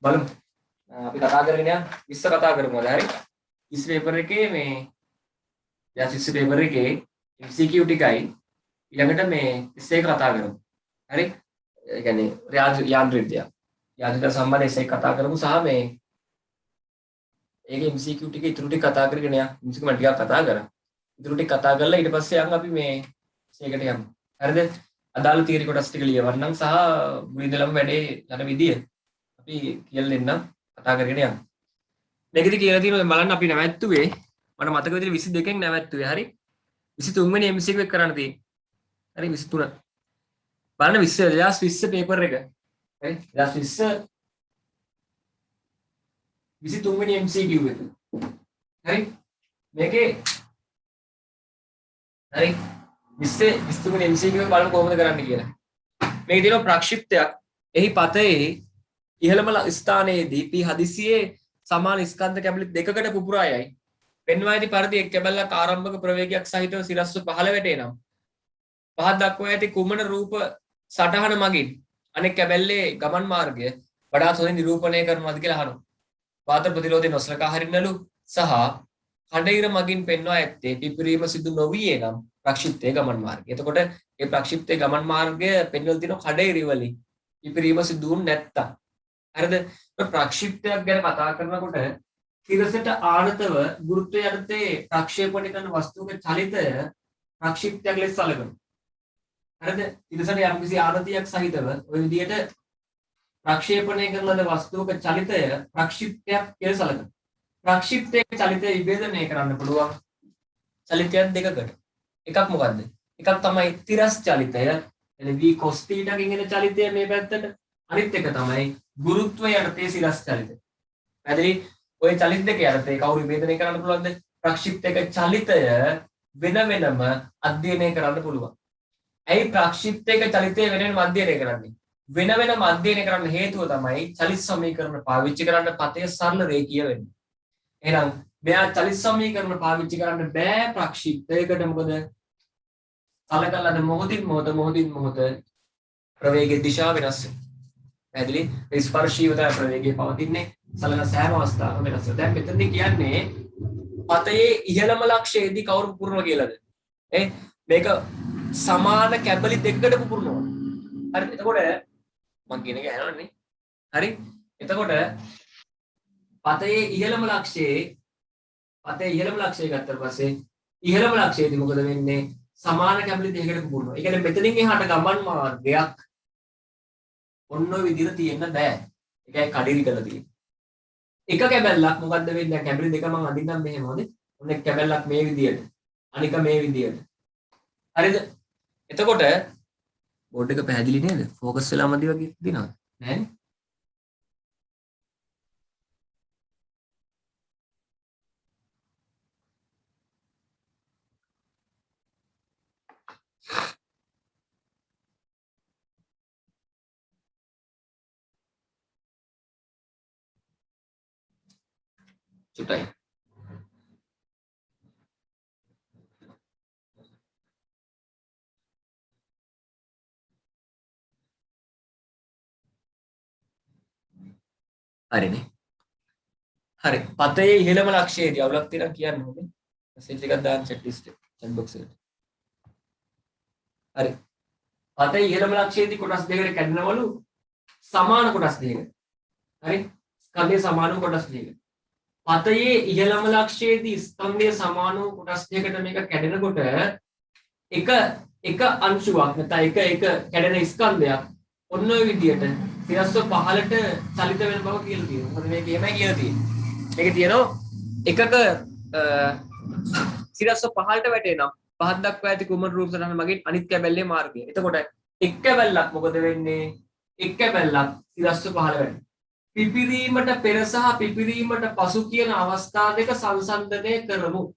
බලමු. අපි කතා කරගෙන යන්න 20 කතා කරමුද හරි 20 පේපර් එකේ මේ දැන් 20 පේපර් එකේ MCQ ටිකයි ඊළඟට මේ 21 කතා කරමු හරි ඒ කියන්නේ යාන්ත්‍රික විද්‍යාව යාන්ත්‍රික සම්බන්ධ 21 කතා කරමු සහ මේ ඒකේ MCQ ටික ඉතුරු ටික කතා කරගෙන යන්න MCQ මම ටිකක් කතා කරා ඉතුරු ටික කතා කරලා ඊට පස්සේ යන් අපි මේ ඒකට යමු හරිද අදාළ තියරි කොටස් ටික ලියවන්නම් සහ මුලින්දලම වැඩේ යන විදිය අපි කියලා දෙන්නම් කතා කරගෙන යමු මේකෙදි කියලා තියෙනවා බලන්න අපි නැවැත්තුවේ මට මතක විදිහට 22 න් නැවැත්තුවේ හරි 23 වෙනි MCQ එක කරන්න තියෙන්නේ හරි 23 බලන්න 20 පේපර් එක හරි 20 23 වෙනි MCQ එක හරි මේකේ හරි 23 වෙනි MCQ එක බලමු කොහොමද කරන්න කියලා මේකේ තියෙනවා ප්‍රක්ෂිප්තයක් එහි පතේ ඉහළම ස්ථානයේදී P හදිසියේ සමාන ස්කන්ධ කැබලි දෙකකට පුපුරා යයි. පෙන්වා ඇති පරිදි එක් කැබල්ලක් ආරම්භක ප්‍රවේගයක් සහිතව සිරස්ව පහළ වැටේ නම් පහත් දක්වා ඇති කුමන රූප සටහන මගින් අනෙක් කැබැල්ලේ ගමන් මාර්ගය වඩාත් හොඳින් නිරූපණය කරනවාද කියලා අහනවා. වාතර ප්‍රතිරෝධය නොසලකා හරින්නලු සහ කඩිර මගින් පෙන්වා ඇත්තේ පිපිරීම සිදු නොවියේ නම් ප්‍රක්ෂිප්තයේ ගමන් මාර්ගය. එතකොට මේ ප්‍රක්ෂිප්තයේ ගමන් මාර්ගය පෙන්වලා තියෙන කඩිර වලින් පිපිරීම සිදු වුනේ නැත්තම් හරිද ප්‍රක්ෂිප්තයක් ගැන කතා කරනකොට තිරසට ආනතව ගුරුත්වය යටතේ ප්‍රක්ෂේපණය කරන වස්තුවක චලිතය ප්‍රක්ෂිප්තයක් ලෙස සැලකනවා හරිද තිරසට යම්කිසි ආනතියක් සහිතව ওই විදිහට ප්‍රක්ෂේපණය කරන ලද වස්තුවක චලිතය ප්‍රක්ෂිප්තයක් කියලා සැලකනවා ප්‍රක්ෂිප්තයේ චලිතය විභේදනය කරන්න පුළුවන් චලිතයන් දෙකකට එකක් මොකද්ද එකක් තමයි තිරස් චලිතය එන v cos θ කින් එන චලිතය මේ පැත්තට අනිත් එක තමයි ගුරුත්වය යටතේ සිරස් චලිතය. පැහැදිලි? ওই චලිත දෙක යටතේ කවුරු විභේදනය කරන්න පුළුවන්ද? ප්‍රක්ෂිප්තයක චලිතය වෙන වෙනම අධ්‍යයනය කරන්න පුළුවන්. ඇයි ප්‍රක්ෂිප්තයක චලිතය වෙන වෙනම අධ්‍යයනය කරන්නේ? වෙන වෙනම අධ්‍යයනය කරන්න හේතුව තමයි චලිත සමීකරණ පාවිච්චි කරන්න පතේ සරල රේඛීය වෙන්නේ. එහෙනම් මෙයා චලිත සමීකරණ පාවිච්චි කරන්න බෑ ප්‍රක්ෂිප්තයකට මොකද? සලකලාද මොහොතින් මොහොත ප්‍රවේගයේ දිශාව වෙනස් වෙනවා. පැහැදිලි ස්පර්ශීව තමයි ප්‍රවේගය පවතින්නේ සලකන සෑම අවස්ථාවකම වෙනස් වෙනවා දැන් මෙතනදී කියන්නේ පතයේ ඉහළම ලක්ෂයේදී කවුරු පුපුරනවා කියලාද මේක සමාන කැබලි දෙකකට පුපුරනවා හරි එතකොට මම කියන එක ඇහනවනේ හරි එතකොට පතයේ ඉහළම ලක්ෂයේ ගත්තට පස්සේ ඉහළම ලක්ෂයේදී මොකද වෙන්නේ සමාන කැබලි දෙකකට පුපුරනවා ඒ කියන්නේ මෙතනින් එහාට ගමන් මාර්ගයක් ඔන්න ඔය විදිහට තියෙන්න බෑ. ඒකයි කඩිරි කරලා තියෙන්නේ. එක කැබැල්ලක් මොකද්ද වෙන්නේ? දැන් කැබලි දෙක මම අඳින්නම් මෙහෙම හොඳේ. ඔන්න එක කැබැල්ලක් මේ විදිහට. අනික මේ විදිහට. හරිද? එතකොට බෝඩ් එක පැහැදිලි නේද? ફોකස් වෙලා මදි වගේ දිනවද? නෑනේ. චුටයි හරිනේ හරි පතේ ඉහළම ලක්ෂයේදී අවුලක් තියෙනවා කියන්න ඕනේ මෙසේජ් එකක් දාන්න chat list chat box එකට හරි පතේ ඉහළම ලක්ෂයේදී කොටස් දෙකකට කැඩෙනවලු සමාන කොටස් දෙකකට හරි ස්කන්ධයේ සමාන කොටස් දෙකකට පතයේ ඉහළම ලක්ෂයේදී ස්කන්ධය සමාන වූ කොටස් දෙකකට මේක කැඩෙනකොට එක අංශුවක් නැත්නම් එක කැඩෙන ස්කන්ධයක් ඔන්න ඔය විදියට සිරස්ව පහළට චලිත වෙන බව කියලා තියෙනවා. මොකද මේක එහෙමයි කියලා තියෙන්නේ. මේකේ තියෙනවා එකක සිරස්ව පහළට වැටෙනවා. පහත් දක්වා ඇති කුමන රූප සටහන මගින් අනිත් කැබැල්ලේ මාර්ගය. එතකොට එක් කැබැල්ලක් මොකද වෙන්නේ? එක් කැබැල්ලක් සිරස්ව පහළ වැටෙනවා. පිපිරීමට පෙර සහ පිපිරීමට පසු කියන අවස්ථා දෙක සංසන්දනය කරමු.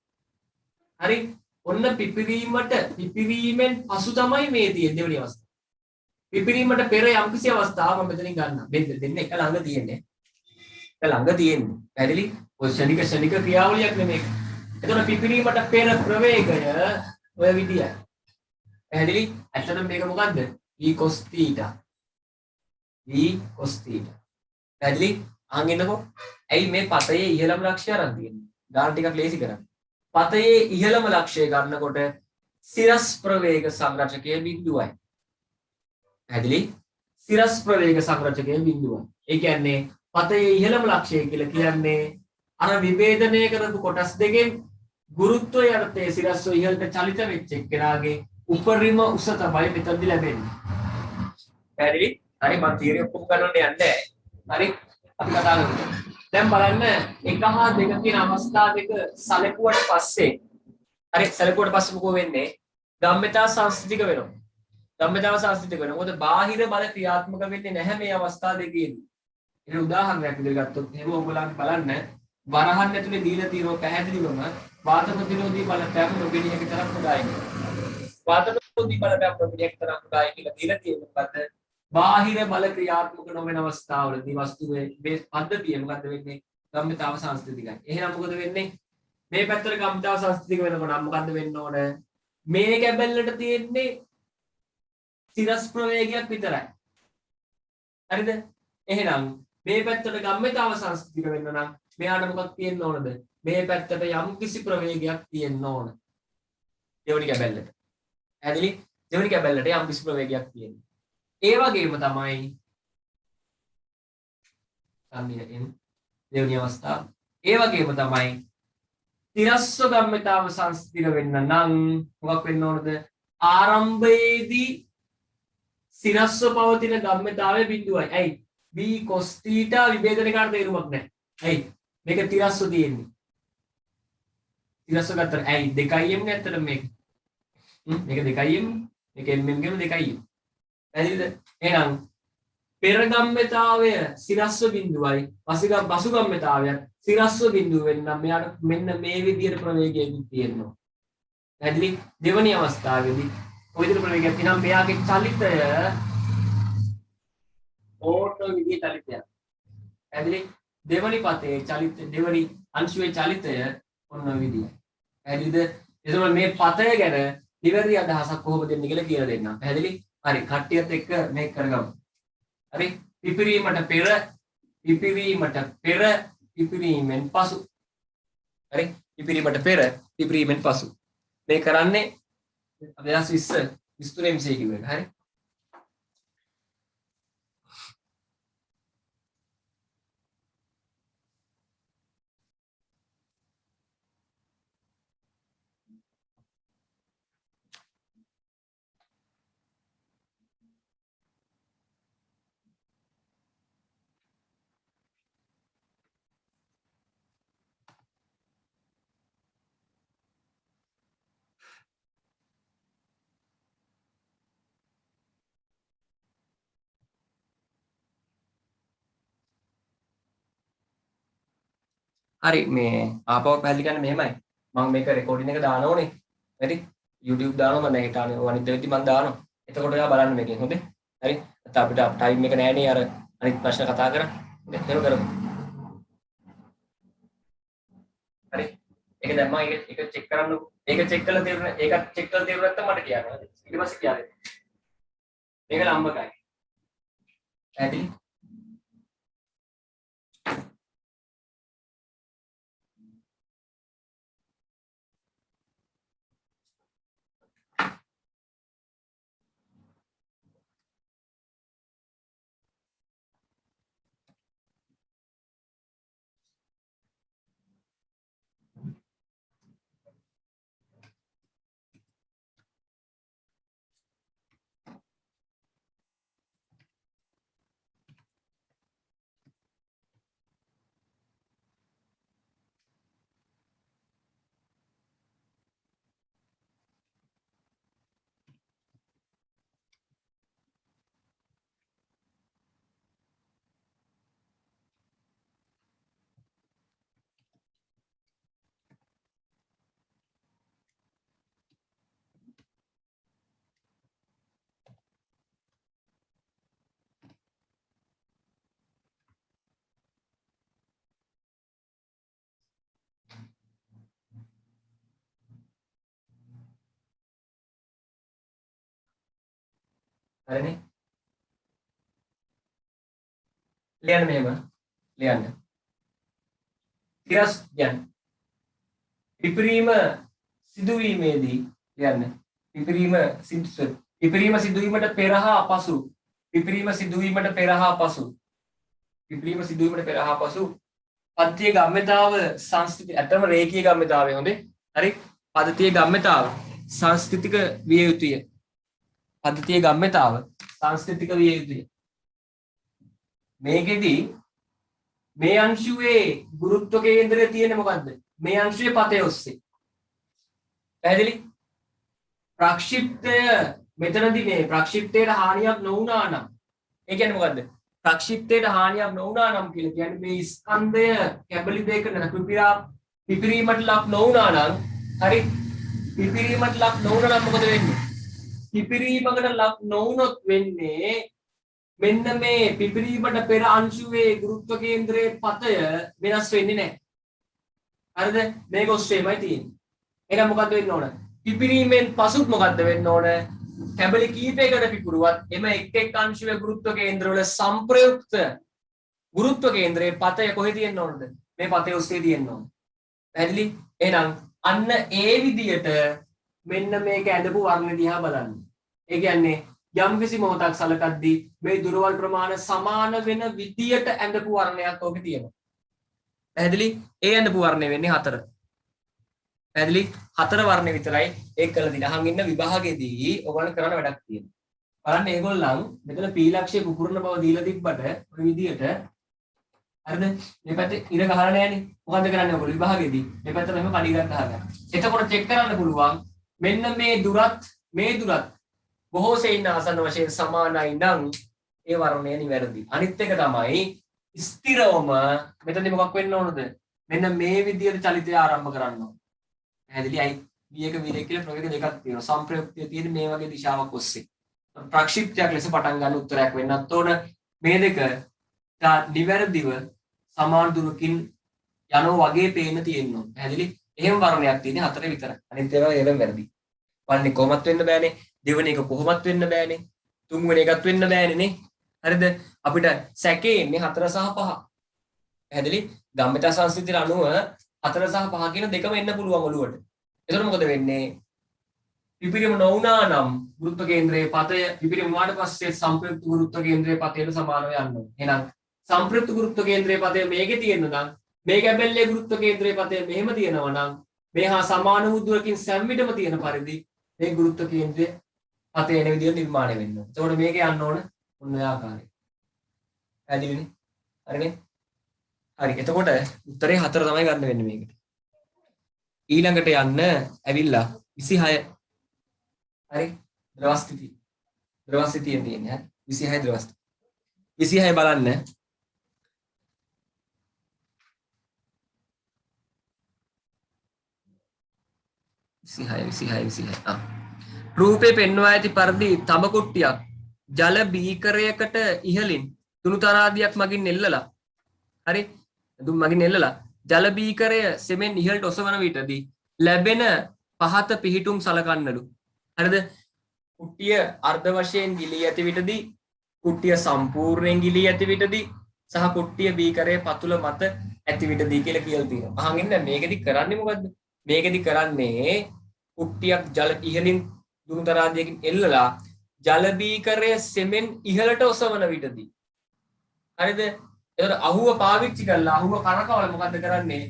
හරි? ඔන්න පිපිරීමෙන් පසු තමයි මේ තියෙන්නේ දෙවෙනි අවස්ථාව. පිපිරීමට පෙර යම්කිසි අවස්ථාවක් මම මෙතනින් ගන්නවා. දෙන්න එක ළඟ තියෙන්නේ. එක ළඟ තියෙන්නේ. පැහැදිලි? ඔය ශනික ක්‍රියාවලියක් නෙමෙයි. එතකොට පිපිරීමට පෙර ප්‍රවේගය ඔය විදියයි. පැහැදිලි? ඇත්තටම මේක මොකද්ද? v cos θ. v cos θ. පැහැදිලි? අහගෙනකෝ ඇයි මේ පතයේ ඉහළම ලක්ෂ්‍යය අරන් තියෙන්නේ? ගාන ටිකක් ලේසි කරන්න. පතයේ ඉහළම ලක්ෂ්‍යය ගන්නකොට සිරස් ප්‍රවේග සංරචකයේ බිඳුවයි. පැහැදිලි? සිරස් ප්‍රවේග සංරචකයේ බිඳුවයි. ඒ කියන්නේ පතයේ ඉහළම ලක්ෂ්‍යය කියලා කියන්නේ අර විභේදනය කරපු කොටස් දෙකෙන් ගුරුත්වය යටතේ සිරස්ව ඉහළට චලිත වෙච්ච එක්කෙනාගේ උපරිම උස තමයි මෙතනදි ලැබෙන්නේ. පැහැදිලි? හරි මම තියරි ඔක්කොම කරන්න යන්නේ නැහැ. හරි අපි කතා කරමු. දැන් බලන්න 1 හා 2 කියන අවස්ථා දෙක සැලකුවට පස්සේ හරි සැලකුවට පස්සේ මොකෝ වෙන්නේ? ගම්මිතා සංස්ථිතික වෙනවා. ගම්මිතාව සංස්ථිතික වෙනවා. මොකද බාහිර බල ක්‍රියාත්මක වෙන්නේ නැහැ මේ අවස්ථා දෙකේදී. ඒක උදාහරණයක් විදිහට ගත්තොත් එහෙම ඔයගොල්ලන් බලන්න වරහන් ඇතුලේ දීලා තියෙනවා පැහැදිලිවම වාත ප්‍රතිරෝධී බලපෑම නොගෙනිය එක තරම් හොඳයි. වාත ප්‍රතිරෝධී බලපෑම නොගෙනිය එක තරම් හොඳයි කියලා දීලා තියෙනවා. බාහිර බල ක්‍රියාත්මක නොවන අවස්ථාවලදී වස්තුවේ මේ පද්ධතිය මොකද්ද වෙන්නේ? ගම්මිතාව සංස්ථිතිකයි. එහෙනම් මොකද වෙන්නේ? මේ පැත්තට ගම්මිතාව සංස්ථිතික වෙනකොට මොකද්ද වෙන්න ඕන? මේ කැබල්ලට තියෙන්නේ සිරස් ප්‍රවේගයක් විතරයි. හරිද? එහෙනම් මේ පැත්තට ගම්මිතාව සංස්ථිතික වෙන්න නම් මෙයාට මොකක් තියෙන්න ඕනද? මේ පැත්තට යම් කිසි ප්‍රවේගයක් තියෙන්න ඕන. දෙවෙනි කැබල්ලට. ඇදලි දෙවෙනි කැබල්ලට යම් කිසි ප්‍රවේගයක් තියෙනවා. ඒ වගේම තමයි සම්මියයෙන් දෙවෙනි අවස්ථාව. ඒ වගේම තමයි තිරස්ව ගම්මිතාව සංස්ථිතික වෙන්න නම් මොකක් වෙන්න ඕනද? ආරම්භයේදී සිරස්ව පවතින ගම්මිතාවේ බිඳුවයි. ඇයි? b cos θ විභේදනයකට තේරුමක් නැහැ. ඇයි? මේක තිරස්ව තියෙන්නේ. තිරස්ව ගත්තට ඇයි 2m නේ ඇත්තට මේක. මේක 2m. මේක mm ගෙම 2m. පැහැදිලිද? එහෙනම් පෙර ගම්මිතාවය සිරස්ව බිඳුවයි පසු ගම්මිතාවය සිරස්ව බිඳුව වෙන්න මෙයාට මෙන්න මේ විදිහට ප්‍රවේගයක් තියෙනවා. පැහැදිලි? දෙවැනි අවස්ථාවේදී ඔය විදිහට ප්‍රවේගයක් තියෙනවා. මෙයාගේ චලිතය ඕටෝ විදිහේ චලිතයක්. පැහැදිලි? දෙවැනි පතේ චලිත දෙවැනි අංශුවේ චලිතය ඔන්න ඔය විදිහයි. පැහැදිලිද? එතකොට මේ පතය ගැන නිවැරදි අදහසක් කොහොමද දෙන්නේ කියලා කියලා දෙන්නම්. පැහැදිලි? හරි කට්ටියත් එක්ක මේක කරගමු. හරි පිපිරීමට පෙර පිපිරීමෙන් පසු. හරි පිපිරීමට පෙර පිපිරීමෙන් පසු. මේ කරන්නේ 2020 23 MC කිව්වේ. හරි හරි මේ ආපහු පැහැදිලි කරන්න මෙහෙමයි. මම මේක රෙකෝඩින් එක දාන්න ඕනේ. හරි YouTube දානවා මම නැගිට අනිත් වෙද්දි මම දානවා. එතකොට ඔයා බලන්න මේකෙන් හොඳේ. හරි නැත්නම් අපිට ටයිම් එක නෑනේ අර අනිත් ප්‍රශ්න කතා කරා. එහෙම කරමු. හරි ඒක දැන් මම ඒක චෙක් කරන්න ඒක චෙක් කරලා තේරුණ ඒකත් චෙක් කරලා තේරුණ නැත්නම් මට කියන්න. ඊට පස්සේ කියන්න. මේක ලම්බකයි. ඇයි? හරිනේ ලියන්න මෙහෙම ලියන්න. තිරස් යන්න. පිපිරීම සිදුවීමේදී ලියන්න. පිපිරීම සිදුවීමට පෙර හා පසු. පිපිරීම සිදුවීමට පෙර හා පසු. පිපිරීම සිදුවීමට පෙර හා පසු පද්ධතියේ ගම්‍යතාව සංස්කෘතික ඇත්තම රේඛීය ගම්‍යතාවය හොඳේ. හරි. පද්ධතියේ ගම්‍යතාව සංස්කෘතික විය යුතුය. පද්ධතියේ ගම්‍යතාව සංස්කෘතික විය යුතුය. මේකෙදි මේ අංශුවේ ගුරුත්ව කේන්ද්‍රය තියෙන්නේ මොකද්ද? මේ අංශුවේ පතේ ඔස්සේ. පැහැදිලි? ප්‍රක්ෂිප්තය මෙතනදී මේ ප්‍රක්ෂිප්තයට හානියක් නොවුනා නම් ඒ කියන්නේ මොකද්ද? ප්‍රක්ෂිප්තයට හානියක් නොවුනා නම් කියලා කියන්නේ මේ ස්කන්ධය කැබලි දෙක පිපිරීමට ලක් නොවුනා නම් හරි පිපිරීමට ලක් නොවුනා නම් මොකද වෙන්නේ? පිපිරීමකට ලක් නොවුනොත් වෙන්නේ මෙන්න මේ පිපිරීමට පෙර අංශුවේ ගුරුත්ව කේන්ද්‍රයේ පතය වෙනස් වෙන්නේ නැහැ. හරිද? මේක ඔස්සේමයි තියෙන්නේ. එහෙනම් මොකද්ද වෙන්න ඕන? පිපිරීමෙන් පසුත් මොකද්ද වෙන්න ඕන? කැබලි කීපයකට පිපුරුවත් එම එක් එක් අංශුවේ ගුරුත්ව කේන්ද්‍රවල සංප්‍රයුක්ත ගුරුත්ව කේන්ද්‍රයේ පතය කොහෙද තියෙන්න ඕනද? මේ පතේ ඔස්සේ තියෙන්න ඕන. පැහැදිලි? එහෙනම් අන්න ඒ විදියට මෙන්න මේක ඇඳපු වර්ණ දිහා බලන්න. ඒ කියන්නේ යම් කිසි මොහොතක් සලකද්දී මේ දුරවල් ප්‍රමාණය සමාන වෙන විදියට ඇඳපු වර්ණයක් ඕකේ තියෙනවා. පැහැදිලි? ඒ ඇඳපු වර්ණය වෙන්නේ 4. පැහැදිලි? 4 වර්ණ විතරයි ඒක කළා දින. අහන් ඉන්න විභාගෙදී ඔයගොල්ලෝ කරන වැඩක් තියෙනවා. බලන්න මේගොල්ලන් මෙතන P ලක්ෂයේ පුපුරන බව දීලා තිබ්බට ඔය විදියට හරිද? මේ පැත්තේ ඉර ගහලා නැහැනේ. මොකද්ද කරන්නේ ඔයගොල්ලෝ විභාගෙදී? මේ පැත්තට මෙහෙම පඩියක් ගහගන්න. එතකොට චෙක් කරන්න පුළුවන් මෙන්න මේ දුරත් බොහෝ සෙයින් ආසන්න වශයෙන් සමානයි නම් ඒ වර්ණය නිවැරදි. අනිත් එක තමයි ස්ථිරවම මෙතනදී මොකක් වෙන්න ඕනද? මෙන්න මේ විදියට චලිතය ආරම්භ කරන්න ඕන. පැහැදිලියි? V1 V2 කියලා ප්‍රවේග දෙකක් තියෙනවා. සංප්‍රයුක්තය තියෙන මේ වගේ දිශාවක් ඔස්සේ. ප්‍රක්ෂිප්තයක් ලෙස පටන් ගන්න උත්තරයක් වෙන්නත් ඕන. මේ දෙක නිවැරදිව සමාන දුරකින් යනවා වගේ පේන්න තියෙනවා. පැහැදිලි? එහෙම වර්ණයක් තියෙන්නේ 4 විතරයි. අනිත් ඒවා ඒවෙන් වැරදි. වන්නේ කොහොමත් වෙන්න බෑනේ. දෙවෙනි එක කොහොමත් වෙන්න බෑනේ. තුන්වෙනි එකත් වෙන්න බෑනේ නේ. හරිද? අපිට සැකේ ඉන්නේ 4 සහ 5. පැහැදිලි? ගම්මිතා සංස්කෘතියට අනුව 4 සහ 5 කියන දෙකම එන්න පුළුවන් ඔළුවට. එතකොට මොකද වෙන්නේ? පිපිරීම නොවුනා නම් ගුරුත්ව කේන්ද්‍රයේ පතය පිපිරීම වුණාට පස්සේ සංප්‍රයුක්ත ගුරුත්ව කේන්ද්‍රයේ පතයට සමානව යන්න ඕනේ. එහෙනම් සංප්‍රයුක්ත ගුරුත්ව කේන්ද්‍රයේ පතය මේකේ තියෙන නම් මේ කැබල්ලේ ගුරුත්ව කේන්ද්‍රයේ පතය මෙහෙම තියෙනවා නම් මේ හා සමාන වූ දුරකින් සැම්විතම තියෙන පරිදි මේ ගුරුත්ව කේන්ද්‍රය පතේ එන විදිහට නිර්මාණය වෙන්න ඕනේ. එතකොට මේක යන්න ඕන ඔන්න ඔය ආකාරයට. පැහැදිලිනේ? හරිනේ? හරි. එතකොට උත්තරේ 4 තමයි ගන්න වෙන්නේ මේකට. ඊළඟට යන්න ඇවිල්ලා 26. හරි? ද්‍රව ස්ථිතිය. ද්‍රව ස්ථිතිය තියෙන්නේ. හරි? 26 ද්‍රව ස්ථිතිය. 26 බලන්න. රූපේ පෙන්වා ඇති පරිදි තඹ කුට්ටියක් ජල බීකරයකට ඉහළින් තුණු තරාදියක් මගින් එල්ලලා හරි මගින් එල්ලලා ජල බීකරය සෙමෙන් ඉහළට ඔසවන විටදී ලැබෙන පහත පිහිටුම් සලකන්නලු. හරිද? කුට්ටිය අර්ධ වශයෙන් ගිලී ඇති විටදී කුට්ටිය සම්පූර්ණයෙන් ගිලී ඇති විටදී සහ කුට්ටිය බීකරයේ පතුල මත ඇති විටදී කියලා කියලා තියෙනවා. අහන් ඉන්න මේකෙදි කරන්නේ මොකද්ද? මේකෙදි කරන්නේ කුට්ටියක් ජල ඉහළින් දුණු තරාදියකින් එල්ලලා ජල බීකරය සෙමෙන් ඉහළට ඔසවන විටදී. හරිද? එතකොට අහුව පාවිච්චි කරලා අහුව කරකවල මොකද්ද කරන්නේ?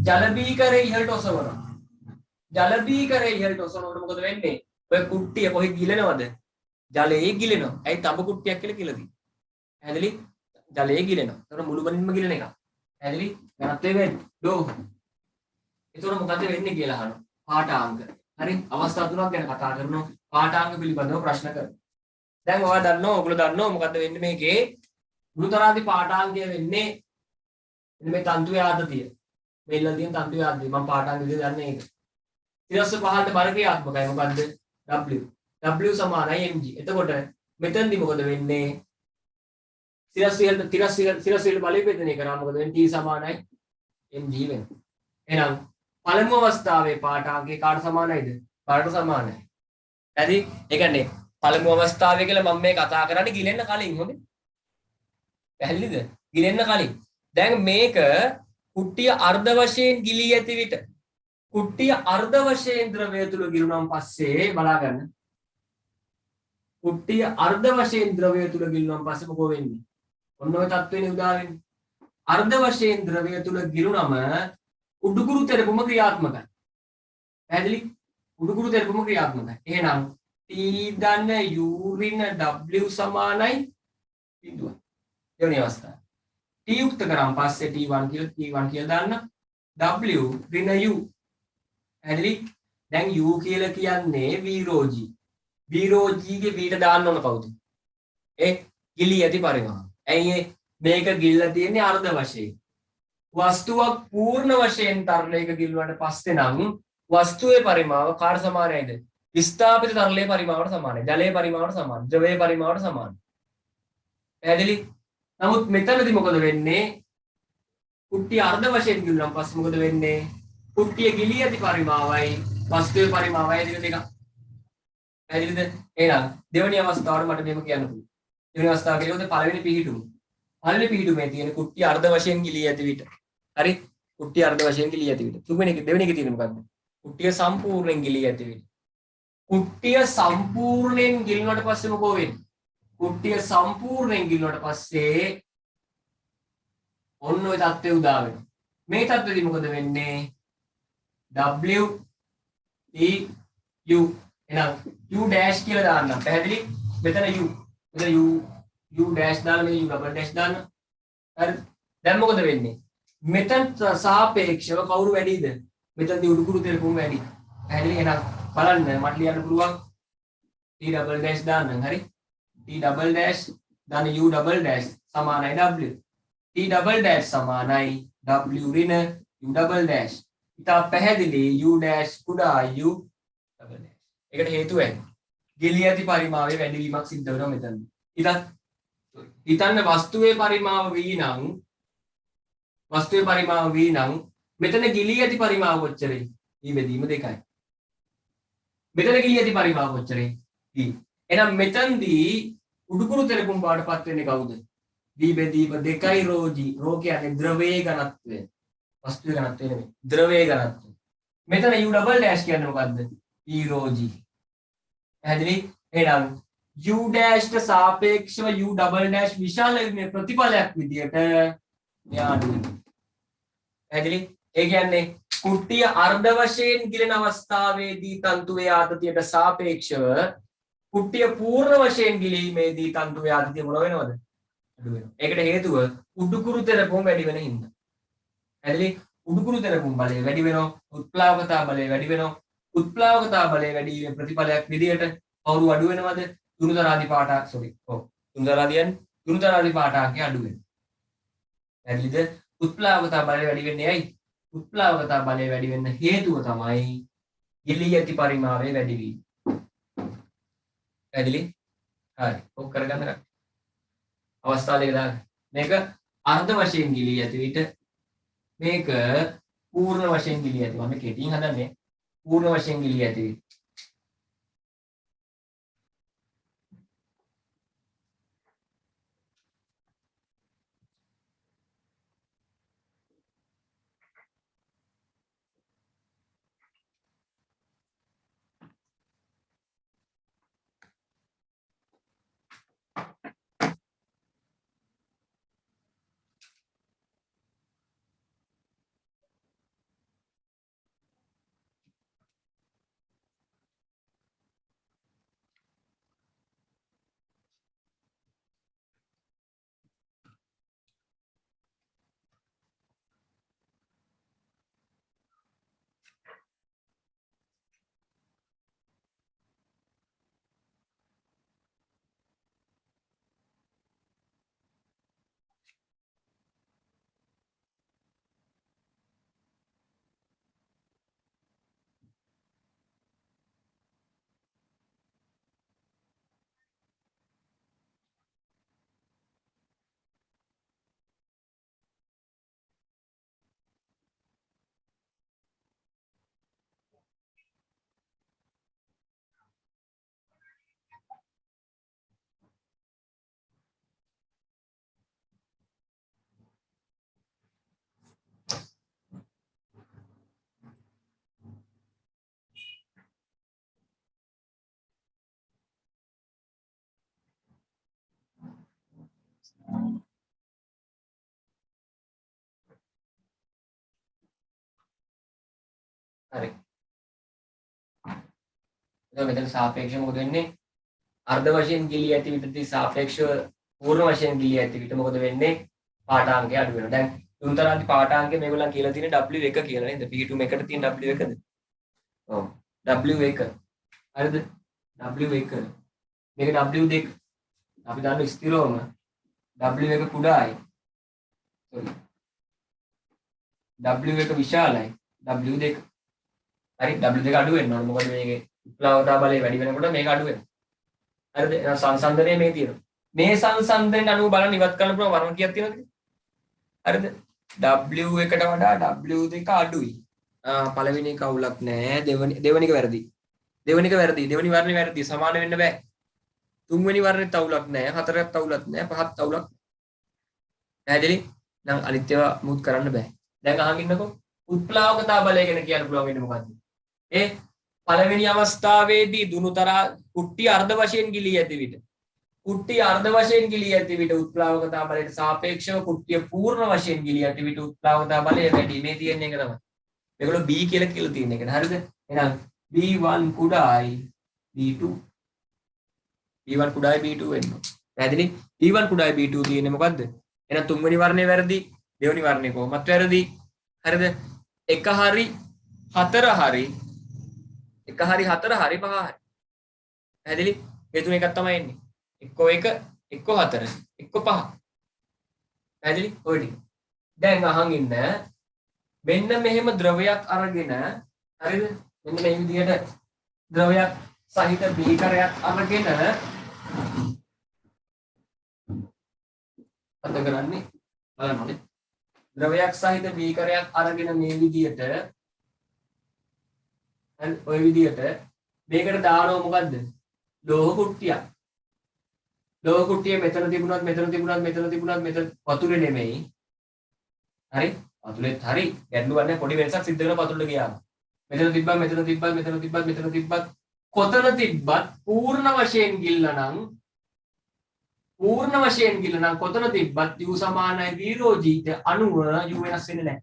ජල බීකරය ඉහළට ඔසවනවා. ජල බීකරය ඉහළට ඔසවනකොට මොකද වෙන්නේ? ඔය කුට්ටිය කොහෙ ගිලෙනවද? ජලයේ ගිලෙනවා. ඇයි තඹ කුට්ටියක් කියලා කියලා තියෙන්නේ? පැහැදිලි? ජලයේ ගිලෙනවා. එතකොට මුළුමනින්ම ගිලෙන එක. පැහැදිලි? ගණත්වය වෙන්නේ. ඩෝ. එතකොට මොකද වෙන්නේ කියලා අහනවා. පාඨාංග. හරි? අවස්ථා තුනක් ගැන කතා කරනවා. පාඨාංග පිළිබඳව ප්‍රශ්න කරනවා. දැන් ඔයාලා දන්නවා ඔයගොල්ලෝ දන්නවා මොකද්ද වෙන්නේ මේකේ? ගුරුතරාදී පාඨාංගය වෙන්නේ මේ තන්තුවේ ආදතිය. මේල්ල තියෙන තන්තුවේ ආදතිය. මම පාඨාංග විදිහට දන්නේ ඒක. ඊටස්ස පහළට බර ක්‍රියාත්මකයි මොකද්ද? W. W සමානයි mg. එතකොට මෙතනදි මොකද වෙන්නේ? සිරස්විහල බලය බෙදනය කරා මොකද වෙන්නේ? T සමානයි mg වෙනවා. එහෙනම් පළමු අවස්ථාවේ පාඨාංගය කාට සමානයිද? කාට සමානයි. හරි? ඒ කියන්නේ පළමු අවස්ථාවේ කියලා මම මේ කතා කරන්නේ ගිලෙන්න කලින් හොඳේ. පැහැදිලිද? ගිලෙන්න කලින්. දැන් මේක කුට්ටිය අර්ධ වශයෙන් ගිලී ඇති විට කුට්ටිය අර්ධ වශයෙන් ද්‍රවය තුල ගිලුණාන් පස්සේ බලා ගන්න. කුට්ටිය අර්ධ වශයෙන් ද්‍රවය තුල ගිලුණාන් පස්සේ මොකෝ වෙන්නේ? ඔන්න ඔය තත්ත්වෙනේ උදා වෙන්නේ. අර්ධ වශයෙන් ද්‍රවය තුල ගිලුණම උඩුකුරු තෙරපුම ක්‍රියාත්මකයි. පැහැදිලි? උඩුකුරු තෙරපුම ක්‍රියාත්මකයි. එහෙනම් T ධන U ඍණ W සමානයි බිඳුවයි. දෙවෙනි අවස්ථාව. T යුක්ත කරාන් පස්සේ T1 කියලා දාන්න. W ඍණ U. පැහැදිලි? දැන් U කියලා කියන්නේ V rho G. V rho G ගේ V ට දාන්න ඕන කවුද? ඒ ගිලී ඇති පරිමාණ. ඇයි මේක ගිල්ලා තියෙන්නේ අර්ධ වශයෙන්. වස්තුවක් පූර්ණ වශයෙන් තරලයක ගිල්ලුවාට පස්සේ නම් වස්තුවේ පරිමාව කාට සමානයිද? විස්ථාපිත තරලයේ පරිමාවට සමානයි. ජලයේ පරිමාවට සමානයි. ද්‍රවයේ පරිමාවට සමානයි. පැහැදිලි? නමුත් මෙතනදී මොකද වෙන්නේ? කුට්ටිය අර්ධ වශයෙන් ගිල්ලුවාන් පස්සේ මොකද වෙන්නේ? කුට්ටිය ගිලී ඇති පරිමාවයි වස්තුවේ පරිමාවයි දෙක. පැහැදිලිද? එහෙනම් දෙවෙනි අවස්ථාවට මට මේක කියන්න පුළුවන්. දෙවෙනි අවස්ථාව කියනකොට පළවෙනි පිහිටුම. පළවෙනි පිහිටුමේ තියෙන කුට්ටිය අර්ධ වශයෙන් ගිලී ඇති විට. හරි? කුට්ටිය අර්ධ වශයෙන් ගිලී ඇති විට. දෙවෙනි එකේ තියෙන මොකක්ද? කුට්ටිය සම්පූර්ණයෙන් ගිලී ඇති විට. කුට්ටිය සම්පූර්ණයෙන් ගිලුණාට පස්සේ මොකෝ වෙන්නේ? කුට්ටිය සම්පූර්ණයෙන් ගිලුණාට පස්සේ ඔන්න ඔය தත්ත්වය උදා වෙනවා. මේ தත්ත්වෙදි මොකද වෙන්නේ? W E U එහෙනම් U dash කියලා දාන්නම්. පැහැදිලි? මෙතන U. මෙතන U dash දාලා මේ U double dash දාන්න. හරි. දැන් මොකද වෙන්නේ? මෙතන සාපේක්ෂව කවුරු වැඩිද? මෙතනදී උඩුකුරු තෙරපුම වැඩි. පැහැදිලි? එහෙනම් බලන්න මට ලියන්න පුළුවන් T double dash දාන්න. හරි? T double dash දාන U double dash සමානයි W. T double dash සමානයි W ඍණ U double dash. ඉතා පැහැදිලි U dash කුඩා U double dash. ඒකට හේතුව ඇයි? ගිලී ඇති පරිමාවයේ වැඩිවීමක් සිද්ධ වෙනවා මෙතන. හිතන්න වස්තුවේ පරිමාව V නම් මෙතන ගිලී ඇති පරිමාව කොච්චරයි? E බෙදීම 2යි. මෙතන ගිලී ඇති පරිමාව කොච්චරයි? E. එහෙනම් මෙතනදී උඩුකුරු තෙරපුම් බාටපත් වෙන්නේ කවුද? V බෙදීම 2යි rho G. rho කියන්නේ ද්‍රවයේ ඝනත්වය. වස්තුවේ ඝනත්වය නෙමෙයි. ද්‍රවයේ ඝනත්වය. මෙතන U double dash කියන්නේ මොකද්ද? E rho G. පැහැදිලි? එහෙනම් U dash ට සාපේක්ෂව U double dash විශාල ප්‍රතිඵලයක් විදියට මෙයා අඩු වෙනවා. පැහැදිලි? ඒ කියන්නේ කුට්ටිය අර්ධ වශයෙන් ගිලෙන අවස්ථාවේදී තන්තුවේ ආතතියට සාපේක්ෂව කුට්ටිය පූර්ණ වශයෙන් ගිලීමේදී තන්තුවේ ආතතිය මොන වෙනවද? අඩු වෙනවා. ඒකට හේතුව උඩුකුරු තෙරපුම වැඩි වෙන හින්දා. පැහැදිලි? උඩුකුරු තෙරපුම් බලය වැඩි වෙනවා. උත්ප්ලාවකතා බලය වැඩි වෙනවා. උත්ප්ලාවකතා බලය වැඩි වීම ප්‍රතිඵලයක් විදියට කවුරු අඩු වෙනවද? තුනුතරාදි පාඨ තුනුතරාදි පාඨාංකය අඩු වෙනවා. පැහැදිලිද? උත්ප්ලාවකතා බලය වැඩි වෙන්නේ ඇයි? උත්ප්ලාවකතා බලය වැඩි වෙන්න හේතුව තමයි ගිලී ඇති පරිමාවයේ වැඩි වීම. පැහැදිලි? හරි. ඔක් කරගන්න. අවස්ථාව දෙක දාන්න. මේක අර්ධ වශයෙන් ගිලී ඇති විට මේක පූර්ණ වශයෙන් ගිලී ඇති. මම කෙටියෙන් හදන්නේ පූර්ණ වශයෙන් ගිලී ඇති විට. හරි. එතකොට මෙතන සාපේක්ෂව මොකද වෙන්නේ? අර්ධ වශයෙන් ගිලී ඇති විටදී සාපේක්ෂව පූර්ණ වශයෙන් ගිලී ඇති විට මොකද වෙන්නේ? පාඨාංකය අඩු වෙනවා. දැන් තුන්තරාදි පාඨාංකය මේගොල්ලන් කියලා තියෙන W1 කියලා නේද? P2 එකට තියෙන W1ද? ඔව්. W1. හරිද? W1. මේක W2. අපි දන්න ස්ථිරවම W1 කුඩායි. sorry. W1 විශාලයි. W2. හරි W2 අඩු වෙන්න ඕන. මොකද මේකේ උත්ප්ලාවකතා බලය වැඩි වෙනකොට මේක අඩු වෙනවා. හරිද? එහෙනම් සංසන්දනය මේ තියෙනවා. මේ සංසන්දනයට අනුව බලන්න ඉවත් කරන්න පුළුවන් වර්ණ කීයක් තියෙනවද? හරිද? W1ට වඩා W2 අඩුයි. පළවෙනි එක අවුලක් නෑ. දෙවෙනි එක වැරදි. දෙවෙනි එක වැරදි. දෙවෙනි වර්ණේ වැරදි. සමාන වෙන්න බෑ. තුන්වෙනි වර්ණෙත් අවුලක් නෑ. හතරත් අවුලක් නෑ. පහත් අවුලක්. පැහැදිලි? නම් අනිත් ඒවා මුත් කරන්න බෑ. දැන් අහන් ඉන්නකෝ. උත්ප්ලාවකතා බලය ගැන කියන්න පුළුවන් වෙන්නේ මොකද්ද? ඒ පළවෙනි අවස්ථාවේදී දුනුතරා කුට්ටි අර්ධ වශයෙන් ගිලී ඇති විට කුට්ටි අර්ධ වශයෙන් ගිලී ඇති විට උත්ප්ලාවකතා බලයට සාපේක්ෂව කුට්ටිය පූර්ණ වශයෙන් ගිලී ඇති විට උත්ප්ලාවකතා බලය වැඩි. මේ තියෙන එක තමයි. මේගොල්ලෝ B කියලා තියෙන එකට. හරිද? එහෙනම් B1 කුඩායි B2. B1 කුඩායි B2 වෙන්න. පැහැදිලි? B1 කුඩායි B2 තියෙන්නේ මොකද්ද? එහෙනම් තුන්වෙනි වර්ණය වැරදි. දෙවෙනි වර්ණය කොහොමත් වැරදි. හරිද? 1 හරි 4 හරි 1 හරි 4 හරි 5 හරි. පැහැදිලි? මේ තුන එකක් තමයි එන්නේ. එක්ක 1 එක්ක 4 එක්ක 5. පැහැදිලි? ඔය ටික. දැන් අහන් ඉන්න මෙන්න මෙහෙම ද්‍රවයක් අරගෙන හරිද? මෙන්න මේ විදිහට ද්‍රවයක් සහිත බීකරයක් අරගෙන අද කරන්නේ බලන්න ඕනේ. ද්‍රවයක් සහිත බීකරයක් අරගෙන මේ විදිහට ඔය විදිහට මේකට දානවා මොකද්ද? ලෝහ කුට්ටියක්. ලෝහ කුට්ටිය මෙතන තිබුණත් මෙතන වතුරේ නෙමෙයි. හරි? වතුරේත් හරි. ගැටලුවක් නැහැ. පොඩි වෙනසක් සිද්ධ වෙනවා වතුරට ගියාම. මෙතන තිබ්බත් කොතන තිබ්බත් පූර්ණ වශයෙන් ගිල්ලනම් කොතන තිබ්බත් u සමානයි v රෝජීට අණුව u වෙනස් වෙන්නේ නැහැ.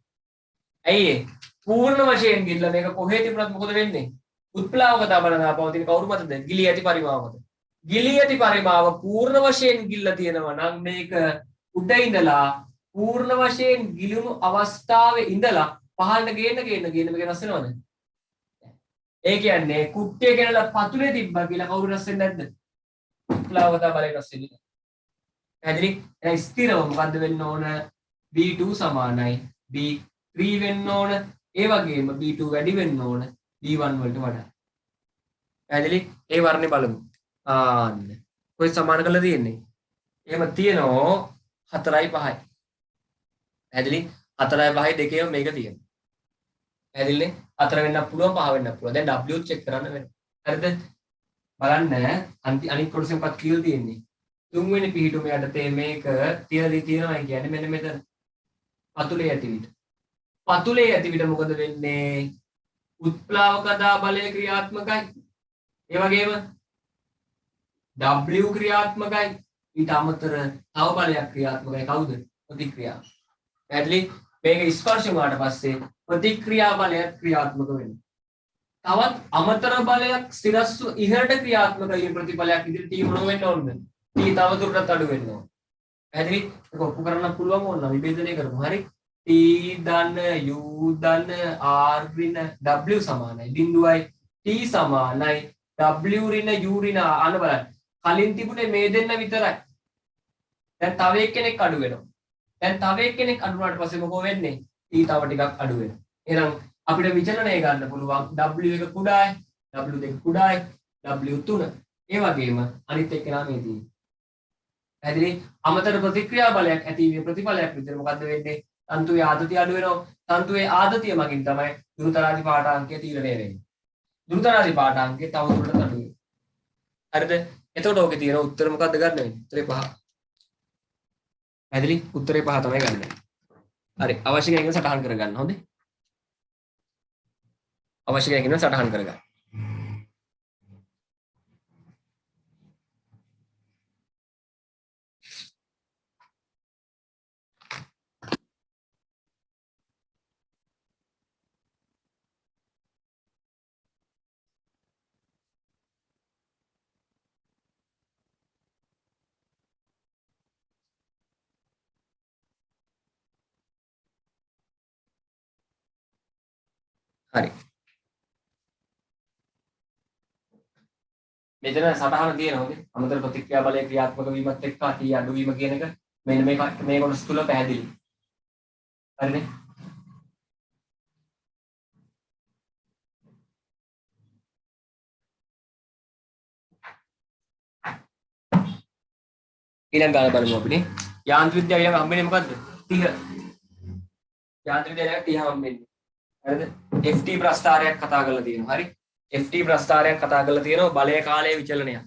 ඇයි ඒ? පූර්ණ වශයෙන් ගිල්ල මේක කොහේ තිබුණත් මොකද වෙන්නේ? උත්ප්ලාවකතා බලනවා පවතින කවුරු මතද? ගිලී ඇති පරිමාව මත. ගිලී ඇති පරිමාව පූර්ණ වශයෙන් ගිල්ල තියෙනවා නම් මේක උඩ ඉඳලා පූර්ණ වශයෙන් ගිලුණු අවස්ථාවේ ඉඳලා පහළට ගේන්න මේක වෙනස් වෙනවද? ඒ කියන්නේ කුට්ටිය ගෙනලා පතුලේ තිබ්බා කියලා කවුරු රැස් වෙන්නේ නැද්ද? උත්ප්ලාවකතා බලය රැස් වෙන්නේ. පැහැදිලි? එහෙනම් ස්ථිරව මොකද්ද වෙන්න ඕන? B2 සමානයි B3 වෙන්න ඕන. ඒ වගේම B2 වැඩි වෙන්න ඕන B1 වලට වඩා. පැහැදිලි? ඒ වර්ණේ බලමු. ආන්න. කොයි සමාන කරලා තියෙන්නේ? එහෙම තියෙනවා 4යි 5යි. පැහැදිලි? 4යි 5යි දෙකේම මේක තියෙනවා. පැහැදිලිනේ? 4 වෙන්නත් පුළුවන් 5 වෙන්නත් පුළුවන්. දැන් W චෙක් කරන්න වෙනවා. හරිද? බලන්න අනිත් කොටසෙන් පත් කියලා තියෙන්නේ. තුන්වෙනි පිහිටුම යටතේ මේක තියෙනවා කියන්නේ මෙන්න මෙතන. පතුලේ ඇති විට. පතුලේ ඇති විට මොකද වෙන්නේ? උත්ප්ලාවකතා බලය ක්‍රියාත්මකයි. ඒ වගේම W ක්‍රියාත්මකයි. ඊට අමතර තව බලයක් ක්‍රියාත්මකයි. කවුද? ප්‍රතික්‍රියාව. පැහැදිලි? මේක ස්පර්ශ වුණාට පස්සේ ප්‍රතික්‍රියා බලයක් ක්‍රියාත්මක වෙනවා. තවත් අමතර බලයක් ස්ථිරස්ව ඉහළට ක්‍රියාත්මක වීම ප්‍රතිඵලයක් විදිහට T මොන වෙන්න ඕනද? T තව දුරටත් අඩු වෙන්න ඕන. පැහැදිලි? ඒක ඔප්පු කරන්න පුළුවන් ඕන විභේදනය කරමු. හරි? T ධන U ධන R ඍණ W සමානයි. බිඳුවයි T සමානයි W ඍණ U ඍණ අන බලන්න. කලින් තිබුණේ මේ දෙන්න විතරයි. දැන් තව එක්කෙනෙක් අඩු වෙනවා. දැන් තව එක්කෙනෙක් අඩු වුණාට පස්සේ මොකෝ වෙන්නේ? T තව ටිකක් අඩු වෙනවා. එහෙනම් අපිට විචලනය ගන්න පුළුවන් W1 කුඩායි, W2 කුඩායි, W3. ඒ වගේම අනිත් එක්කෙනා මේ තියෙන්නේ. පැහැදිලි? අමතර ප්‍රතික්‍රියා බලයක් ඇති වීම ප්‍රතිඵලයක් විදිහට මොකද්ද වෙන්නේ? තන්තුවේ ආතතිය අඩු වෙනවා. තන්තුවේ ආතතිය මගින් තමයි දුරුතරාදි පාඨාංකය තීරණය වෙන්නේ. දුරුතරාදි පාඨාංකය තව දුරටත් අඩු වෙනවා. හරිද? එතකොට ඕකේ තියෙන උත්තර මොකද්ද ගන්න වෙන්නේ? උත්තරේ 5. පැහැදිලි? උත්තරේ 5 තමයි ගන්න. හරි. අවශ්‍ය කෙනෙක් සටහන් කරගන්න. හොඳේ. අවශ්‍ය කෙනෙක් සටහන් කරගන්න. හරි. මෙතන සටහන තියෙනවද? අමතර ප්‍රතික්‍රියා බලය ක්‍රියාත්මක වීමත් එක්ක T අඩු වීම කියන එක මෙන්න මේ කොටස තුල පැහැදිලි. හරිනේ? ඊළඟ ගාන බලමු අපිනේ. යාන්ත්‍රික විද්‍යාව ඊළඟ හම්බෙන්නේ මොකද්ද? 30. යාන්ත්‍රික විද්‍යාව 30 හම්බෙන්නේ. හරිද? FT ප්‍රස්ථාරයක් කතා කරලා තියෙනවා. හරි? FT ප්‍රස්ථාරයක් කතා කරලා තියෙනවා බලය කාලයේ විචලනයක්.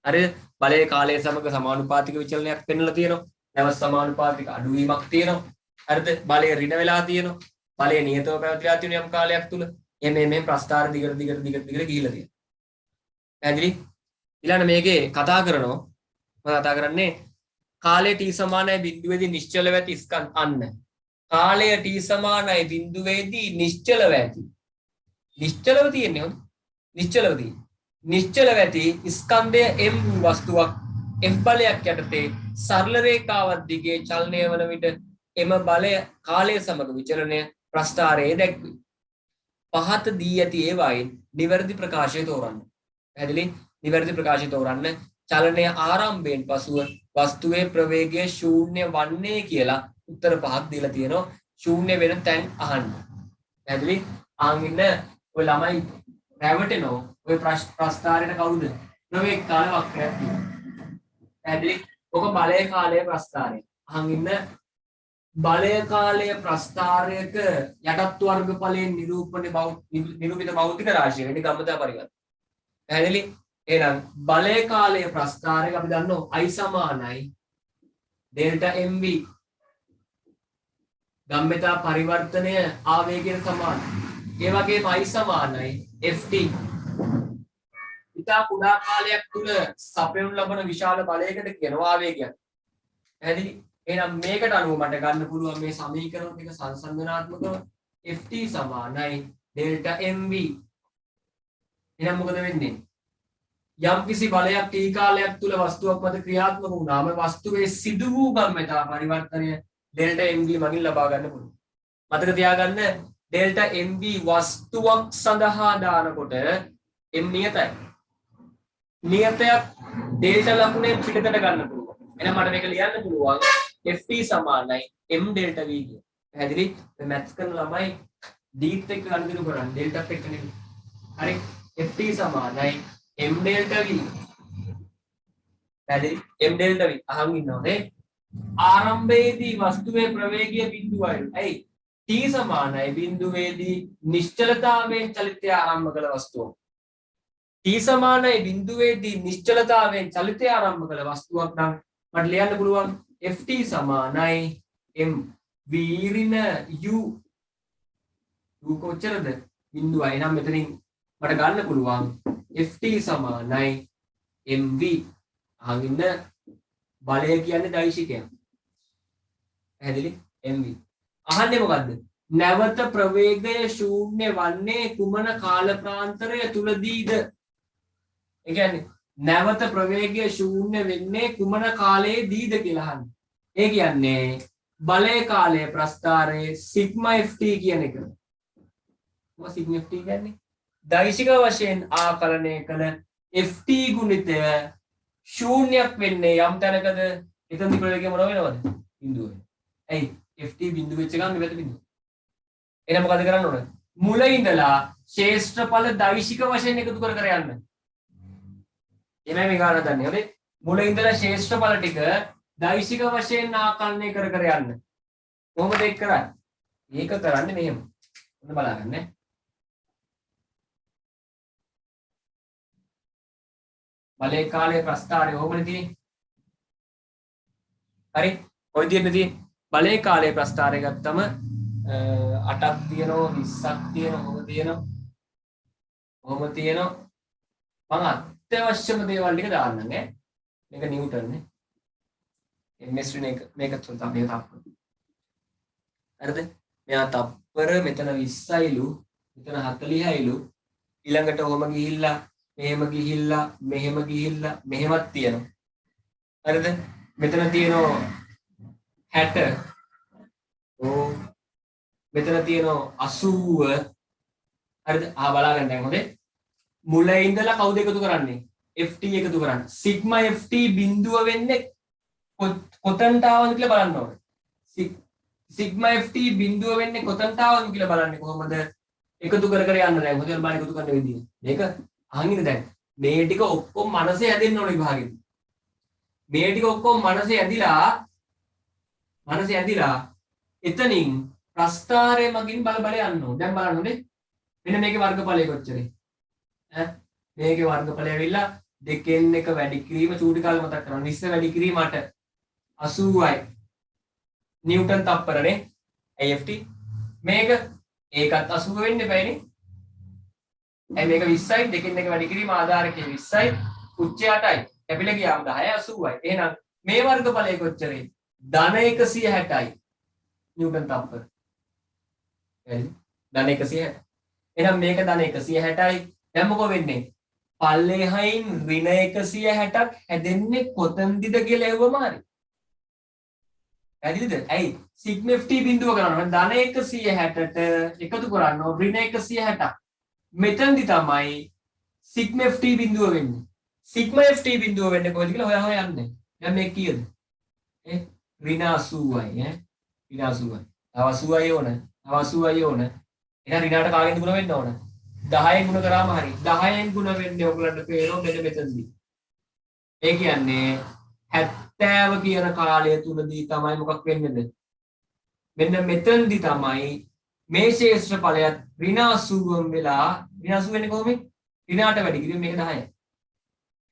හරිද? බලය කාලය සමග සමානුපාතික විචලනයක් පෙන්වලා තියෙනවා. නැවත සමානුපාතික අඩුවීමක් තියෙනවා. හරිද? බලය ඍණ වෙලා තියෙනවා. බලය නියතව පැවතිලා තියෙන යම් කාලයක් තුල මේ ප්‍රස්ථාර දිගට ගිහිලා තියෙනවා. පැහැදිලි? ඊළඟ මේකේ කතා කරනවා කතා කරන්නේ කාලය t සමානයි බිඳුවේදී නිශ්චලව ඇති ස්කන්ධ අන්න. කාලය t සමානයි බිඳුවේදී නිශ්චලව ඇති. නිශ්චලව තියෙන්නේ හොඳ. නිශ්චලව තියෙන්නේ. නිශ්චලව ඇති ස්කන්ධය m වස්තුවක් f බලයක් යටතේ සරල රේඛාවක් දිගේ චලනය වන විට එම බලය කාලය සමග විචලනය ප්‍රස්ථාරයේ දැක්වේ. පහත දී ඇති ඒවායින් නිවැරදි ප්‍රකාශය තෝරන්න. පැහැදිලි? නිවැරදි ප්‍රකාශය තෝරන්න. චලනය ආරම්භයෙන් පසුව වස්තුවේ ප්‍රවේගය ශූන්‍ය වන්නේ කියලා උත්තර පහක් දීලා තියෙනවා. ශූන්‍ය වෙන තැන් අහන්න. පැහැදිලි? අහන් ඉන්න ඔය ළමයි රැවටෙනවා. ඔය ප්‍රස්ථාරයට කවුද? ප්‍රවේග කාල වක්‍රයක් තියෙනවා. පැහැදිලි? ඔක බලය කාලය ප්‍රස්ථාරය. අහන් ඉන්න බලය කාලය ප්‍රස්ථාරයක යටත් වර්ගඵලයෙන් නිරූපිත භෞතික රාශිය වෙන්නේ ගම්මතා පරිවර්තන. පැහැදිලි? එහෙනම් බලය කාලය ප්‍රස්ථාරයක අපි දන්නවා I සමානයි ඩෙල්ටා mv ගම්මතා පරිවර්තනය ආවේගයට සමානයි. ඒ වගේම I සමානයි ft. ඉතා කුඩා කාලයක් තුල සපයනු ලබන විශාල බලයකට කියනවා ආවේගයක්. පැහැදිලි? එහෙනම් මේකට අනුව මට ගන්න පුළුවන් මේ සමීකරණ ටික සංසන්දනාත්මකව ft සමානයි ඩෙල්ටා mv. එහෙනම් මොකද වෙන්නේ? යම් කිසි බලයක් t කාලයක් තුල වස්තුවක් මත ක්‍රියාත්මක වුණාම වස්තුවේ සිදු වූ ගම්මතා පරිවර්තනය ඩෙල්ටා mv මගින් ලබා ගන්න පුළුවන්. මතක තියාගන්න ඩෙල්ටා mv වස්තුවක් සඳහා දානකොට m නියතයි. නියතයක් ඩෙල්ටා ලකුණෙන් පිටතට ගන්න පුළුවන්. එහෙනම් මට මේක ලියන්න පුළුවන් ft සමානයි m ඩෙල්ටා v කිය. පැහැදිලි? මේ මැත්ස් කරන ළමයි d එක්ක ගනුදෙනු කරන්නේ ඩෙල්ටාත් එක්ක නෙමෙයි. හරි? ft සමානයි m delta v. පැහැදිලි? m delta v අහන් ඉන්නවනේ. ආරම්භයේදී වස්තුවේ ප්‍රවේගය බිඳුවයි. ඇයි? t සමානයි බිඳුවේදී නිශ්චලතාවයෙන් චලිතය ආරම්භ කළ වස්තුව. t සමානයි බිඳුවේදී නිශ්චලතාවයෙන් චලිතය ආරම්භ කළ වස්තුවක් නම් මට ලියන්න පුළුවන් ft සමානයි m v ඍණ u. u කොච්චරද? බිඳුවයි. එහෙනම් මෙතනින් මට ගන්න පුළුවන් ft සමානයි mv. අහන් ඉන්න බලය කියන්නේ දෛශිකයක්. පැහැදිලි? mv. අහන්නේ මොකද්ද? නැවත ප්‍රවේගය ශූන්‍ය වන්නේ කුමන කාල ප්‍රාන්තරය තුලදීද? ඒ කියන්නේ නැවත ප්‍රවේගය ශූන්‍ය වෙන්නේ කුමන කාලයේදීද කියලා අහන්නේ. ඒ කියන්නේ බලය කාලය ප්‍රස්ථාරයේ සිග්මා ft කියන එක. මොකද සිග්මා ft කියන්නේ? දෛශික වශයෙන් ආකලනය කළ ft ගුණිතය ශූන්‍යයක් වෙන්නේ යම් තැනකද එතනදි ප්‍රවේගය මොන වෙනවද? බිඳුව. ඇයි? ft බිඳුව වෙච්ච ගමන් මෙතන බිඳුව. එහෙනම් මොකද කරන්න ඕන? මුල ඉඳලා ශේෂ්ඨඵල දෛශික වශයෙන් එකතු කර කර යන්න. එමෙයි මේ ගාන දන්නේ. හරි? මුල ඉඳලා ශේෂ්ඨඵල ටික දෛශික වශයෙන් ආකලනය කර කර යන්න. කොහොමද ඒක කරන්නේ? මේක කරන්නේ මෙහෙම. ඔන්න බලාගන්න. බලය කාලයේ ප්‍රස්ථාරය ඕමනේ තියෙන්නේ. හරි? ඔය තියෙන්නේ තියෙන්නේ. බලය කාලයේ ප්‍රස්ථාරය ගත්තම 8ක් තියෙනවා 20ක් තියෙනවා කොහොම තියෙනවා. මම අත්‍යවශ්‍යම දේවල් ටික දාන්නම් ඈ. මේක නිව්ටන් නේ. ms මේක තුන තමයි තප්පර. හරිද? මෙයා තප්පර මෙතන 20යිලු මෙතන 40යිලු ඊළඟට ඔහම ගිහිල්ලා මෙහෙම ගිහිල්ලා මෙහෙමත් තියෙනවා. හරිද? මෙතන තියෙනවා 60. මෙතන තියෙනවා 80. හරිද? බලා ගන්න දැන් හොඳේ. මුල ඉඳලා කවුද එකතු කරන්නේ? ft එකතු කරන්නේ. sigma ft බිඳුව වෙන්නේ කොතනට ආවද කියලා බලන්න ඕනේ. sigma ft බිඳුව වෙන්නේ කොතනට ආවද කියලා බලන්නේ කොහොමද? එකතු කර කර යන්න දැන්. හොඳට බලන්න එකතු කරන විදිය. මේක අහන්නේ දැන්. මේ ටික ඔක්කොම මනසේ ඇදෙන්න ඕනේ විභාගෙදි. මේ ටික ඔක්කොම මනසේ ඇදිලා එතනින් ප්‍රස්ථාරය මගින් බල බල යන්න ඕනේ. දැන් බලන්න ඕනේ. මෙන්න මේකේ වර්ගඵලය කොච්චරද? මේකේ වර්ගඵලය ඇවිල්ලා දෙකෙන් එක වැඩි කිරීම චූටි කාලේ මතක් කරගන්න. 20 වැඩි කිරීමට 80යි. නිව්ටන් තප්පරනේ. AFT මේක ඒකත් 80 වෙන්න එපානේ. මේක 20යි දෙකෙන් එක වැඩි කිරීම ආධාරකයේ 20යි උච්චය 8යි. කැපිලා ගියාම 10 80යි. එහෙනම් මේ වර්ගඵලය කොච්චරද? ධන 160යි. නිව්ටන් තප්පර. හරිද? ධන 160. එහෙනම් මේක ධන 160යි. දැන් මොකෝ වෙන්නේ? පල්ලෙහායින් ඍණ 160ක් හැදෙන්නේ කොතනදද කියලා එවුවම හරි. පැහැදිලිද? ඇයි? සිග්මා ft බිඳුව කරනවා. ධන 160ට එකතු කරනවා ඍණ 160ක්. මෙතනදි තමයි සිග්මා ft බිඳුව වෙන්නේ. සිග්මා ft බිඳුව වෙන්නේ කොහොමද කියලා හොයා යන්නේ. දැන් මේක කීයද? ඍණ 80යි ඍණ 80යි. තව 80යි ඕන. තව 80යි ඕන. එහෙනම් ඍණාට කාගෙන්ද ගුණ වෙන්න ඕන? 10න් ගුණ කරාම හරි. 10න් ගුණ වෙන්නේ ඔයගලන්ට පේනවා මෙන්න මෙතනදී. ඒ කියන්නේ 70 කියන කාලය තුලදී තමයි මොකක් වෙන්නේද? මෙන්න මෙතනදී තමයි මේ ශේෂ්ත්‍රඵලයත් ඍණ 80න් වෙලා ඍණ 80 වෙන්නේ කොහොමද? ඍණාට වැඩි කිරීම මේක 10යි.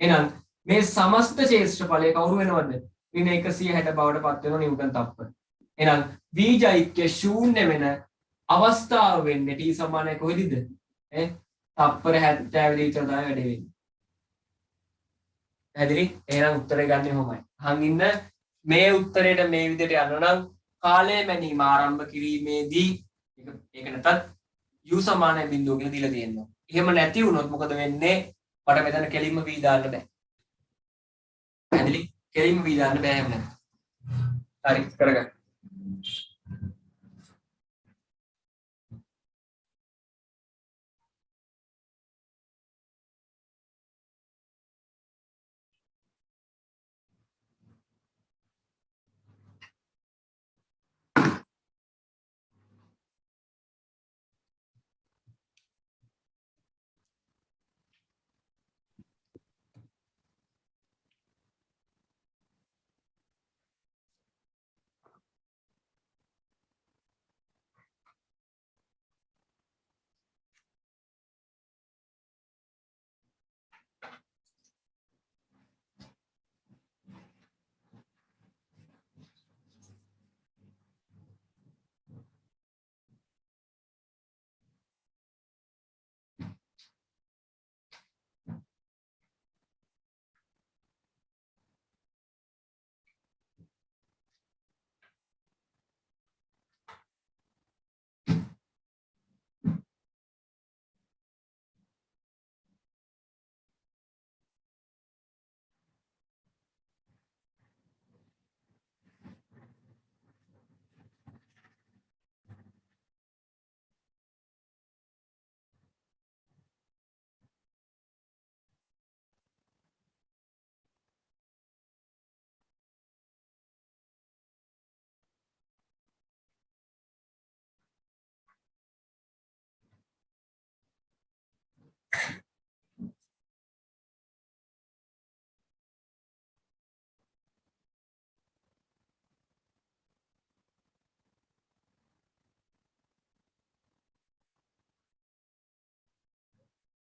එහෙනම් මේ සමස්ත ශේෂ්ත්‍රඵලය කවුරු වෙනවද? ඍණ 160 බවට පත් වෙනවා නිව්ටන් තප්පර. එහෙනම් බීජයික්‍ය ශූන්‍ය වෙන අවස්ථාව වෙන්නේ t සමානයි කොහෙදද? තප්පර 70 විතර තමයි වැඩි වෙන්නේ. පැහැදිලි? එහෙනම් උත්තරේ ගන්න කොහොමයි? අහන් ඉන්න මේ උත්තරේට මේ විදිහට යනවා නම් කාලය මැනීම ආරම්භ කිරීමේදී ඒක නැතත් u සමානයි බිඳුව කියලා දීලා තියෙනවා. එහෙම නැති වුණොත් මොකද වෙන්නේ? මට මෙතන කෙලින්ම v දාන්න බෑ. පැහැදිලි? කෙලින්ම v දාන්න බෑ එහෙම නැත්නම්. හරි කරගන්න.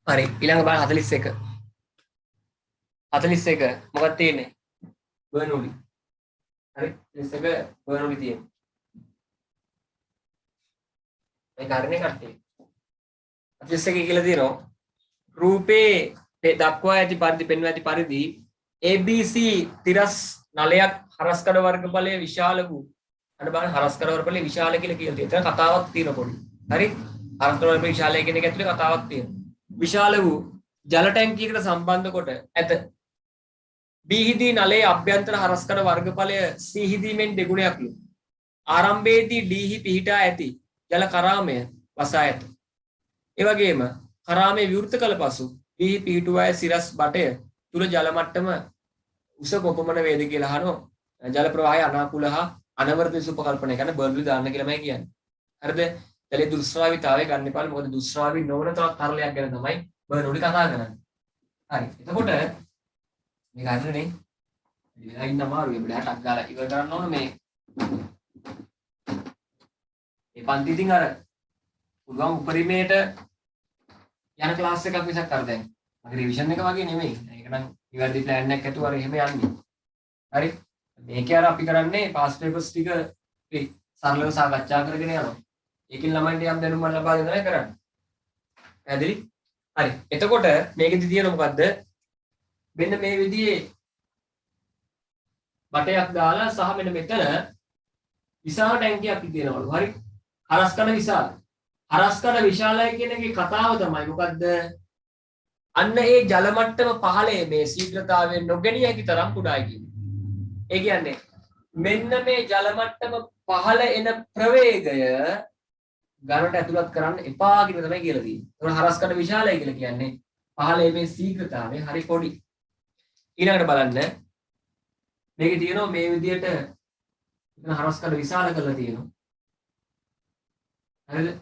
හරි ඊළඟ බලන්න 41 41 මොකක්ද තියෙන්නේ? බර්නෝලි. හරි 41 බර්නෝලි තියෙන්නේ. මේ කාරණේ කට්ටිය 41 කියලා තියෙනවා රූපේ දක්වා ඇති පරිදි පෙන්වා ඇති පරිදි ABC තිරස් නලයක් හරස්කඩ වර්ගඵලයේ විශාල වූ අන්න බලන්න හරස්කඩ වර්ගඵලයේ විශාල කියලා කියලා තියෙනවා. එතන කතාවක් තියෙන පොඩි. හරි හරස්කඩ වර්ගඵලයේ විශාලය කියන එක ඇතුලේ කතාවක් තියෙනවා. විශාල වූ ජල ටැංකියකට සම්බන්ධ කොට ඇත. B හිදී නලයේ අභ්‍යන්තර හරස්කඩ වර්ගඵලය C හිදීමෙන් දෙගුණයක් වේ. ආරම්භයේදී D හි පිහිටා ඇති ජල කරාමය වසා ඇත. ඒ වගේම කරාමේ විවෘත කළ පසු පිහි පිහිටුවා සිරස් බටය තුල ජල මට්ටම උස කොපමණ වේද කියලා අහනවා. ජල ප්‍රවාහය අනාකූල හා අනවරත ලෙස උපකල්පනය කරන බර්න්ලි දාන්න කියලාමයි කියන්නේ. හරිද? ජලයේ දුෂ්ශ්‍රාවිතාවය ගන්න එපා. මොකද දුෂ්ශ්‍රාවී නොවන තවත් තරලයක් ගැන තමයි බර්න්ලි කතා කරන්නේ. හරි. එතකොට මේක හරිනේ. ඉතින් ඉන්න අමාරුයි. අපිට හටක් ගාලා ඉවර කරන්න ඕන මේ පන්ති ඉතින් අර පුළුවන් උපරිමයට යන ක්ලාස් එකක් මිසක් අර දැන් මගේ රිවිෂන් එක වගේ නෙමෙයි. ඒක නම් ඉවර්දි ප්ලෑන් එකක් ඇතුව අර එහෙම යන්නේ. හරි. මේකේ අර අපි කරන්නේ පාස් පේපර්ස් ටික සරලව සාකච්ඡා කරගෙන යනවා. ඒකෙන් ළමයින්ට යම් දැනුමක් ලබා දෙන්න තමයි කරන්නේ. පැහැදිලි? හරි. එතකොට මේකෙදි තියෙන මොකද්ද? මෙන්න මේ විදිහේ බටයක් දාලා සහ මෙන්න මෙතන විශාල ටැංකියක් තියෙනවලු. හරි. හරස්කඩ විශාල. හරස්කඩ විශාලයි කියන එකේ කතාව තමයි මොකද්ද? අන්න ඒ ජල මට්ටම පහළේ මේ ශීඝ්‍රතාවයෙන් නොගෙනිය හැකි තරම් කුඩායි කියන්නේ. ඒ කියන්නේ මෙන්න මේ ජල මට්ටම පහළ එන ප්‍රවේගය ගණනට ඇතුළත් කරන්න එපා කියන තමයි කියලා තියෙන්නේ. ඒතකොට හරස්කඩ විශාලයි කියලා කියන්නේ පහළේ මේ ශීඝ්‍රතාවය හරි පොඩි. ඊළඟට බලන්න මේකේ තියෙනවා මේ විදියට එතන හරස්කඩ විශාල කරලා තියෙනවා. හරිද?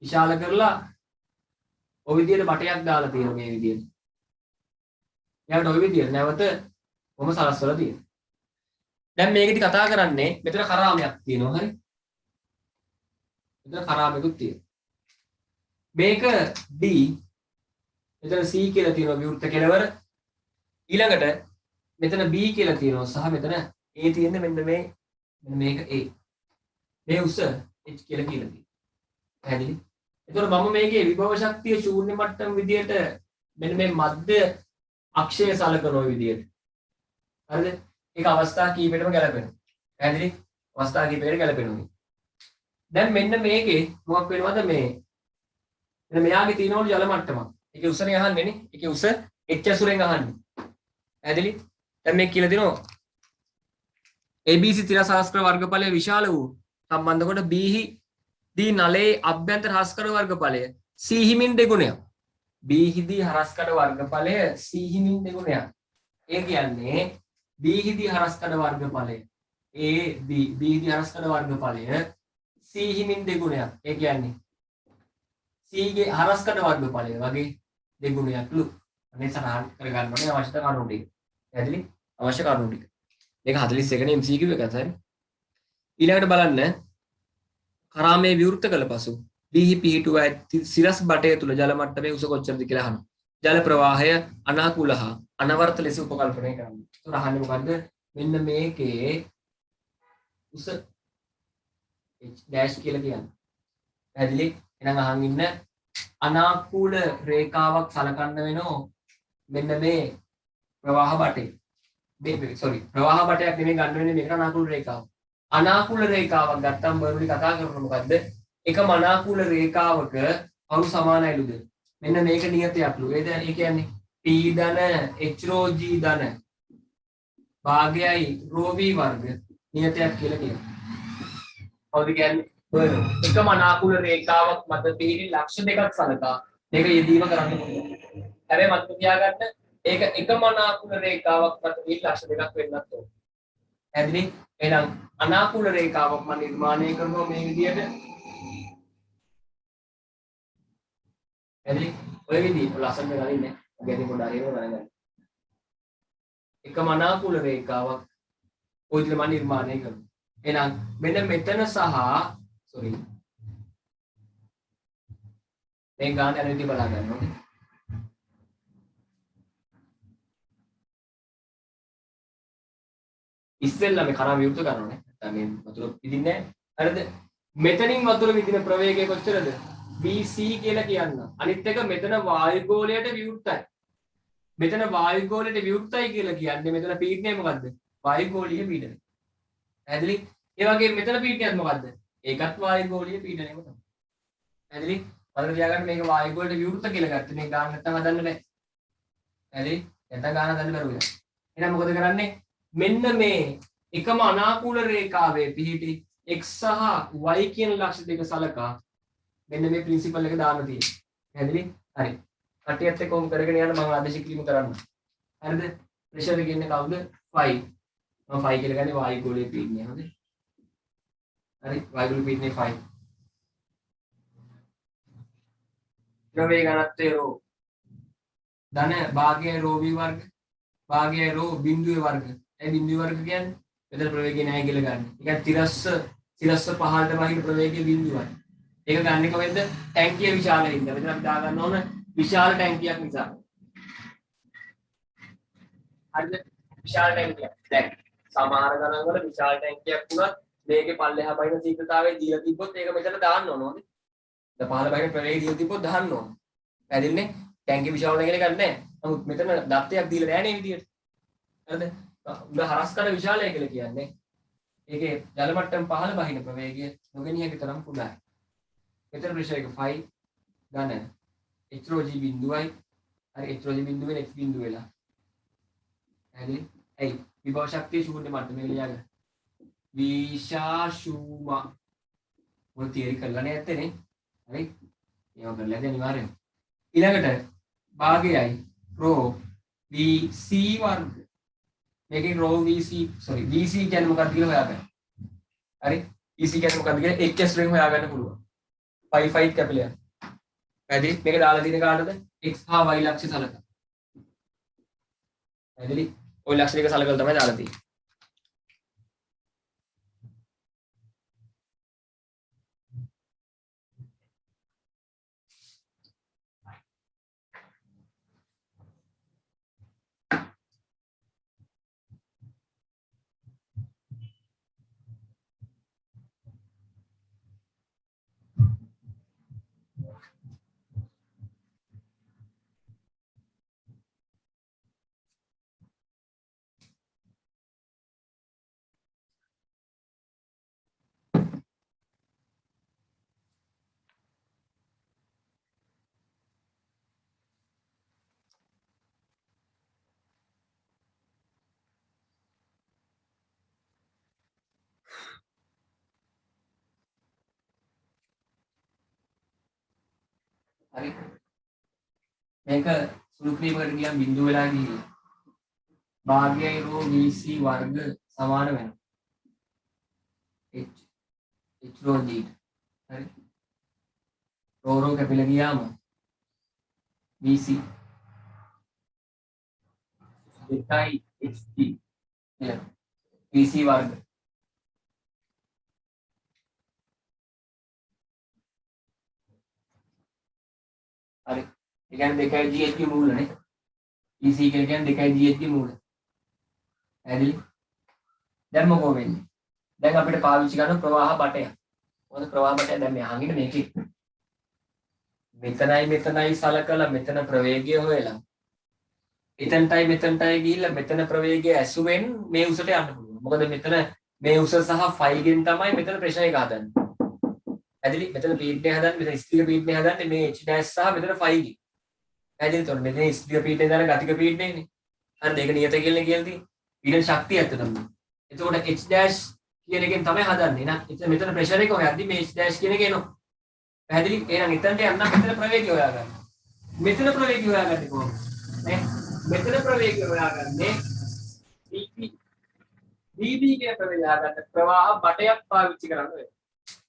විශාල කරලා ඔය විදියට බටයක් දාලා තියෙනවා මේ විදියට. ඊළඟට ඔය විදියට නැවත කොහොම සලස්වලා තියෙනවා. දැන් මේකෙදි කතා කරන්නේ මෙතන කරාමයක් තියෙනවා. හරි? මෙතන කරාමයකුත් තියෙනවා. මේක D මෙතන C කියලා තියෙනවා විවෘත කෙළවර. ඊළඟට මෙතන B කියලා තියෙනවා සහ මෙතන A තියෙන්නේ මෙන්න මේක A. මේ උස h කියලා තියෙනවා. පැහැදිලි? එතකොට මම මේකේ විභව ශක්තිය ශූන්‍ය මට්ටම විදියට මෙන්න මේ මධ්‍ය අක්ෂය සලකන ওই විදියට. හරිද? ඒක අවස්ථා කීපයකටම ගැලපෙනවා. පැහැදිලි? අවස්ථා කීපයකට ගැලපෙනවා. දැන් මෙන්න මේකේ මොකක් වෙනවද මේ මෙන්න මෙයාගේ තියෙනවලු ජල මට්ටමක්. ඒකේ උසනේ අහන්නේ නේ. ඒකේ උස h අසුරෙන් අහන්නේ. පැහැදිලි? දැන් මේක කියලා දෙනවා ABC තිරසහස්කර වර්ගඵලය විශාල වූ සම්බන්ධ කොට B දී නලයේ අභ්‍යන්තර හරස්කඩ වර්ගඵලය C හිමින් දෙගුණයක්. B හිදී හරස්කඩ වර්ගඵලය C හිමින් දෙගුණයක්. ඒ කියන්නේ B හිදී හරස්කඩ වර්ගඵලය B හිදී හරස්කඩ වර්ගඵලය C හිමින් දෙගුණයක්. ඒ කියන්නේ C ගේ හරස්කඩ වර්ගඵලය වගේ දෙගුණයක්ලු. අනේ සටහන් කරගන්න ඕනේ අවශ්‍ය කරුණු ටික. පැහැදිලි? අවශ්‍ය කරුණු ටික. මේක 41 නේ MCQ එක තමයි. ඊළඟට බලන්න කරාමේ විවෘත කළ පසු දීහි පිහිටුවා සිරස් බටය තුල ජල මට්ටමේ උස කොච්චරද කියලා අහනවා. ජල ප්‍රවාහය අනාකූල හා අනවර්ත ලෙස උපකල්පනය කරන්න. ඒතර අහන්නේ මොකද්ද? මෙන්න මේකේ උස h කියලා කියන්නේ. පැහැදිලි? එහෙනම් අහන් ඉන්න අනාකූල රේඛාවක් සලකන්න වෙනවා. මෙන්න මේ ප්‍රවාහ බටේ. ප්‍රවාහ බටයක් නෙමෙයි ගන්න වෙන්නේ මේකට අනාකූල රේඛාව. අනාකූල රේඛාවක් ගත්තම බර්ලි කතා කරන්නේ මොකද්ද? එකම අනාකූල රේඛාවක අණු සමානයිලුද? මෙන්න මේක නියතයක්ලු. ඒ කියන්නේ P ධන H rho G ධන භාගයයි rho V වර්ග නියතයක් කියලා කියනවා. හවුද කියන්නේ? එකම අනාකූල රේඛාවක් මත පිහිටි ලක්ෂ දෙකක් සලකා මේක යෙදීම කරන්න පුළුවන්. හැබැයි මතක තියාගන්න ඒක එකම අනාකූල රේඛාවක් මත පිහිටි ලක්ෂ දෙකක් වෙන්නත් ඕන. පැහැදිලි? එහෙනම් අනාකූල රේඛාවක් මම නිර්මාණය කරනවා මේ විදියට. පැහැදිලි? ඔය විදිහට ලස්සන ගලින්නේ. ඔයගෙන් පොඩ්ඩක් හරියව ගන්න. එකම අනාකූල රේඛාවක් ඔය විදිහට මම නිර්මාණය කරනවා. එහෙනම් මෙන්න මෙතන සහ මේ ගාන යන විදිහ බලා ගන්න ඕනේ. ඉස්සෙල්ලා මේ කරා විවෘත කරනවානේ. නැත්නම් මේ වතුර විදින්නේ නැහැ. හරිද? මෙතනින් වතුර විදින ප්‍රවේගය කොච්චරද? BC කියලා කියන්න. අනිත් එක මෙතන වායුගෝලයට විවෘතයි. මෙතන වායුගෝලයට විවෘතයි කියලා කියන්නේ මෙතන පීඩනය මොකද්ද? වායුගෝලීය පීඩනය. පැහැදිලි? ඒ වගේම මෙතන පීඩනයත් මොකද්ද? ඒකත් වායුගෝලීය පීඩනයම තමයි. පැහැදිලි? මතක තියාගන්න මේක වායුගෝලයට විවෘත කියලා ගත්තේ. මේ ගාන නැත්තම් හදන්න බෑ. පැහැදිලි? නැත්තම් ගාන හදන්න බැරුව යනවා. එහෙනම් මොකද කරන්නේ? මෙන්න මේ එකම අනාකූල රේඛාවේ පිහිටි x සහ y කියන ලක්ෂ දෙක සලකා මෙන්න මේ ප්‍රින්සිපල් එක දාන්න තියෙනවා. පැහැදිලි? හරි. කටියත් එක්ක කොම් කරගෙන යන්න මම ආදේශ කිරීම කරන්න. හරිද? ප්‍රෙෂර් එක ඉන්නේ කවුද? 5. මම 5 කියලා ගන්නේ වායු ගෝලයේ පීඩනය. හරිද? හරි. වායු ගෝලයේ පීඩනය 5. ද්‍රවයේ ඝනත්වය ρ. ධන භාගය ρ v වර්ග භාගය ρ බිඳුවේ වර්ග. ඒ බිඳුවේ වර්ග කියන්නේ මෙතන ප්‍රවේගය නැහැ කියලා ගන්න. ඒ කියන්නේ තිරස්ස පහළට වහින ප්‍රවේගය බිඳුවයි. ඒක ගන්න කොහෙන්ද? ටැංකිය විශාල හින්දා. මෙතන අපි දා ගන්න ඕන විශාල ටැංකියක් නිසා. හරිද? විශාල ටැංකියක්. දැන් සමහර ගණන් වල විශාල ටැංකියක් වුණත් මේකේ පල්ලෙහා බහින තීව්‍රතාවය දීලා තිබ්බොත් ඒක මෙතන දාන්න ඕන නේද? දැන් පහළ බහින ප්‍රවේගය දීලා තිබ්බොත් දාන්න ඕන. පැහැදිලිනේ? ටැංකිය විශාල වෙන කියලා ගන්න නැහැ. නමුත් මෙතන දත්තයක් දීලා නැහැ නේ විදියට. හරිද? උඩ හරස් කර විශාලය කියලා කියන්නේ. ඒකේ ජල මට්ටම පහළ බහින ප්‍රවේගය නොගෙනියක තරම් කුඩායි. මෙතන ප්‍රෙෂර් එක 5 ඝන HRG බිඳුවයි. හරි HRG බිඳුවෙන් x බිඳුව වෙලා. හරි. එයි විභව ශක්තිය ශූන්‍ය මට්ටමේ ලියාගන්න. විශාශූම මොන තියරි කරලා නැත්තේ නේ. හරි. ඒව කරලා දැන් අනිවාර්යෙන්. ඊළඟට භාගයයි ρ VC වර්ග. මේකෙන් ρ VC VC කියන්නේ මොකක්ද කියලා හොයාගන්න. හරි. VC කියන්නේ මොකක්ද කියලා HS වලින් හොයාගන්න පුළුවන්. 5 කැපිලියන්. පැහැදිලි? මේක දාලා තියෙන කාටද? x හා y ලක්ෂ්‍ය සලකලා. පැහැදිලි? ওই ලක්ෂ්‍ය දෙක සලකලා තමයි දාලා තියෙන්නේ. හරි. මේක සුළු කිරීමකට ගියම් බිඳුව වෙලා ගිහින් භාගයයි ρ VC වර්ග සමාන වෙනවා. h ρ g. හරි. ρ කැපිලා ගියාම VC 2යි xt එනවා. VC වර්ග. හරි. ඒ කියන්නේ 2යි GH මූලනේ. VC කියන්නේ 2යි GH මූල. පැහැදිලි? දැන් මොකෝ වෙන්නේ? දැන් අපිට පාවිච්චි කරන ප්‍රවාහ බටය. මොකද ප්‍රවාහ බටය දැන් මේ අහගෙන මේකේ මෙතනයි සලකලා මෙතන ප්‍රවේගය හොයලා මෙතනටයි ගිහිල්ලා මෙතන ප්‍රවේගය ඇසුවෙන් මේ උසට යන්න පුළුවන්. මොකද මෙතන මේ උස සහ ෆයි ගෙන් තමයි මෙතන ප්‍රෙෂර් එක හදන්නේ. පැහැදිලි? මෙතන පීඩනය හදන්නේ මෙතන ස්ථිර පීඩනය හදන්නේ මේ h dash සහ මෙතන ෆයි ගෙන්. පැහැදිලි? එතකොට මෙතන ස්ථිර පීඩනය දාන ගතික පීඩනයනේ. හරිද? ඒක නියත කියලා තියෙන්නේ. පීඩන ශක්තිය ඇත්තටම. එතකොට h dash කියන එකෙන් තමයි හදන්නේ. එහෙනම් මෙතන ප්‍රෙෂර් එක හොයද්දි මේ h dash කියන එක එනවා. පැහැදිලි? එහෙනම් එතනට යන්න මෙතන ප්‍රවේගය හොයාගන්න. මෙතන ප්‍රවේගය හොයාගන්නේ කොහොමද? නේ? මෙතන ප්‍රවේගය හොයාගන්නේ dB කියන ප්‍රවේගය හොයාගන්න ප්‍රවාහ බටයක් පාවිච්චි කරන්න වෙනවා.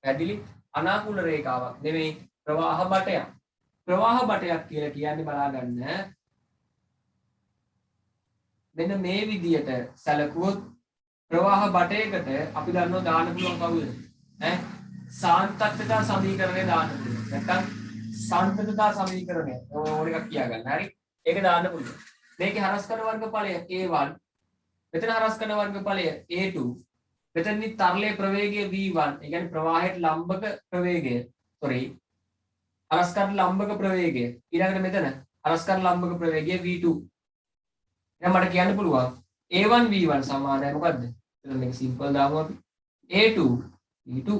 පැහැදිලි? අනාකූල රේඛාවක් නෙමෙයි ප්‍රවාහ බටයක්. ප්‍රවාහ බටයක් කියලා කියන්නේ බලා ගන්න. මෙන්න මේ විදියට සැලකුවොත් ප්‍රවාහ බටයකට අපි දන්නවා දාන්න පුළුවන් කවුද? ඈ සාන්තත්වතා සමීකරණය දාන්න පුළුවන්. නැත්නම් සාන්තත්වතා සමීකරණය ඕන එකක් කියා ගන්න. හරි? ඒක දාන්න පුළුවන්. මේකේ හරස් කරන වර්ගඵලය A1. මෙතන හරස් කරන වර්ගඵලය A2. මෙතනදි තරලයේ ප්‍රවේගය V1. ඒ කියන්නේ ප්‍රවාහයට ලම්බක ප්‍රවේගය. හරස් කරන ලම්බක ප්‍රවේගය. ඊළඟට මෙතන හරස් කරන ලම්බක ප්‍රවේගය V2. දැන් මට කියන්න පුළුවන් A1 V1 සමානයි මොකද්ද? එතන මේක සිම්පල් දාමු අපි. A2 V2.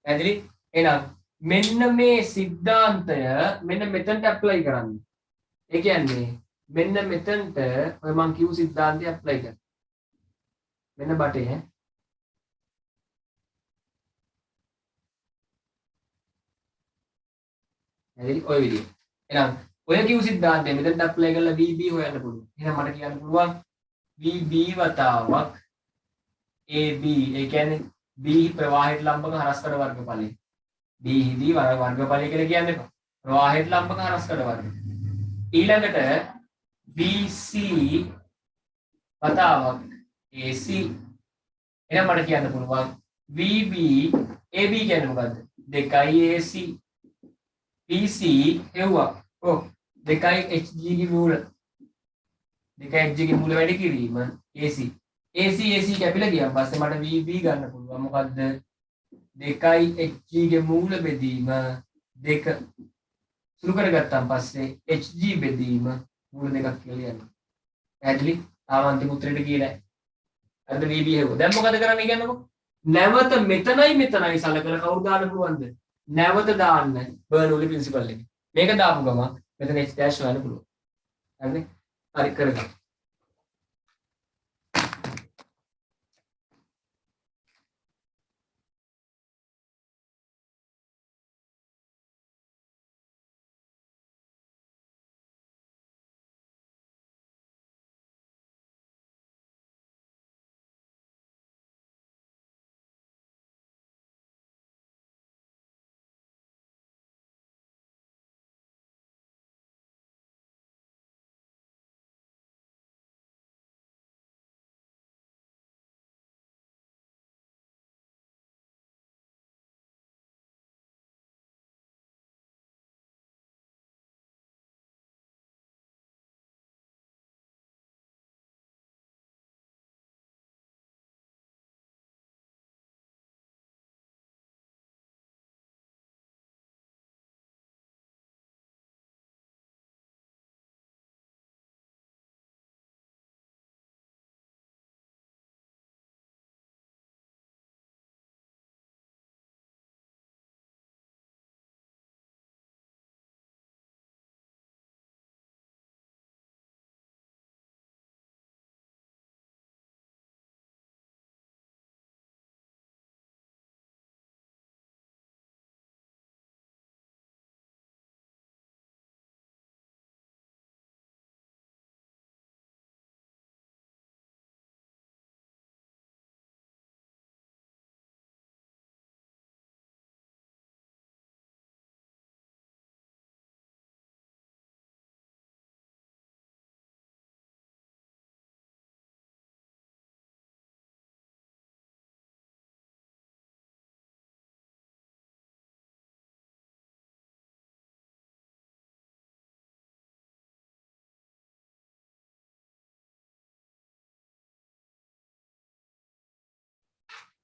පැහැදිලි? එහෙනම් මෙන්න මේ સિદ્ધාන්තය මෙන්න මෙතනට ඇප්ලයි කරන්න. ඒ කියන්නේ මෙන්න මෙතනට ඔය මම කිව් સિદ્ધාන්තය ඇප්ලයි කරන්න. මෙන්න බටේ හැදෙන්නේ ඔය විදියට. එහෙනම් ඔය කිව් සිද්ධාන්තය මෙතනට ඇප්ලයි කරලා VB හොයන්න පුළුවන්. එහෙනම් මට කියන්න පුළුවන් VB වතාවක් AB ඒ කියන්නේ B ප්‍රවාහයට ලම්බක හරස්කඩ වර්ගඵලය. B හිදී වර්ගඵලය කියලා කියන්න එපා. ප්‍රවාහයට ලම්බක හරස්කඩ වර්ග. ඊළඟට BC වතාවක් AC. එහෙනම් මට කියන්න පුළුවන් VB AB කියන්නේ මොකද්ද? 2යි AC. BC හෙව්වා. ඔව් 2යි HG ගේ මූල. 2යි HG ගේ මූල වැඩි කිරීම AC. AC කැපිලා ගියාන් පස්සේ මට VB ගන්න පුළුවන්. මොකද්ද? 2යි HG ගේ මූල බෙදීම 2 සුළු කරගත්තාන් පස්සේ HG බෙදීම මූල 2ක් කියලා යනවා. පැහැදිලි? තාම අන්තිම උත්තරේට ගියේ නැහැ. හරිද VB හෙව්වා. දැන් මොකද කරන්නේ කියන්නකෝ? නැවත මෙතනයි සලකලා කවුරු දාන්න පුළුවන්ද? නැවත දාන්න බර්නූලි ප්‍රින්සිපල් එක. මේක දාපු ගමන් මෙතන h dash හොයන්න පුළුවන්. හරිද? හරි කරගන්න.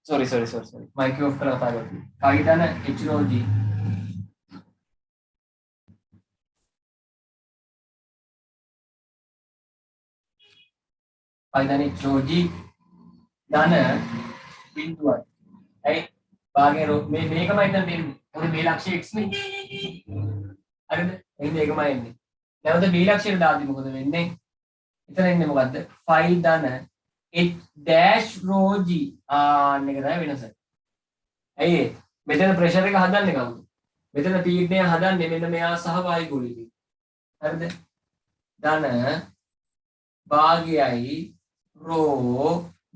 sorry. Mic off කරලා කතා කරමු. කවිතන HOG කවිතන HOG ධන බිඳුවයි. ඇයි? භාගයේ මේකමයි දැන් දෙන්නේ. මොකද මේ ලක්ෂය x නේ. හරිද? එහෙනම් ඒකමයි එන්නේ. නැවත b ලක්ෂයට දාද්දි මොකද වෙන්නේ? එතන ඉන්නේ මොකද්ද? phi ධන h dash rho g ආන්න එක තමයි වෙනස. ඇයි ඒ? මෙතන ප්‍රෙෂර් එක හදන්නේ කවුද? මෙතන පීඩනය හදන්නේ මෙන්න මෙයා සහ වායුගෝලීය. හරිද? ධන භාගයයි rho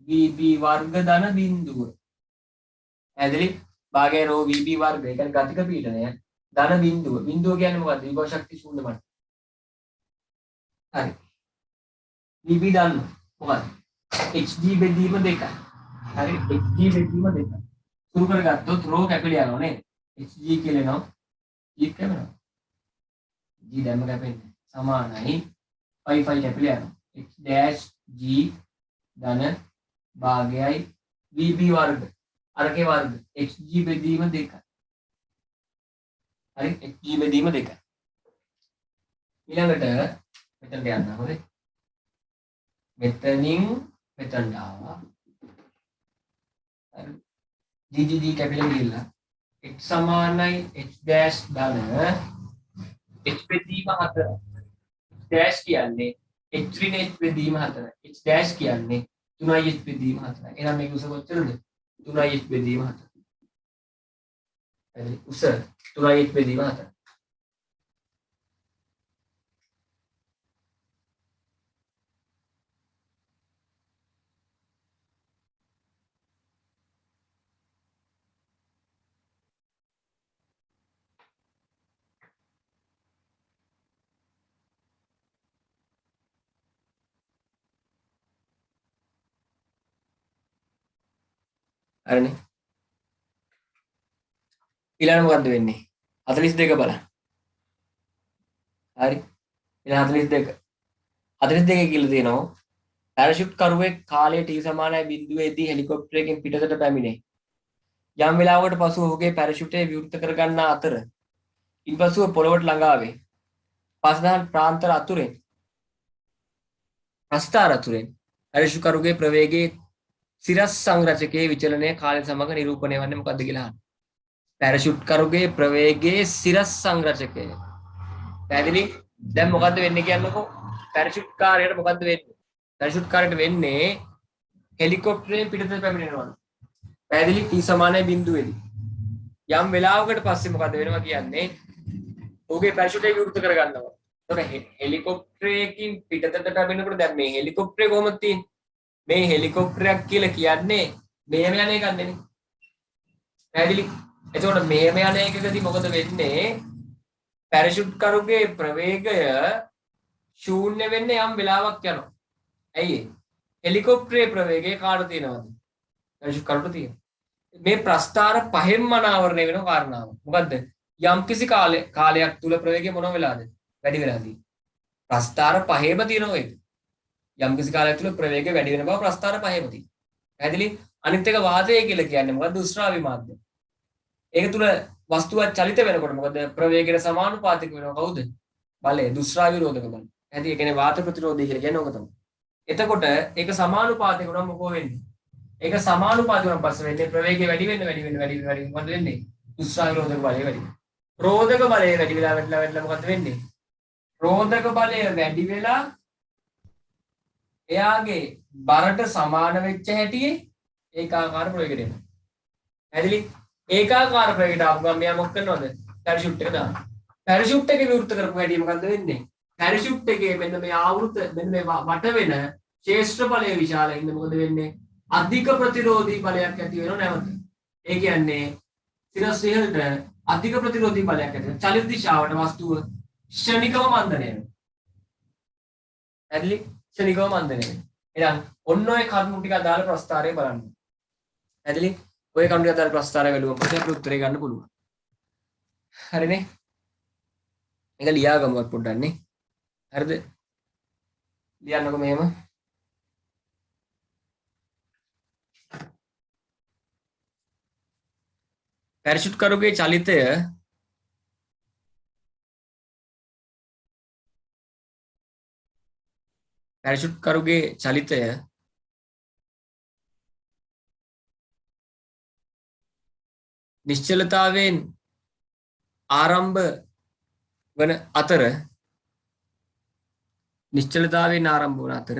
vb වර්ග ධන බිඳුව. ඇදලි භාගය rho vb වර්ග ඒ කියන්නේ ගතික පීඩනය ධන බිඳුව. බිඳුව කියන්නේ මොකද්ද? විභව ශක්ති ශූන්‍ය මට්ටම. හරි. vb දන්න මොකද්ද? hg බෙදීම 2යි. හරි hg බෙදීම 2යි. සුරු කරගත්තොත් rho කැපිලා යනවා නේද? hg කියලා එනවා. g කැපෙනවා. g දැම්ම කැපෙන්නේ. සමානයි phi කැපිලා යනවා. h dash g ධන භාගයයි vb වර්ග අරකේ වර්ග hg බෙදීම 2යි. හරි hg බෙදීම 2යි. ඊළඟට මෙතනට යන්න හොඳේ. මෙතනින් මෙතනට ආවා. හරි GGG කැපිලා ගිහිල්ලා x සමානයි h dash ධන h බෙදීම 4. dash කියන්නේ h ඍණ h බෙදීම 4. h dash කියන්නේ 3i h බෙදීම 4. එහෙනම් මේක උස කොච්චරද? 3i h බෙදීම 4. හරි උස 3i h බෙදීම 4. හරිනේ. ඊළඟ මොකද්ද වෙන්නේ? 42 බලන්න. හරි. ඊළඟ 42. 42 කියලා තියෙනවා. පැරෂුට් කරුවෙක් කාලය t සමානයි බිඳුවේදී හෙලිකොප්ටරයකින් පිටතට පැමිණේ. යම් වෙලාවකට පසු ඔහුගේ පැරෂුටය විවෘත කර ගන්නා අතර ඉන්පසුව පොළවට ළඟා වේ. පසදහන් ප්‍රාන්තර අතුරෙන් ප්‍රස්ථාර අතුරෙන් පැරෂුට් කරුගේ ප්‍රවේගයේ සිරස් සංරචකයේ විචලනය කාලය සමග නිරූපණය වන්නේ මොකද්ද කියලා අහන්න. පැරෂුට් කරුගේ ප්‍රවේගයේ සිරස් සංරචකය. පැහැදිලි? දැන් මොකද්ද වෙන්නේ කියන්නකෝ? පැරෂුට් කාර්යයට මොකද්ද වෙන්නේ? පැරෂුට් කාර්යයට වෙන්නේ හෙලිකොප්ටරයෙන් පිටතට පැමිණෙනවා. පැහැදිලි? t සමානයි බිඳුවේදී. යම් වෙලාවකට පස්සේ මොකද වෙනවා කියන්නේ? ඔහුගේ පැරෂුට් එක විවෘත කර ගන්නවා. එතකොට හෙලිකොප්ටරයකින් පිටතට පැමිණෙනකොට දැන් මේ හෙලිකොප්ටරේ කොහොමද තියෙන්නේ? මේ හෙලිකොප්ටරයක් කියලා කියන්නේ මෙහෙම යන එකක් නෙමෙයි. පැහැදිලි? එතකොට මෙහෙම යන එකකදී මොකද වෙන්නේ? පැරෂුට් කරුගේ ප්‍රවේගය ශූන්‍ය වෙන්නේ යම් වෙලාවක් යනවා. ඇයි ඒ? හෙලිකොප්ටරේ ප්‍රවේගය කාට තියෙනවද? පැරෂුට් කරුට තියෙනවා. මේ ප්‍රස්ථාර පහෙන්ම අනාවරණය වෙන කාරණාව. මොකද්ද? යම්කිසි කාලයක් තුල ප්‍රවේගය මොන වෙලාද? වැඩි වෙලා තියෙන්නේ. ප්‍රස්ථාර පහේම තියෙනවා ඒක. යම්කිසි කාලයක් තුල ප්‍රවේගය වැඩි වෙන බව ප්‍රස්ථාර පහේම තියෙනවා. පැහැදිලි? අනිත් එක වාතය කියලා කියන්නේ මොකද්ද? උෂ්ණාවි මාධ්‍ය. ඒක තුල වස්තුවක් චලිත වෙනකොට මොකද ප්‍රවේගයට සමානුපාතික වෙනවා කවුද? බලය, දුෂ්ණාවි රෝධක බලය. පැහැදිලි? ඒ කියන්නේ වාත ප්‍රතිරෝධය කියලා කියන්නේ ඕක තමයි. එතකොට ඒක සමානුපාතික වුණාම මොකෝ වෙන්නේ? ඒක සමානුපාතික වුණාන් පස්සේ වෙන්නේ ප්‍රවේගය වැඩි වෙන්න මොකද වෙන්නේ? දුෂ්ණාවි රෝධක බලය වැඩි වෙනවා. රෝධක බලය වැඩි වෙලා මොකද වෙන්නේ? රෝධක බලය වැඩි වෙලා එයාගේ බරට සමාන වෙච්ච හැටියේ ඒකාකාර ප්‍රවේගයට එනවා. පැහැදිලි? ඒකාකාර ප්‍රවේගයට ආපු ගමන් මෙයා මොකක් කරනවද? පැරෂුට් එක දානවා. පැරෂුට් එක විවෘත කරපු හැටි මොකද්ද වෙන්නේ? පැරෂුට් එකේ මෙන්න මේ ආවෘත මෙන්න මේ වට වෙන ශේෂ්ත්‍ර බලය විශාල ඉන්න මොකද වෙන්නේ? අධික ප්‍රතිරෝධී බලයක් ඇති වෙනව නැවත. ඒ කියන්නේ සිරස් ඉහළට අධික ප්‍රතිරෝධී බලයක් ඇති වෙනවා. චලිත දිශාවට වස්තුව ක්ෂණිකව මන්දනය වෙනවා. ඇදලි ක්ෂණිකව මන්දනය වෙනවා. එහෙනම් ඔන්න ඔය කරුණු ටික අදාළ ප්‍රස්ථාරය බලන්න. ඇදලි ඔය කරුණු ටික අදාළ ප්‍රස්ථාරය බැලුවම අපිට උත්තරේ ගන්න පුළුවන්. හරිනේ? මේක ලියාගමුවත් පොඩ්ඩක් නේ. හරිද? ලියන්නකො මෙහෙම. පැරෂුට් කරුගේ චලිතය නිශ්චලතාවයෙන් ආරම්භ වන අතර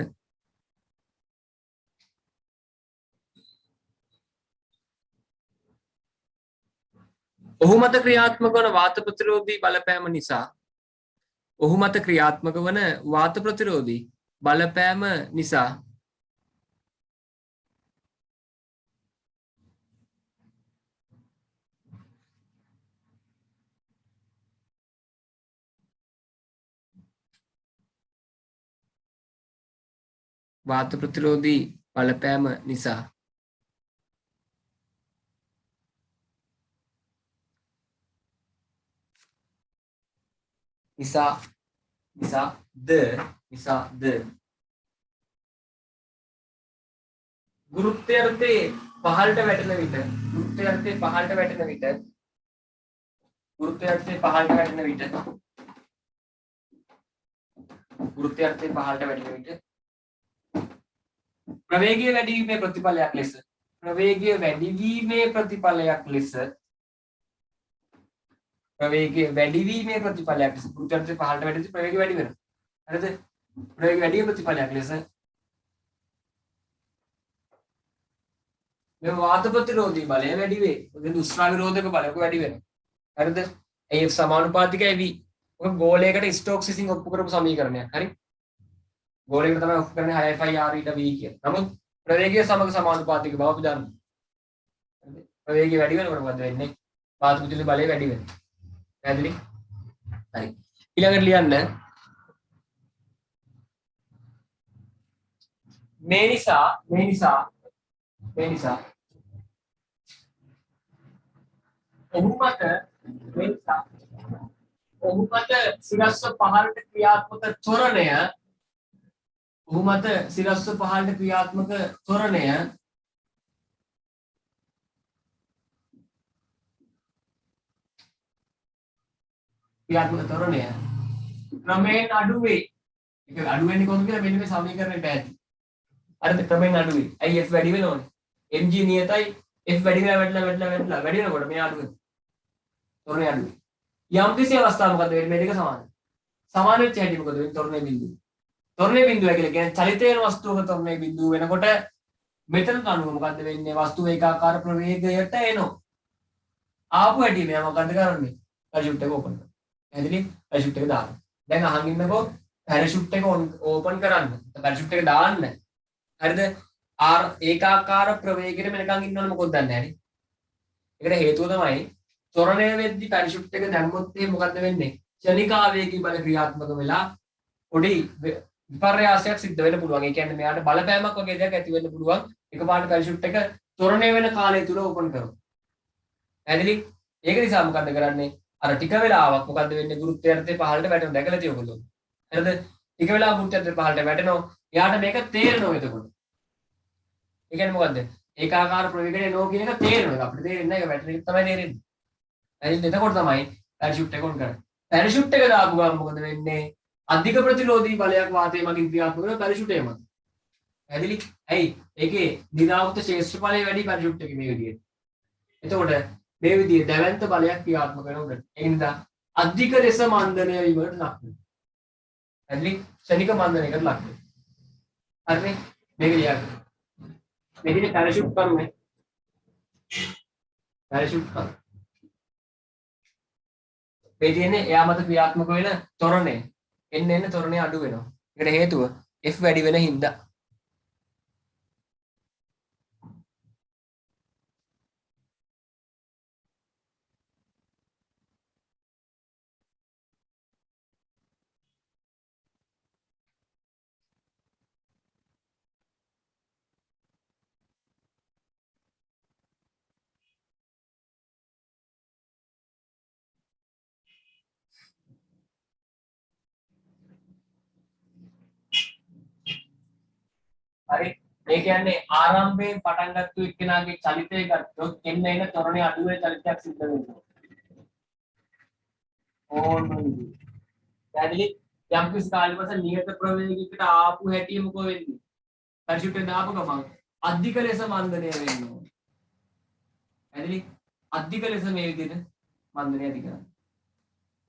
ඔහු මත ක්‍රියාත්මක වන වාත ප්‍රතිරෝධී බලපෑම නිසා නිසාද ගුරුත්වයර්ථයේ පහළට වැටෙන විට ප්‍රවේගය වැඩිවීමේ ප්‍රතිඵලයක් ලෙස ගුරුත්වයර්ථයේ පහළට වැටෙද්දී ප්‍රවේගය වැඩි වෙනවා. හරිද? ප්‍රවේගය වැඩි වීමේ ප්‍රතිඵලයක් ලෙස මේ වාත ප්‍රතිරෝධී බලය වැඩි වේ. මොකද උෂ්ණ විරෝධක බලක වැඩි වෙනවා. හරිද? ඒ සමානුපාතිකයි v. ඔක ගෝලයකට ස්ටෝක්ස් විසින් ඔප්පු කරපු සමීකරණයක්. හරි? ගෝලයකට තමයි ඔප්පු කරන්නේ 6යි r ඊට v කියන. නමුත් ප්‍රවේගය සමග සමානුපාතික බව අපි දන්නවා. හරිද? ප්‍රවේගය වැඩි වෙනකොට මොකද වෙන්නේ? වාත ප්‍රතිරෝධී බලය වැඩි වෙනවා. පැහැදිලි? හරි. ඊළඟට ලියන්න මේ නිසා ඔහු මත වෙනසක් ඔහු මත සිරස්ව පහළට ක්‍රියාත්මක ත්වරණය ඔහු මත සිරස්ව පහළට ක්‍රියාත්මක ත්වරණය ක්‍රියාත්මක ත්වරණය ක්‍රමයෙන් අඩු වේ. ඒක අඩු වෙන්නේ කොහොමද කියලා මෙන්න මේ සමීකරණයට ඇති. හරිද? ක්‍රමයෙන් අඩු වේ. ඇයි f වැඩි වෙනවනේ? mg නියතයි f වැඩි වෙලා වැඩි වෙනකොට මේ අඩු වෙනවා. ත්වරණය අඩු වේ. යම් කිසි අවස්ථාවක මොකද වෙන්නේ? මේ දෙක සමානයි. සමාන වෙච්ච හැටි මොකද වෙන්නේ? ත්වරණය බිඳුව. ත්වරණය බිඳුව කියලා කියන්නේ චලිත වෙන වස්තුවක ත්වරණය බිඳුව වෙනකොට මෙතනට අනුව මොකද වෙන්නේ? වස්තුව ඒකාකාර ප්‍රවේගයට එනවා. ආපු හැටි මෙයා මොකද කරන්නේ? පැරෂූට් එක ඕපන් කරනවා. පැහැදිලි? පැරෂූට් එක දාන්න. දැන් අහන් ඉන්නකෝ පැරෂූට් එක ඕපන් කරන්න. පැරෂූට් එක දාන්න. හරිද? ආර් ඒකාකාර ප්‍රවේගයට මෙනකන් ඉන්නවනේ මොකද දන්නේ නැහැ නේ. ඒකට හේතුව තමයි ත්වරණය වෙද්දි පැරෂූට් එක දැම්මොත් එහෙනම් මොකද වෙන්නේ? ක්ෂණික ආවේගී බල ක්‍රියාත්මක වෙලා පොඩි විපර්යාසයක් සිද්ධ වෙන්න පුළුවන්. ඒ කියන්නේ මෙයාට බලපෑමක් වගේ දෙයක් ඇති වෙන්න පුළුවන්. එකපාරට පැරෂූට් එක ත්වරණය වෙන කාලය තුල ඕපන් කරනවා. පැහැදිලි? ඒක නිසා මොකද කරන්නේ? අර ටික වෙලාවක් මොකද වෙන්නේ? ගුරුත්වයන්තේ පහළට වැටෙනවා. දැකලා තියෙන්නේ ඔයගොල්ලෝ. හරිද? ටික වෙලාවක් ගුරුත්වයන්තේ පහළට වැටෙනවා. එයාට මේක තේරෙනවා එතකොට. ඒ කියන්නේ මොකද්ද? ඒකාකාර ප්‍රවේගයට එනවා කියන එක තේරෙනවා. අපිට තේරෙන්නේ නැහැ. ඒක වැටෙන එක තමයි තේරෙන්නේ. හරිද? එතකොට තමයි පැරෂූට් එක ඔන් කරන්නේ. පැරෂූට් එක දාපු ගමන් මොකද වෙන්නේ? අධික ප්‍රතිරෝධී බලයක් වාතයේ මගින් ක්‍රියාත්මක වෙන පැරෂූට් එක මත. පැහැදිලි? ඇයි? ඒකේ දිනාවුත් ශේෂ්ත්‍රඵලය වැඩි පැරෂූට් එකේ මේ විදිහට. එතකොට මේ විදිහේ දැවැන්ත බලයක් ක්‍රියාත්මක වෙනකොට ඒ නිසා අධික ලෙස මන්දනය වීමකට ලක් වෙනවා. පැහැදිලි? ක්ෂණික මන්දනයකට ලක් වෙනවා. හරිනේ? මේක ලියන්න. මේකේ පැරෂූට් කරුනේ. පැරෂූට් කරු. මේ තියෙන්නේ එයා මත ක්‍රියාත්මක වෙන ත්වරණය. එන්න ත්වරණය අඩු වෙනවා. ඒකට හේතුව F වැඩි වෙන හින්දා. හරි ඒ කියන්නේ ආරම්භයෙන් පටන් ගත්ත එක්කෙනාගේ චලිතය ගත්තොත් එන්න ත්වරණය අඩු වෙන චලිතයක් සිද්ධ වෙනවා. ඕනෝයි. පැහැදිලි? යම් කිසි කාලයක නියත ප්‍රවේගයකට ආපු හැටි මොකෝ වෙන්නේ? පැරෂූට් එක දාපු ගමන් අධික ලෙස මන්දනය වෙනවා. පැහැදිලි? අධික ලෙස මේ විදිහට මන්දනය ඇති කරනවා.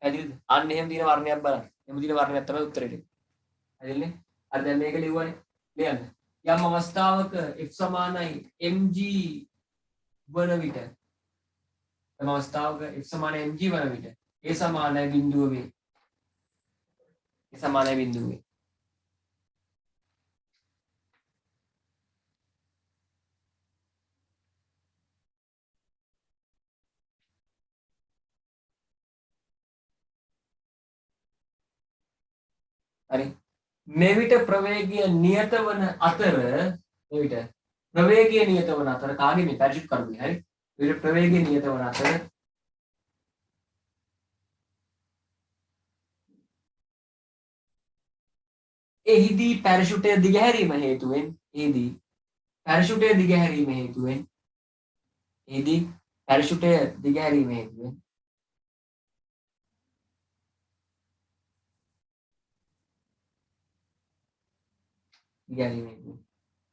පැහැදිලිද? අන්න එහෙම දින වර්ණයක් බලන්න. එහෙම දින වර්ණයක් තමයි උත්තරේ. පැහැදිලිනේ? අර දැන් මේක ලියුවානේ. ලියන්න. යම් අවස්ථාවක f සමානයි mg වන විට යම් අවස්ථාවක f සමානයි mg වන විට a සමානයි බිඳුව වේ. a සමානයි බිඳුව වේ. හරි මෙවිට ප්‍රවේගය නියත වන අතර මෙවිට ප්‍රවේගය නියත වන අතර කාගේ මේ පැරෂූට් කරුනේ හරි මෙවිට ප්‍රවේගය නියත වන අතර එහිදී පැරෂූටය දිගහැරීම හේතුවෙන් එහිදී පැරෂූටය දිගහැරීම හේතුවෙන් එහිදී පැරෂූටය දිගහැරීම හේතුවෙන්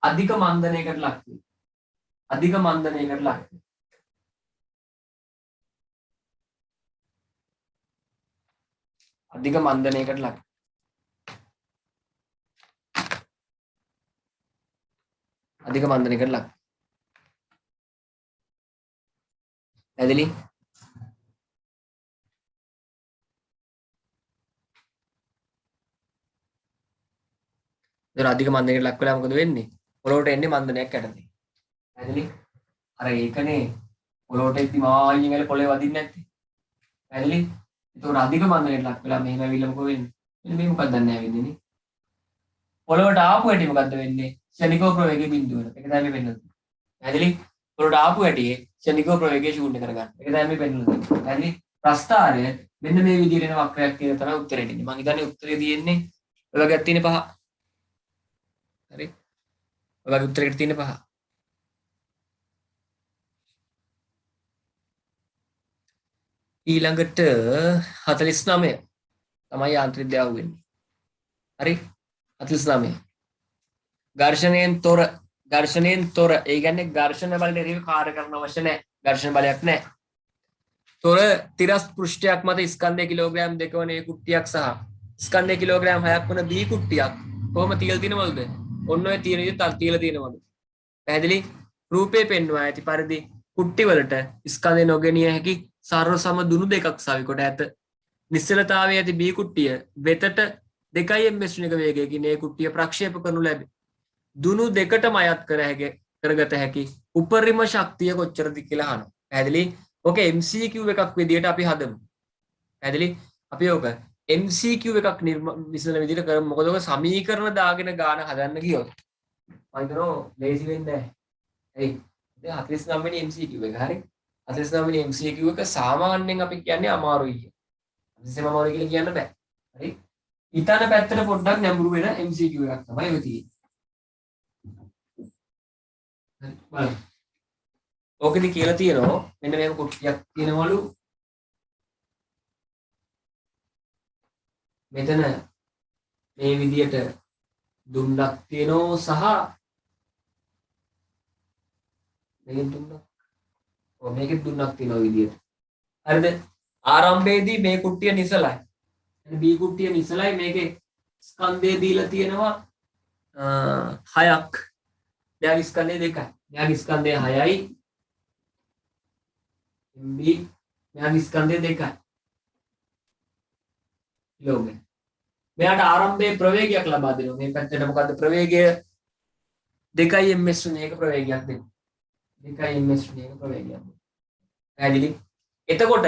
අධික මන්දනයකට ලක් වේ. අධික මන්දනයකට ලක් වේ. අධික මන්දනයකට ලක්. අධික මන්දනයකට ලක්. පැහැදිලි? ඒතර අධික මන්දනයකට ලක් වෙලා මොකද වෙන්නේ? පොළොවට එන්නේ මන්දනයක් යටතේ. පැහැදිලි? අර ඒකනේ පොළොවට එද්දි මායියෙන් ඇල පොළවේ වදින්නේ නැත්තේ. පැහැදිලි? ඒතකොට අධික මන්දනයකට ලක් වෙලා මෙහෙම ඇවිල්ලා මොකද වෙන්නේ? මෙන්න මේ මොකක්ද දන්නේ වෙන්නේ නේ? පොළොවට ආපු හැටි මොකද්ද වෙන්නේ? ක්ෂණිකව ප්‍රවේගයේ බිඳුව වෙනවා. ඒක තමයි වෙන්නේ. පැහැදිලි? පොළොට ආපු හැටි ක්ෂණිකව ප්‍රවේගය ශූන්‍ය කරගන්න. ඒක තමයි මේ පෙන්නන්නේ. හරි? ප්‍රස්ථාරය මෙන්න මේ විදිහට එන වක්‍රයක් කියන තමයි උත්තරේ දෙන්නේ. මම හිතන්නේ උත්තරේ තියෙන්නේ ඔය වගේ තියෙන 5. හරි? ඔය වගේ උත්තරයකට තියෙන 5. ඊළඟට 49 තමයි යාන්ත්‍රික විද්‍යාව වෙන්නේ. හරි? 49. ඝර්ෂණයෙන් තොර ඒ කියන්නේ ඝර්ෂණ බලයට එරෙහිව කාර්ය කරන්න අවශ්‍ය නැහැ. ඝර්ෂණ බලයක් නැහැ. තොර තිරස් පෘෂ්ඨයක් මත ස්කන්ධය කිලෝග්‍රෑම් 2 වන A කුට්ටියක් සහ ස්කන්ධය කිලෝග්‍රෑම් 6ක් වන B කුට්ටියක් කොහොම තියලා තියෙනවද? ඔන්න ඔය තියෙන විදිහට තියලා තියෙනවද? පැහැදිලි? රූපේ පෙන්වනවා ඇති පරිදි කුට්ටි වලට ස්කන්ධය නොගෙනිය හැකි සර්ව සම දුනු දෙකක් සවිකොට ඇත. නිශ්චලතාවයේ ඇති B කුට්ටිය වෙතට 2 ms ශ්‍රේණික වේගයකින් A කුට්ටිය ප්‍රක්ෂේප කරනු ලැබේ. දුනු දෙකටම අයත් කරගත හැකි උපරිම ශක්තිය කොච්චරද කියලා අහනවා. පැහැදිලි? ඕක MCQ එකක් විදියට අපි හදමු. පැහැදිලි? අපි ඕක MCQ එකක් විසඳන විදියට කරමු. මොකද ඔක සමීකරණ දාගෙන ගාන හදන්න ගියොත් මම හිතනවා ලේසි වෙන්නේ නැහැ. එයි. දැන් 49 වෙනි MCQ එක හරි. 49 වෙනි MCQ එක සාමාන්‍යයෙන් අපි කියන්නේ අමාරුයි කියලා. අතිශයම අමාරුයි කියලා කියන්න බෑ. හරි? ඊතන පැත්තට පොඩ්ඩක් නැඹුරු වෙන MCQ එකක් තමයි ඔය තියෙන්නේ. බලන්න. ඕකෙදි කියලා තියෙනවා මෙන්න මේක කුට්ටියක් තියෙනවලු. මෙතන මේ විදියට දුන්නක් තියෙනවා සහ මේකෙන් දුන්නක්. ඔව් මේකෙත් දුන්නක් තියෙනවා විදියට. හරිද? ආරම්භයේදී මේ කුට්ටිය නිසලයි. B කුට්ටිය නිසලයි මේකේ ස්කන්ධය දීලා තියෙනවා 6ක්. මෙයාගේ ස්කන්ධය 2යි. මෙයාගේ ස්කන්ධය 6යි. MB මෙයාගේ ස්කන්ධය 2යි. ලෝකේ. මෙයාට ආරම්භයේ ප්‍රවේගයක් ලබා දෙනවා. මේ පැත්තට මොකද්ද ප්‍රවේගය? 2 ms ශ්‍රේණියක ප්‍රවේගයක් දෙනවා. 2 ms ශ්‍රේණියක ප්‍රවේගයක් දෙනවා. පැහැදිලි? එතකොට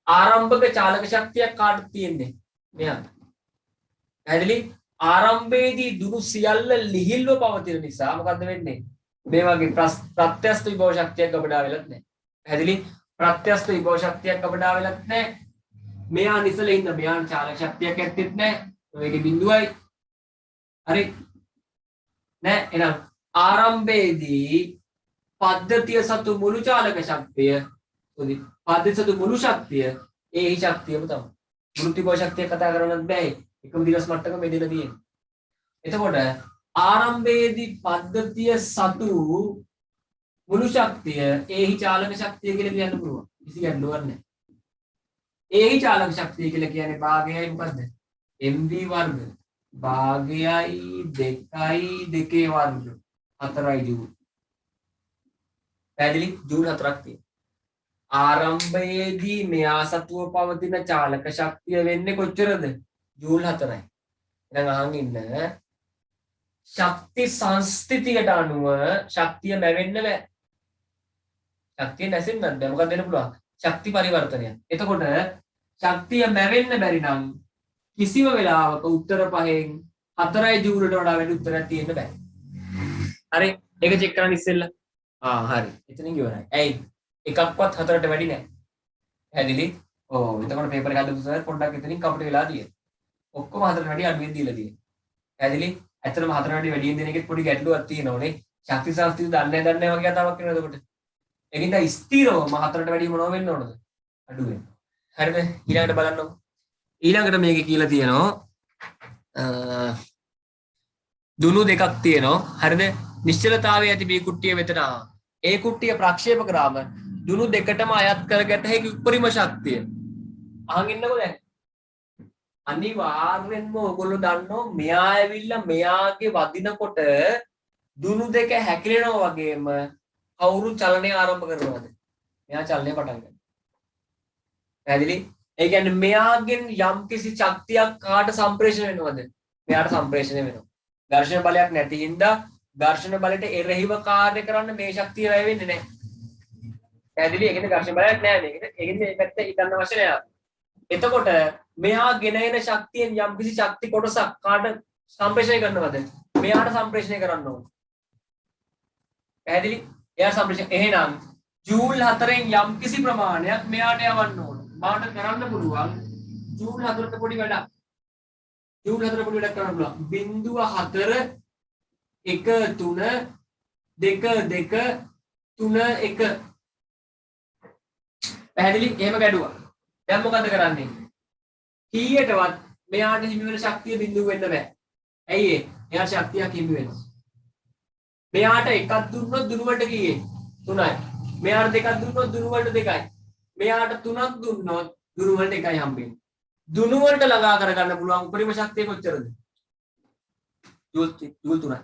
ආරම්භක චාලක ශක්තියක් කාටද තියෙන්නේ? මෙයාට. පැහැදිලි? ආරම්භයේදී දුරු සියල්ල ලිහිල්ව පවතින නිසා මොකද්ද වෙන්නේ? මේ වගේ ප්‍රත්‍යස්ත විභව ශක්තියක් අපඩා වෙලත් නැහැ. පැහැදිලි? ප්‍රත්‍යස්ත විභව ශක්තියක් අපඩා වෙලත් නැහැ. මෙයා නිසල ඉන්න මෙයාට චාලක ශක්තියක් ඇත්තෙත් නැහැ. මේකේ බිඳුවයි. හරි? නෑ එහෙනම් ආරම්භයේදී පද්ධතිය සතු මුළු චාලක ශක්තිය පද්ධතිය සතු මුළු ශක්තිය ඒ ශක්තියම තමයි. මුළු විභව ශක්තිය කතා කරන්නත් බෑ. එකම දිවස් මට්ටක මේ දෙක තියෙන්නේ. එතකොට ආරම්භයේදී පද්ධතිය සතු මුළු ශක්තිය ඒහි චාලක ශක්තිය කියලා කියන්න පුළුවන්. කිසි ගැටලුවක් නැහැ. ඒහි චාලක ශක්තිය කියලා කියන්නේ භාගයයි මොකද්ද? mv වර්ග භාගයයි 2යි 2 වර්ග 4යි ජූල්. පැහැදිලි? ජූල් 4ක් තියෙනවා. ආරම්භයේදී මෙයා සතුව පවතින චාලක ශක්තිය වෙන්නේ කොච්චරද? ජූල් 4යි. එහෙනම් අහන් ඉන්න ශක්ති සංස්ථිතියට අනුව ශක්තිය නැවෙන්න බෑ. ශක්තිය නැසෙන්නත් බෑ. මොකක්ද වෙන්න පුළුවන්? ශක්ති පරිවර්තනය. එතකොට ශක්තිය නැවෙන්න බැරි නම් කිසිම වෙලාවක උත්තර පහෙන් 4යි ජූල්ට වඩා වැඩි උත්තරයක් තියෙන්න බෑ. හරි? ඒක චෙක් කරන්න ඉස්සෙල්ලා. හරි. එතනින් ඉවරයි. ඇයි? එකක්වත් 4ට වැඩි නෑ. පැහැදිලි? ඔව්. එතකොට පේපර් එක හදපු සර් පොඩ්ඩක් එතනින් කපට වෙලා තියෙනවා. ඔක්කොම 4ට වැඩි අඩුවෙන් දීලා තියෙනවා. පැහැදිලි? ඇත්තටම 4ට වැඩි වැඩියෙන් දෙන එකෙත් පොඩි ගැටලුවක් තියෙනවනේ. ශක්ති සංස්ථිත දන්නේ වගේ කතාවක් වෙනවා එතකොට. ඒකින්ද ස්ථිරවම 4ට වැඩි මොනව වෙන්න ඕනද? අඩු වෙන්න. හරිද? ඊළඟට බලන්නකො. ඊළඟට මේකේ කියලා තියෙනවා දුනු දෙකක් තියෙනවා. හරිද? නිශ්චලතාවයේ ඇති B කුට්ටිය වෙතට A කුට්ටිය ප්‍රක්ෂේප කරාම දුනු දෙකටම අයත් කරගත හැකි උපරිම ශක්තිය. අහන් ඉන්නකො දැන්. අනිවාර්යෙන්ම ඔයගොල්ලෝ දන්නෝ මෙයා ඇවිල්ලා මෙයාගේ වදිනකොට දුනු දෙක හැකිලෙනවා වගේම කවුරු චලනය ආරම්භ කරනවද? මෙයා චලනය පටන් ගන්නවා. පැහැදිලි? ඒ කියන්නේ මෙයාගෙන් යම්කිසි ශක්තියක් කාට සම්ප්‍රේෂණය වෙනවද? මෙයාට සම්ප්‍රේෂණය වෙනවා. ඝර්ෂණ බලයක් නැති හින්දා ඝර්ෂණ බලයට එරෙහිව කාර්ය කරන්න මේ ශක්තිය වැය වෙන්නේ නැහැ. පැහැදිලි? ඒකෙන් ඝර්ෂණ බලයක් නැහැ මේකෙන්. ඒකෙන් මේ පැත්ත හිතන්න අවශ්‍ය නැහැ. එතකොට මෙහා ගෙන එන ශක්තියෙන් යම්කිසි ශක්ති කොටසක් කාට සම්ප්‍රේෂණය කරනවද? මෙයාට සම්ප්‍රේෂණය කරන්න ඕන. පැහැදිලි? එයා සම්ප්‍රේෂණ එහෙනම් ජූල් 4න් යම් කිසි ප්‍රමාණයක් මෙයාට යවන්න ඕන. මාට කරන්න පුළුවන් ජූල් 4ට පොඩි වැඩක්. ජූල් 4ට පොඩි වැඩක් කරන්න පුළුවන්. 0.4 1 3 2 2 3 1 පැහැදිලි? එහෙම ගැඩුවා. දැන් මොකද කරන්නේ? කීයටවත් මෙයාට හිමි වෙන ශක්තිය බිඳුව වෙන්න බෑ. ඇයි ඒ? එයාට ශක්තියක් හිමි වෙනවා. මෙයාට එකක් දුන්නොත් දුන වලට කීයේ? 3යි. මෙයාට දෙකක් දුන්නොත් දුන වලට 2යි. මෙයාට 3ක් දුන්නොත් දුන වලට 1යි හම්බෙන්නේ. දුන වලට ළඟා කරගන්න පුළුවන් උපරිම ශක්තිය කොච්චරද? ජූල් 3යි.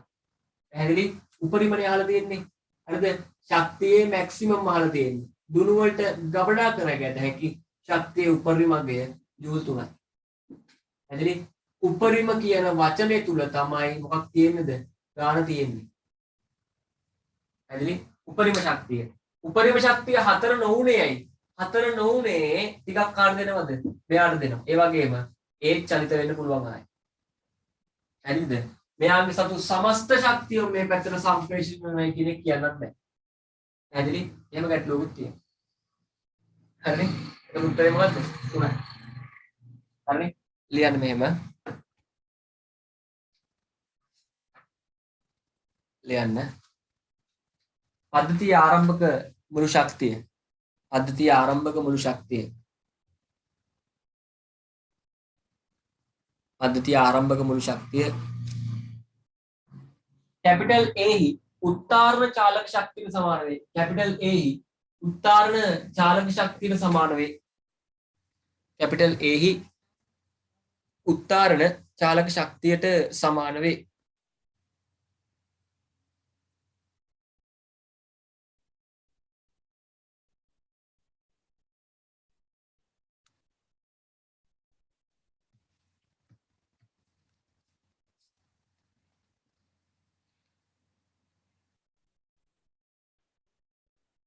පැහැදිලි? උපරිමනේ අහලා තියෙන්නේ. හරිද? ශක්තියේ මැක්සිමම් අහලා තියෙන්නේ. දුන වලට ගබඩා කරගන්න හැකි ශක්තියේ උපරිමගය ජූල් 3යි. පැහැදිලි? උපරිම කියන වචනේ තුල තමයි මොකක් තියෙන්නේද? ගාන තියෙන්නේ. පැහැදිලි? උපරිම ශක්තිය. උපරිම ශක්තිය 4 නොඋනේයි. 4 නොඋනේ ටිකක් කාට දෙනවද? මෙයාට දෙනවා. ඒ වගේම ඒ චලිත වෙන්න පුළුවන් ආයි. හරිද? මෙයාගේ සතු සමස්ත ශක්තිය මේ පැත්තට සම්ප්‍රේෂණය වෙනවා කියන එක කියන්නත් බෑ. පැහැදිලි? එහෙම ගැටලුවකුත් තියෙනවා. හරි? ඒක උත්තරේ මොකද්ද? 3යි. හරි? ලියන්න මෙහෙම. ලියන්න. පද්ධතිය ආරම්භක මුළු ශක්තිය. පද්ධතිය ආරම්භක මුළු ශක්තිය. පද්ධතිය ආරම්භක මුළු ශක්තිය. कैपिटल ए ही उत्तारण चालक शक्ति समान वे. कैपिटल ए ही उत्तारण चालक शक्ति समान वे. कैपिटल ए ही उत्तारण चालक शक्तिයට සමාන වේ.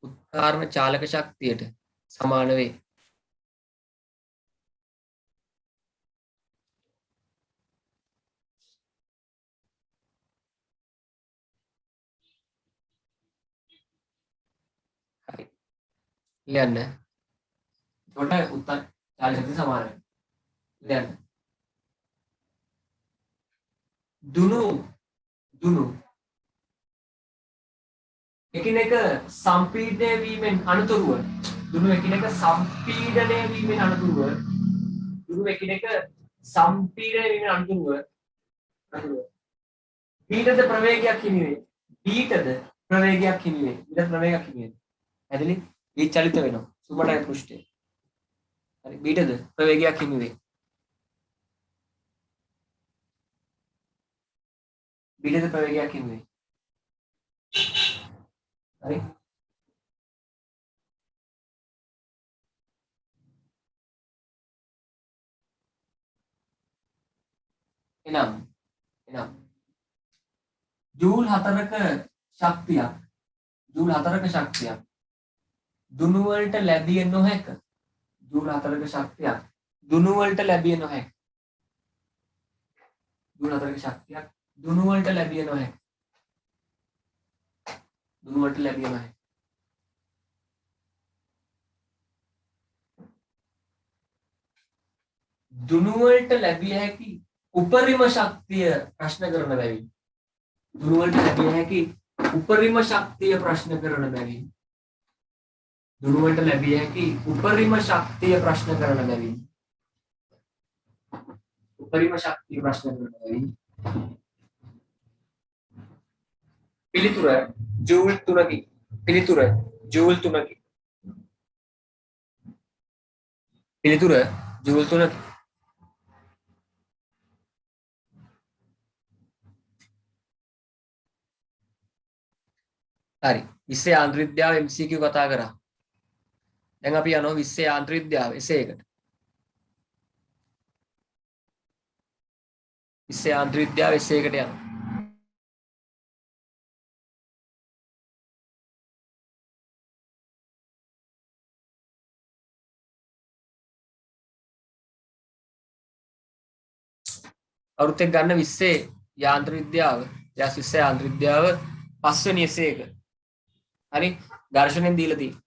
උත්තාරණ චාලක ශක්තියට සමාන වේ. හරි. ලියන්න. එතකොට උත්තාර චාලක ශක්තිය සමාන වේ. ලියන්න. දුනු එකිනෙක සම්පීඩනය වීමෙන් අනතුරුව දුනු එකිනෙක සම්පීඩනය වීමෙන් අනතුරුව දුනු එකිනෙක සම්පීඩනය වීමෙන් අනතුරුව බීටද ප්‍රවේගයක් හිමි වේ. බීටද ප්‍රවේගයක් හිමි වේ. බීටද ප්‍රවේගයක් හිමි වේ. ඇදලි බී චලිත වෙනවා. සුමටයි පෘෂ්ඨය. හරි බීටද ප්‍රවේගයක් හිමි වේ. බීටද ප්‍රවේගයක් හිමි වේ. හරි එනම් ජූල් 4ක ශක්තියක් දුනු වලට ලැබිය නොහැක. ජූල් 4ක ශක්තියක් දුනු වලට ලැබිය නොහැක. ජූල් 4ක ශක්තියක් දුනු වලට ලැබිය නොහැක. දුනු වලට ලැබිය නොහැක. දුනු වලට ලැබිය හැකි උපරිම ශක්තිය ප්‍රශ්න කරන බැවින් දුනු වලට ලැබිය හැකි උපරිම ශක්තිය ප්‍රශ්න කරන බැවින් දුනු වලට ලැබිය හැකි උපරිම ශක්තිය ප්‍රශ්න කරන බැවින් උපරිම ශක්තිය ප්‍රශ්න කරන බැවින් පිළිතුර ජූල් 3කි. පිළිතුර ජූල් 3කි. පිළිතුර ජූල් 3කි. හරි 20 යාන්ත්‍ර විද්‍යාව MCQ කතා කරා. දැන් අපි යනවා 20 යාන්ත්‍ර විද්‍යාව එසේකට. 20 යාන්ත්‍ර විද්‍යාව එසේකට යනවා. අවුරුද්දක් ගන්න 20 යාන්ත්‍ර විද්‍යාව 20 යාන්ත්‍ර විද්‍යාව 5 වෙනි එසේක හරි ඝර්ෂණයෙන් දීලා තියෙන්නේ.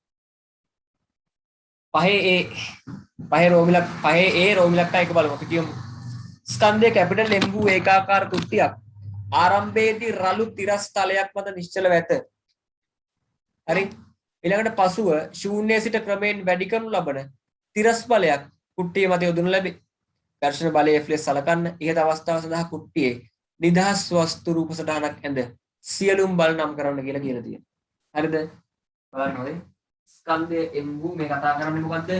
පහේ රෝමිලක්ට එක බලමු. අපි කියමු ස්කන්ධයේ කැපිටල් M වූ ඒකාකාර කුට්ටියක් ආරම්භයේදී රළු තිරස් තලයක් මත නිශ්චලව ඇත. හරි ඊළඟට පසුව ශූන්‍යයේ සිට ක්‍රමයෙන් වැඩි කරනු ලබන තිරස් බලයක් කුට්ටිය මත යොදනු ලැබේ. ඝර්ෂණ බලය F ලෙස සලකන්න. ඉහත අවස්ථාව සඳහා කුට්ටියේ නිදහස් වස්තු රූප සටහනක් ඇඳ සියලුම බල නම් කරන්න කියලා තියෙනවා. හරිද? බලන්න හොඳේ. ස්කන්ධය M වූ මේ කතා කරන්නේ මොකද්ද?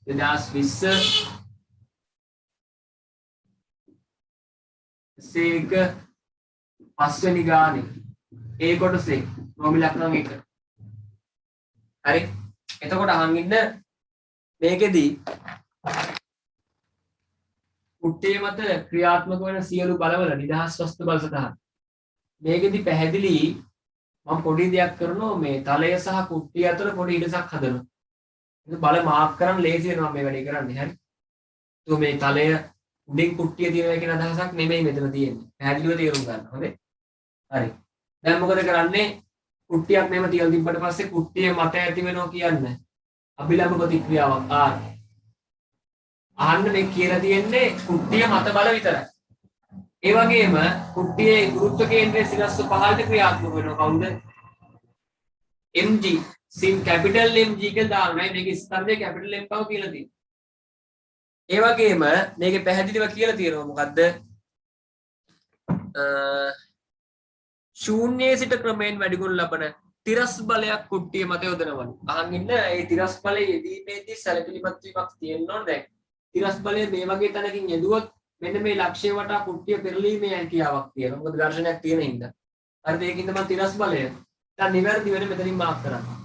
2020 සේක පස්වෙනි ගානේ ඒ කොටසේ රෝමි ලක්ෂණ 1. හරි. එතකොට අහන් ඉන්න මේකෙදි කුට්ටිය මත ක්‍රියාත්මක වෙන සියලු බලවල නිදහස් වස්තු බල සටහන්. මේකෙදි පැහැදිලි මම පොඩි දෙයක් කරනවා මේ තලය සහ කුට්ටිය අතර පොඩි ඉඩසක් හදනවා. ඒක බල මාක් කරන් ලේසි වෙනවා මේ වැඩේ කරන්නේ. හරි. તો මේ තලය උඩින් කුට්ටිය තියෙනවා කියන අදහසක් නෙමෙයි මෙතන තියෙන්නේ. පැහැදිලිව තේරුම් ගන්න. හොඳේ. හරි. දැන් මොකද කරන්නේ? කුට්ටියක් මෙහෙම තියලා තිබ්බට පස්සේ කුට්ටිය මත ඇති වෙනවා කියන්නේ අභිලම්බ ප්‍රතික්‍රියාවක් R. අහන්න මේ කියලා තියෙන්නේ කුට්ටිය මත බල විතරයි. ඒ වගේම කුට්ටියේ ගුරුත්ව කේන්ද්‍රයේ සිරස්ව පහළට ක්‍රියාත්මක වෙනවා කවුද? mg සිම් කැපිටල් mg කියලා දාන්නයි මේක ස්කන්ධයේ කැපිටල් m බව කියලා තියෙනවා. ඒ වගේම මේකේ පැහැදිලිව කියලා තියෙනවා මොකද්ද? ශූන්‍යයේ සිට ක්‍රමයෙන් වැඩි කරනු ලබන තිරස් බලයක් කුට්ටිය මත යොදනවලු. අහන් ඉන්න ඒ තිරස් බලයේ යෙදීමේදී සැලකිලිමත් වීමක් තියෙන්න ඕන. දැන් තිරස් බලය මේ වගේ තැනකින් යෙදුවොත් මෙන්න මේ ලක්ෂ්‍ය වටා කුට්ටිය පෙරලීමේ හැකියාවක් තියෙනවා. මොකද ඝර්ෂණයක් තියෙන හින්දා. හරිද? ඒකින්ද මම තිරස් බලය දැන් නිවැරදි වෙන මෙතනින් මාක් කරනවා.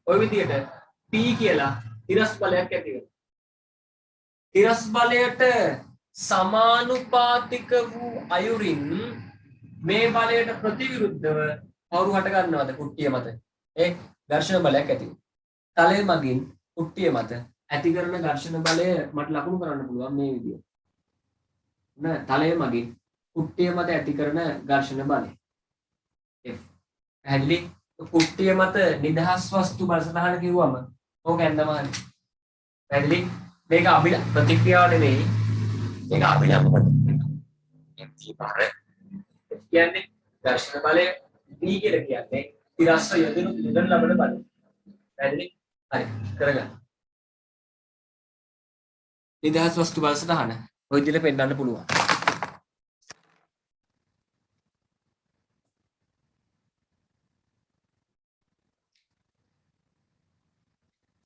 ওই විදිහට P කියලා තිරස් බලයක් ඇති වෙනවා. තිරස් බලයට සමානුපාතික වූ අයුරින් මේ බලයට ප්‍රතිවිරුද්ධව කවුරු හට ගන්නවද කුට්ටිය මත? ඒ ඝර්ෂණ බලයක් ඇති වෙනවා. තලය මගින් කුට්ටිය මත ඇති කරන ඝර්ෂණ බලය මට ලකුණු කරන්න පුළුවන් මේ විදිහට. නේද? තලය මගින් කුට්ටිය මත ඇති කරන ඝර්ෂණ බලය. F. පැහැදිලි? කුට්ටිය මත නිදහස් වස්තු බල සටහන කිව්වම ඕක ඇන්නම හරි. පැහැදිලි? මේක ප්‍රතික්‍රියාව නෙමෙයි. මේක අභිලම්බ ප්‍රතික්‍රියාව. MG පාර කියන්නේ ඝර්ෂණ බලය B කියලා කියන්නේ තිරස්ව යොදන ලබන බලය. පැහැදිලි? හරි. කරගන්න. නිදහස් වස්තු බල සටහන ඔය විදිහට පෙන්වන්න පුළුවන්.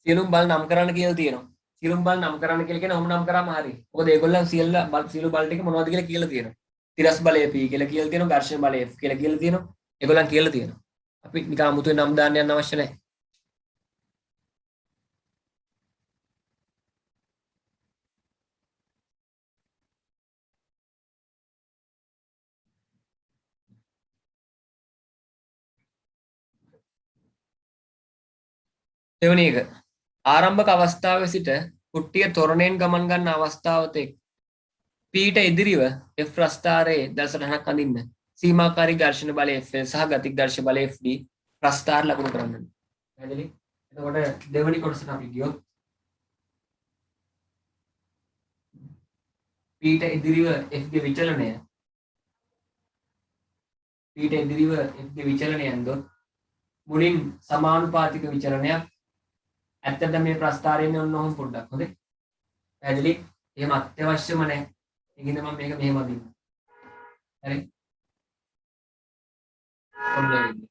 සියලුම බල නම් කරන්න කියලා තියෙනවා. සියලුම බල නම් කරන්න කියලා කියන ඔහොම නම් කරාම හරි. මොකද ඒගොල්ලන් සියලු බල ටික මොනවද කියලා කියලා තියෙනවා. තිරස් බලය P කියලා කියලා තියෙනවා. ඝර්ෂණ බලය F කියලා කියලා තියෙනවා. ඒගොල්ලන් කියලා තියෙනවා. අපි නිකන් අමුතුවෙන් නම් දාන්න යන්න අවශ්‍ය නැහැ. දෙවෙනි එක ආරම්භක අවස්ථාවේ සිට කුට්ටිය තොරණයෙන් ගමන් ගන්න අවස්ථාවට P ට ඉදිරිව F ප්‍රස්ථාරයේ දසටහනක් අඳින්න සීමාකාරී ඝර්ෂණ බලය F සහ ගතික ඝර්ෂණ බලය FD ප්‍රස්ථාර ලකුණු කරන්න. පැහැදිලි? එතකොට දෙවෙනි කොටසට අපි ගියොත් P ට ඉදිරිව F ගේ විචලනය P ට ඉදිරිව F ගේ විචලනය යනදොත් මුලින් සමානුපාතික විචලනයක් ඇත්තට මේ ප්‍රස්ථාරයෙන් ඔන්න ඔහොම පොඩ්ඩක් හොඳේ. පැහැදිලි? එහෙම අත්‍යවශ්‍යම නැහැ. ඒකින්ද මම මේක මෙහෙම අදින්න. හරි? ඔන්න ඉන්නේ.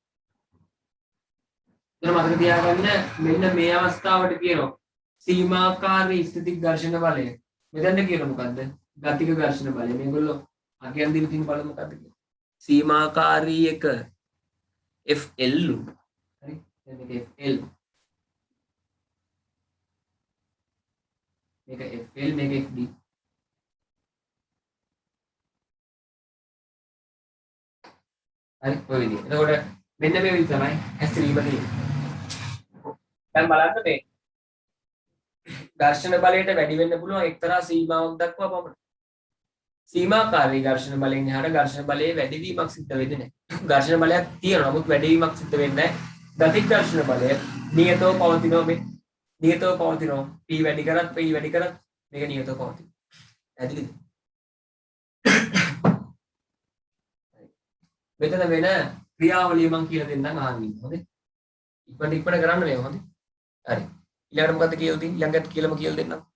දැන් මතක තියාගන්න මෙන්න මේ අවස්ථාවට කියනවා සීමාකාරී ස්ථිතික ඝර්ෂණ බලය. මෙතනද කියන මොකද්ද? ගතික ඝර්ෂණ බලය. මේගොල්ලෝ අගයන් දීලා තියෙන බල මොකද්ද කියන්නේ? සීමාකාරී එක FL. හරි? දැන් මේක FL. මේක FL මේක FD. හරි ඔය විදිහට. එතකොට මෙන්න මේ විදිහ තමයි හැසිරීම තියෙන්නේ. දැන් බලන්න මේ ඝර්ෂණ බලයට වැඩි වෙන්න පුළුවන් එක්තරා සීමාවක් දක්වා පමණයි. සීමාකාරී ඝර්ෂණ බලයෙන් එහාට ඝර්ෂණ බලයේ වැඩිවීමක් සිද්ධ වෙන්නේ නැහැ. ඝර්ෂණ බලයක් තියෙනවා. නමුත් වැඩිවීමක් සිද්ධ වෙන්නේ නැහැ. ගතික ඝර්ෂණ බලය නියතව පවතිනවා මේ. නියතව පවතිනවා. p වැඩි කරත් මේක නියතව පවතිනවා. ඇදිලිද? මෙතන වෙන ක්‍රියාවලිය මම කියලා දෙන්නම් අහන්න ඉන්න. හොඳේ. ඉක්මනට කරන්න මේ හොඳේ. හරි. ඊළඟට මොකද්ද කියලා දෙන්නේ? ඊළඟට කියලාම කියලා දෙන්නම්.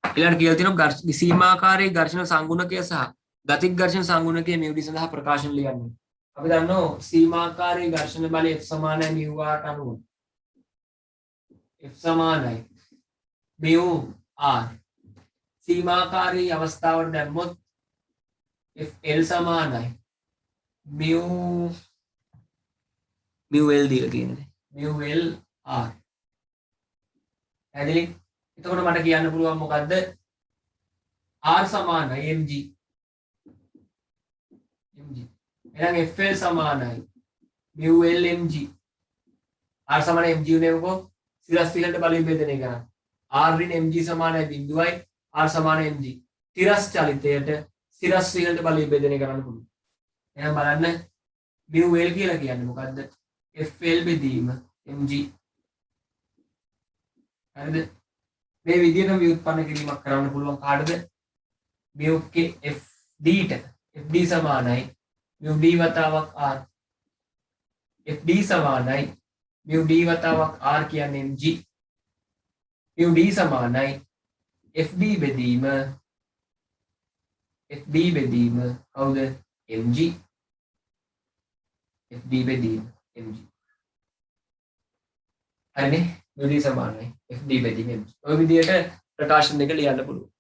ඊළඟට කියලා තියෙනවා සීමාකාරී ඝර්ෂණ සංගුණකය සහ ගතික ඝර්ෂණ සංගුණකයේ මෙවුඩි සඳහා ප්‍රකාශන ලියන්න. අපි දන්නවා සීමාකාරී ඝර්ෂණ බලය F සමානයි μ r අනුව. F සමානයි μ r. සීමාකාරී අවස්ථාවට දැම්මොත් F L සමානයි μ L දීලා තියෙන්නේ. μ L r. ඇදලි එතකොට මට කියන්න පුළුවන් මොකද්ද? R සමානයි mg. එහෙනම් FL සමානයි μ L mg. R සමානයි mg උනේ මොකෝ? සිරස් පිළට බලයෙන් බෙදෙන එක. R රින් mg සමානයි 0යි. R සමානයි mg. තිරස් චලිතයට සිරස් පිළට බලයෙන් බෙදෙන කරන්න පුළුවන්. එහෙනම් බලන්න μ L කියලා කියන්නේ මොකද්ද? FL බෙදීම mg. හරිද? මේ විදිහට ව්‍යුත්පන්න කිරීමක් කරන්න පුළුවන් කාටද? μk fd ට. fd සමානයි μd වතාවක් r. fd සමානයි μd වතාවක් r කියන්නේ mg. μd සමානයි fd බෙදීම කවුද? mg. fd බෙදීම mg. හරිනේ? μd සමානයි fd බෙදීම mg. ඔය විදිහට ප්‍රකාශන දෙක ලියන්න පුළුවන්.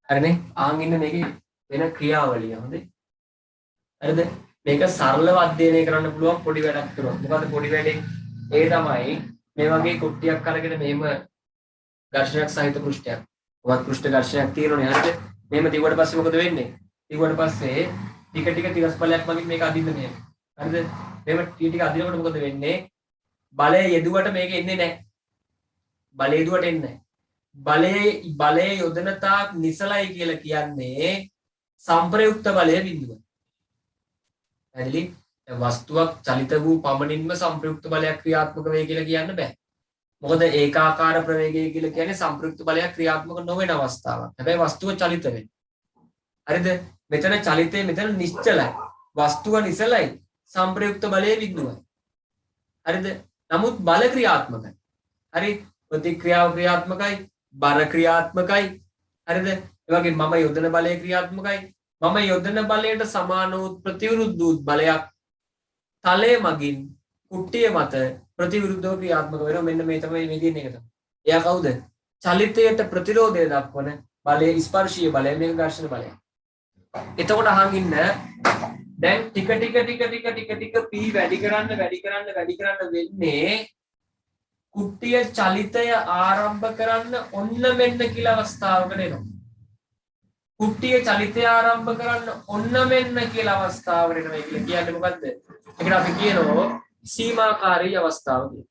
හරිනේ? ආන් ඉන්න මේකේ වෙන ක්‍රියාවලිය හොඳේ. හරිද? මේක සරලව අධ්‍යයනය කරන්න පුළුවන් පොඩි වැඩක් කරනවා. මොකද පොඩි වැඩේ? ඒ තමයි මේ වගේ කුට්ටියක් අරගෙන මෙහෙම ඝර්ෂණයක් සහිත පෘෂ්ඨයක්. වත් පෘෂ්ඨ ඝර්ෂණයක් තියෙනවනේ හරිද? මෙහෙම තිබුවට පස්සේ මොකද වෙන්නේ? තිබුවට පස්සේ ටික ටික තිරස් බලයක් මගින් මේක අදින්න මෙහෙම. හරිද? මෙහෙම ටික අදිනකොට මොකද වෙන්නේ? බලය යෙදුවට මේක එන්නේ නැහැ. බලය යෙදුවට එන්නේ නැහැ. බලයේ යොදන තාක් නිසලයි කියලා කියන්නේ සම්ප්‍රයුක්ත බලය බිඳුව. ඇදලි වස්තුවක් චලිත වූ පමණින්ම සම්ප්‍රයුක්ත බලයක් ක්‍රියාත්මක වේ කියලා කියන්න බෑ. මොකද ඒකාකාර ප්‍රවේගය කියලා කියන්නේ සම්ප්‍රයුක්ත බලයක් ක්‍රියාත්මක නොවන අවස්ථාවක්. හැබැයි වස්තුව චලිත වෙන්නේ. හරිද? මෙතන චලිතය මෙතන නිශ්චලයි. වස්තුව නිසලයි. සම්ප්‍රයුක්ත බලය බිඳුවයි. හරිද? නමුත් බල ක්‍රියාත්මකයි. හරි? ප්‍රතික්‍රියාව ක්‍රියාත්මකයි. බර ක්‍රියාත්මකයි. හරිද? ඒ වගේ මම යොදන බලය ක්‍රියාත්මකයි. මම යොදන බලයට සමාන වූ ප්‍රතිවිරුද්ධ වූ බලයක් තලයේ මගින් කුට්ටිය මත ප්‍රතිවිරුද්ධව ක්‍රියාත්මක වෙනවා. මෙන්න මේ තමයි මේ තියෙන එක තමයි. එයා කවුද? චලිතයට ප්‍රතිරෝධය දක්වන බලය ස්පර්ශීය බලය මේක ඝර්ෂණ බලය. එතකොට අහන් ඉන්න දැන් ටික ටික p වැඩි කරන්න වෙන්නේ කුට්ටිය චලිතය ආරම්භ කරන්න ඔන්න මෙන්න කියලා අවස්ථාවකට එනවා. කුට්ටිය චලිතය ආරම්භ කරන්න ඔන්න මෙන්න කියලා අවස්ථාවකට එනවා කියලා කියන්නේ මොකද්ද? ඒකට අපි කියනවා සීමාකාරී අවස්ථාව කියලා.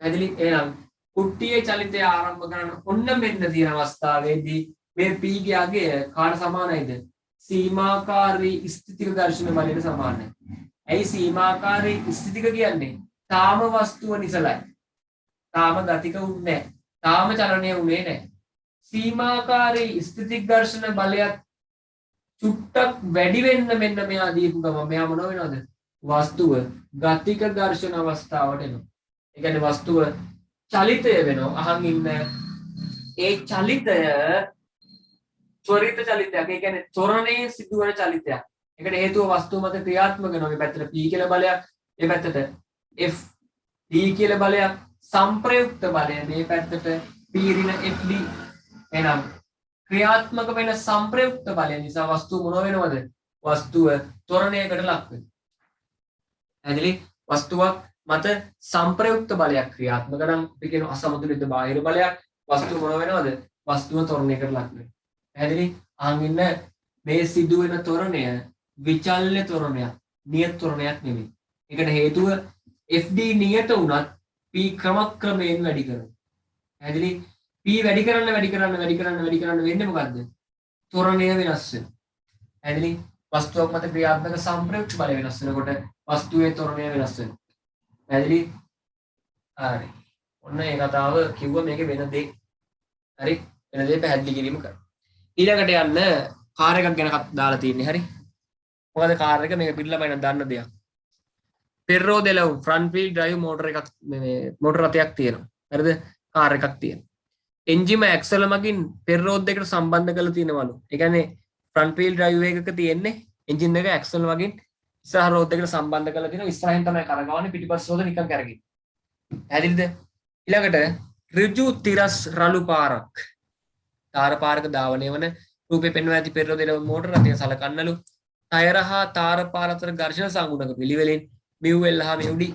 පැහැදිලි? එහෙනම් කුට්ටිය චලිතය ආරම්භ කරන්න ඔන්න මෙන්න තියෙන අවස්ථාවේදී මේ p ගේ අගය කාට සමානයිද? සීමාකාරී ස්ථිතික ඝර්ෂණ බලයට සමානයි. ඇයි සීමාකාරී ස්ථිතික කියන්නේ? තාම වස්තුව නිසලයි. තාම ගතික උන්නේ නැහැ. තාම චලනය උනේ නැහැ. සීමාකාරී ස්ථිතික ඝර්ෂණ බලයත් චුට්ටක් වැඩි වෙන්න මෙන්න මෙයා දීපු ගම මෙයා මොන වෙනවද? වස්තුව ගතික ඝර්ෂණ අවස්ථාවට එනවා. ඒ කියන්නේ වස්තුව චලිතය වෙනවා. අහන් ඉන්න ඒ චලිතය ත්වරිත චලිතයක්. ඒ කියන්නේ ත්වරණයේ සිදුවන චලිතයක්. ඒකට හේතුව වස්තුව මත ක්‍රියාත්මක වෙනවා. මේ පැත්තට P කියලා බලයක්, මේ පැත්තට F D කියලා බලයක්, සංප්‍රයුක්ත බලය මේ පැත්තට P ඍණ FD. එහෙනම් ක්‍රියාත්මක වෙන සංප්‍රයුක්ත බලය නිසා වස්තුව මොන වෙනවද? වස්තුව ත්වරණයකට ලක් වෙනවා. ඇදලි වස්තුවක් මත සංප්‍රයුක්ත බලයක් ක්‍රියාත්මක නම් අපි කියන අසමතුලිත බාහිර බලයක් වස්තුව මොන වෙනවද? වස්තුව ත්වරණයකට ලක් වෙනවා. ඇදලි අහන් ඉන්න මේ සිදුවෙන ත්වරණය විචල්්‍ය ත්වරණයක්, නියත ත්වරණයක් නෙමෙයි. ඒකට හේතුව FD නියත වුණත් P ක්‍රමක්‍රමයෙන් වැඩි කරනවා. ඇදලි P වැඩි කරන්න වෙන්නේ මොකද්ද? ත්වරණය වෙනස් වෙනවා. ඇදලි වස්තුවක් මත ක්‍රියාත්මක සංප්‍රයුක්ත බලය වෙනස් වෙනකොට වස්තුවේ ත්වරණය වෙනස් වෙනවා. ඇදලි හරි. ඔන්න ඒ කතාව කිව්ව මේකේ වෙන දේ. හරි. වෙන දේ පැහැදිලි කිරීම කරා. ඊළඟට යන්න කාර් එකක් ගැන දාලා තියෙන්නේ. හරි. මොකද කාර් එක මේක පිළිලා මම දන්න දෙයක්. පෙරෝ දෙලව් ෆ්‍රන්ට් වීල් ඩ්‍රයිව් මෝටර එකක් මේ මෝටර රථයක් තියෙනවා. හරිද? කාර් එකක් තියෙනවා. එන්ජිම ඇක්සල මගින් පෙරෝඩ් දෙකට සම්බන්ධ කරලා තියෙනවලු. ඒ කියන්නේ ෆ්‍රන්ට් වීල් ඩ්‍රයිව් එකක තියෙන්නේ එන්ජින් එක ඇක්සල මගින් ඉස්සරහ රෝඩ් දෙකට සම්බන්ධ කරලා තියෙනවා. ඉස්සරහින් තමයි කරගවන්නේ, පිටිපස්ස රෝද නිකන් කරගෙන. හැදිරිද? ඊළඟට ඍජු තිරස් රළු පාරක්. තාර පාරක ධාවනය වන රූපේ පෙන්වා ඇති පෙරෝඩ් දෙලව් මෝටර රථය සලකන්නලු. ටයර හා තාර පාර අතර ඝර්ෂණ සංගුණක පිළිවෙලින් මිව්වෙල් හා මිව්ඩි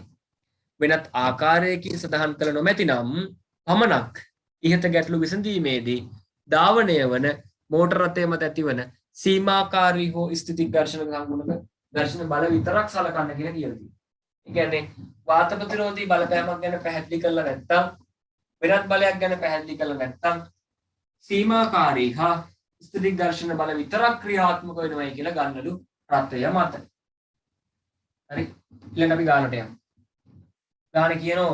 වෙනත් ආකාරයකින් සඳහන් කළ නොමැතිනම් පමණක් ඉහත ගැටලු විසඳීමේදී ධාවනය වන මෝටර රථය මත ඇතිවන සීමාකාරී හෝ ස්ථිති ඝර්ෂණ සංගුණක ඝර්ෂණ බල විතරක් සලකන්න කියලා කියලා තියෙනවා. ඒ කියන්නේ වාත ප්‍රතිරෝධී බලපෑමක් ගැන පැහැදිලි කරලා නැත්නම් වෙනත් බලයක් ගැන පැහැදිලි කරලා නැත්නම් සීමාකාරී හා ස්ථිති ඝර්ෂණ බල විතරක් ක්‍රියාත්මක වෙනවයි කියලා ගන්නලු රථය මත. හරි. ඊළඟ අපි ගානට යමු. ගාන කියනෝ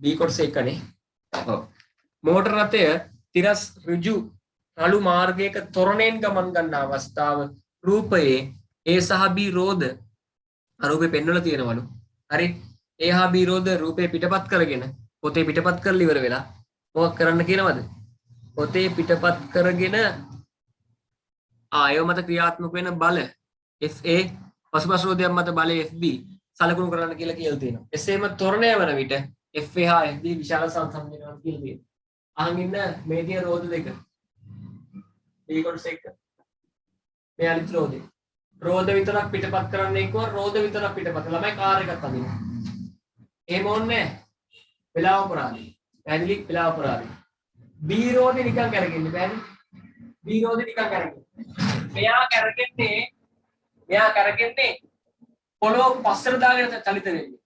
B කොටස එකනේ. ඔව්. මෝටර රථය තිරස් ඍජු රළු මාර්ගයක ත්වරණයෙන් ගමන් ගන්න අවස්ථාව රූපයේ A සහ B රෝධ රූපේ පෙන්වලා තියෙනවලු. හරි. A හා B රෝධ රූපේ පිටපත් කරගෙන පොතේ පිටපත් කරලා ඉවර වෙලා මොකක් කරන්න කියනවද? පොතේ පිටපත් කරගෙන ආයෝ මත ක්‍රියාත්මක වෙන බල FA පසුපස රෝධයක් මත බලය FB සලකුණු කරන්න කියලා තියෙනවා. එසේම ත්වරණය වන විට FA හා FB විශාල සංසන්දනයක් කියලා තියෙනවා. අහන් ඉන්න මේ තියෙන රෝධ දෙක. B කොටස එක. මේ අනිත් රෝධය. රෝධ විතරක් පිටපත් කරන්නේ කිව්වා රෝධ විතරක් පිටපත්. ළමයි කාර් එකක් අදිනවා. එහෙම ඕනේ වෙලාව අපරාධي. පැහැදිලි වෙලාව අපරාධي. B රෝධේ නිකන් කරගෙන්නේ පැහැදිලි. B රෝධේ නිකන් කරගෙන්නේ. මෙයා කරගෙන්නේ පොළොව පස්සට දාගෙන චලිත වෙන්නේ.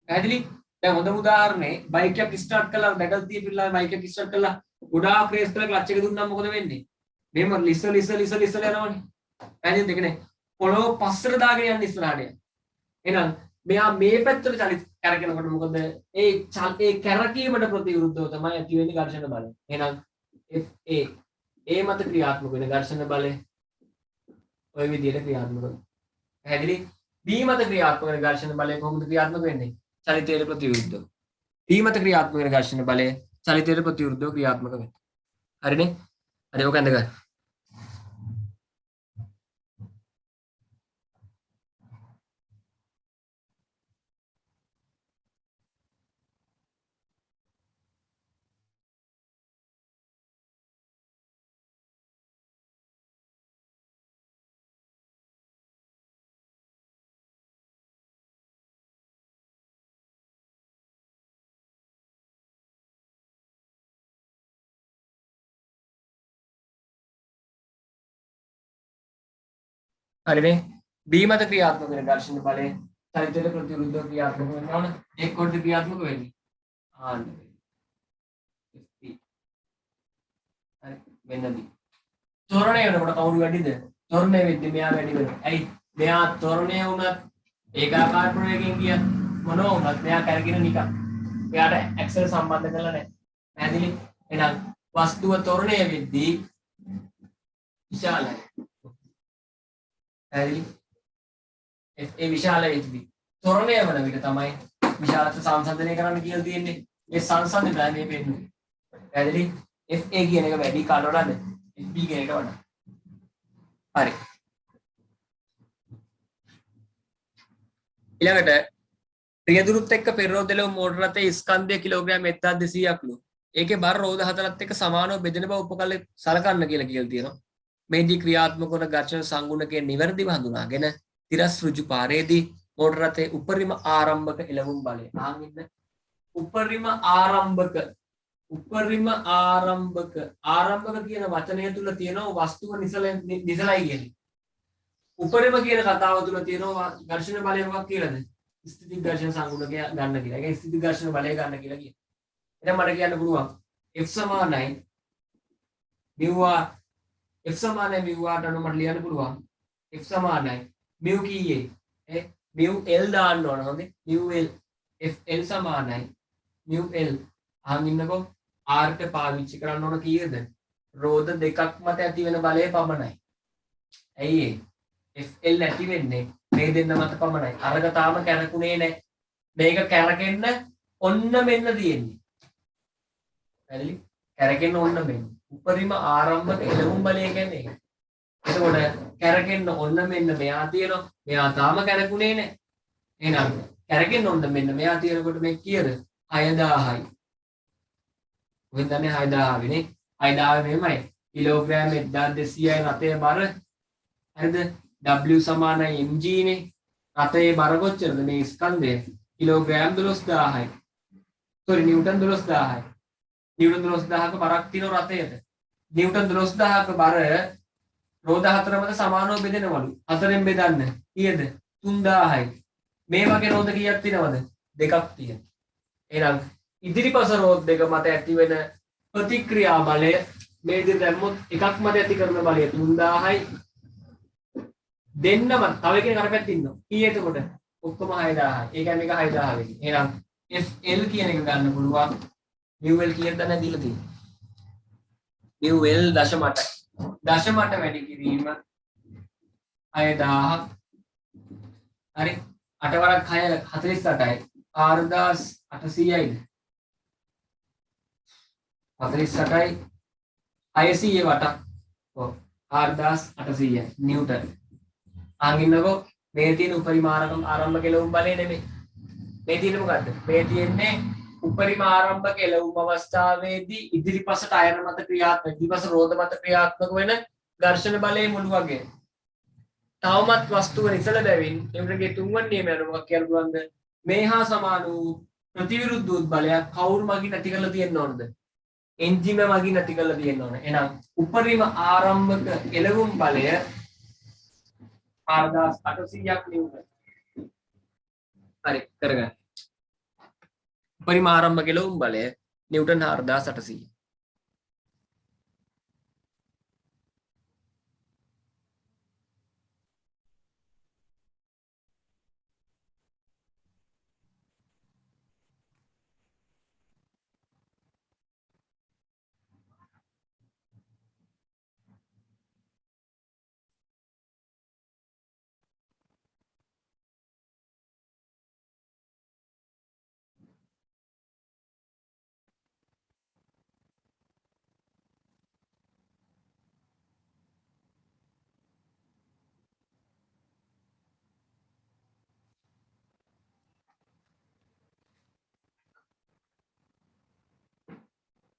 පැහැදිලි? දැන් හොඳම උදාහරණේ බයික් එකක් ස්ටාර්ට් කළා ඩගල් තියපිලා බයික් එක ස්ටාර්ට් කළා ගොඩාක් රේස් කරලා ක්ලච් එක දුන්නාම මොකද වෙන්නේ? මෙහෙම ලිස්සල යනවනේ. පැහැදිලිද? ඒ කියන්නේ පොළොව පස්සට දාගෙන යන ඉස්සරහට යන. එහෙනම් මෙයා මේ පැත්තට චලිත කරගෙනකොට මොකද? ඒ කැරකීමට ප්‍රතිවිරුද්ධව තමයි ඇති වෙන්නේ ඝර්ෂණ බලය. එහෙනම් FA A මත ක්‍රියාත්මක වෙන ඝර්ෂණ බලය ඔය විදිහට ක්‍රියාත්මක වෙනවා. පැහැදිලි? B මත ක්‍රියාත්මක වෙන ඝර්ෂණ බලය කොහොමද ක්‍රියාත්මක වෙන්නේ? චලිතයට ප්‍රතිවිරුද්ධව. B මත ක්‍රියාත්මක වෙන ඝර්ෂණ බලය චලිතයට ප්‍රතිවිරුද්ධව ක්‍රියාත්මක වෙනවා. හරිනේ? හරි ඔක ඇඳ ගන්න. හරිනේ? B මත ක්‍රියාත්මක වෙන ඝර්ෂණ බලය චලිතයට ප්‍රතිවිරුද්ධව ක්‍රියාත්මක වෙනවා නේ. ඒක කොහොමද ක්‍රියාත්මක වෙන්නේ? ආන්න. FP. හරි මෙන්න B. ත්වරණය වෙනකොට කවුරු වැඩිද? ත්වරණය වෙද්දී මෙයා වැඩි වෙනවා. ඇයි? මෙයා ත්වරණය වුණත් ඒකාකාර ප්‍රවේගයෙන් ගියත් මොනවා වුණත් මෙයා කරගෙන නිකන්. මෙයාට ඇක්සල් සම්බන්ධ කරලා නැහැ. පැහැදිලි? එහෙනම් වස්තුව ත්වරණය වෙද්දී විශාලයි. පැහැදිලි? ඒ විශාල වෙද්දී ත්වරණය වන විට තමයි විශාලත්ව සංසන්දනය කරන්න කියලා තියෙන්නේ. ඒ සංසන්දනය මේ පෙන්නුනේ. පැහැදිලි? FA කියන එක වැඩි කාලවලද FB කියන එක වඩා. හරි. ඊළඟට රියදුරුත් එක්ක පෙරරෝදෙලව මෝටර රථයේ ස්කන්ධය කිලෝග්‍රෑම් 1200ක්ලු. ඒකේ බර රෝද හතරත් එක්ක සමානව බෙදෙන බව උපකල්ලේ සලකන්න කියලා තියෙනවා. මේදී ක්‍රියාත්මක වන ඝර්ෂණ සංගුණකයේ නිවැරදිව හඳුනාගෙන තිරස් ඍජු පාරේදී මෝටර රථයේ උපරිම ආරම්භක එළවුම් බලය. ආන්ින්න උපරිම ආරම්භක ආරම්භක කියන වචනය තුල තියෙනවා වස්තුව නිසලයි කියන්නේ. උපරිම කියන කතාව තුල තියෙනවා ඝර්ෂණ බලය මොකක් කියලාද? ස්ථිති ඝර්ෂණ සංගුණකය ගන්න කියලා. ඒක ස්ථිති ඝර්ෂණ බලය ගන්න කියලා කියනවා. එහෙනම් මට කියන්න පුළුවන් F සමානයි F සමානයි μ ට අනුව මට ලියන්න පුළුවන් F සමානයි μ කීයේ μ L දාන්න ඕන හොඳේ μ L F L සමානයි μ L අහන් ඉන්නකෝ R ට පාවිච්චි කරන්න ඕන කීයද රෝධ දෙකක් මත ඇති වෙන බලය පමණයි. ඇයි ඒ F L ඇති වෙන්නේ මේ දෙන්න මත පමණයි. අරක තාම කැරකුනේ නැහැ. මේක කැරකෙන්න ඔන්න මෙන්න තියෙන්නේ. හරි? කැරකෙන්න ඔන්න මෙන්න. උපරිම ආරම්භක එළවුම් බලය කියන්නේ ඒක. එතකොට කැරකෙන්න ඔන්න මෙන්න මෙයා තියෙනවා. මෙයා තාම කැරකුනේ නැහැ. එහෙනම් කැරකෙන්න ඔන්න මෙන්න මෙයා තියෙනකොට මේ කීයද? 6000යි. ඔය දන්නේ 6000 වෙන්නේ. 6000 මෙහෙමයි. කිලෝග්‍රෑම් 1200යි රතේ බර. හරිද? W සමානයි mg නේ. රතේ බර කොච්චරද මේ ස්කන්ධය? කිලෝග්‍රෑම් 12000යි. සෝරි නිව්ටන් 12000යි. නිව්ටන් 12000ක බරක් තියෙන රතේට. නිව්ටන් 12000ක බර රෝද හතර මත සමානව බෙදෙනවලු. හතරෙන් බෙදන්න. කීයද? 3000යි. මේ වගේ රෝද කීයක් තියෙනවද? දෙකක් තියෙනවා. එහෙනම් ඉදිරිපස රෝද දෙක මත ඇති වෙන ප්‍රතික්‍රියා බලය මේ විදිහට දැම්මොත් එකක් මත ඇති කරන බලය 3000යි. දෙන්නම තව එකෙක් අර පැත්තේ ඉන්නවා. කී එතකොට? ඔක්කොම 6000යි. ඒ කියන්නේ මේක 6000 වෙන්නේ. එහෙනම් FL කියන එක ගන්න පුළුවන්. μL කීයද දැන් දීලා තියෙන්නේ. μL දශමට. දශමට වැඩි කිරීම 6000. හරි. 8 වරක් 6 48යි. 4800යිද? 48යි 600 වටක්. ඔව් 4800යි නිව්ටන්. ආගින්නකෝ මේ තියෙන උපරිම ආරම්භක එළවුම් බලය නෙමෙයි. මේ තියෙන්නේ මොකද්ද? මේ තියෙන්නේ උපරිම ආරම්භක එළවුම් අවස්ථාවේදී ඉදිරිපසට අයන මත ක්‍රියාත්මක ඉදිරිපස රෝධ මත ක්‍රියාත්මක වෙන ඝර්ෂණ බලයේ මුළු වගේ. තවමත් වස්තුව නිසල බැවින් නිව්ටන්ගේ තුන්වන නියමය අනුව මොකක් කියන්න පුළුවන්ද? මේ හා සමාන වූ ප්‍රතිවිරුද්ධ බලයක් කවුරු මගින් ඇති කරලා තියෙන්න ඕනද? එන්ජිම මගින් ඇති කරලා තියෙන්න ඕන. එහෙනම් උපරිම ආරම්භක එළවුම් බලය 4800ක් නිව්ටන්. හරි කරගන්න. උපරිම ආරම්භක එළවුම් බලය නිව්ටන් 4800.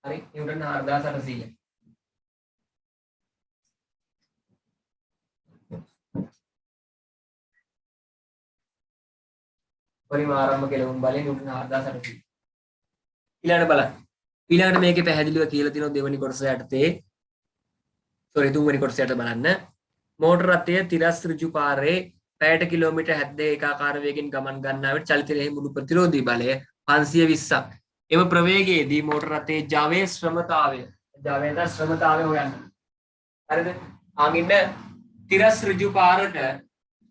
හරි නිව්ටන් 4800. උපරිම ආරම්භක එළවුම් බලය නිව්ටන් 4800. ඊළඟට බලන්න. ඊළඟට මේකේ පැහැදිලිව කියලා තියෙනවා දෙවෙනි කොටස යටතේ. සෝරි තුන්වෙනි කොටස යටතේ බලන්න. මෝටර රථය තිරස් ඍජු පාරේ පැයට කිලෝමීටර් 72 ඒකාකාර වේගෙන් ගමන් ගන්නා විට චලිත රෙහි මුළු ප්‍රතිරෝධී බලය 520ක්. එම ප්‍රවේගයේදී මෝටර රථයේ ජවයේ ශ්‍රමතාවය හොයන්න. හරිද? ආගින්න තිරස් ඍජු පාරට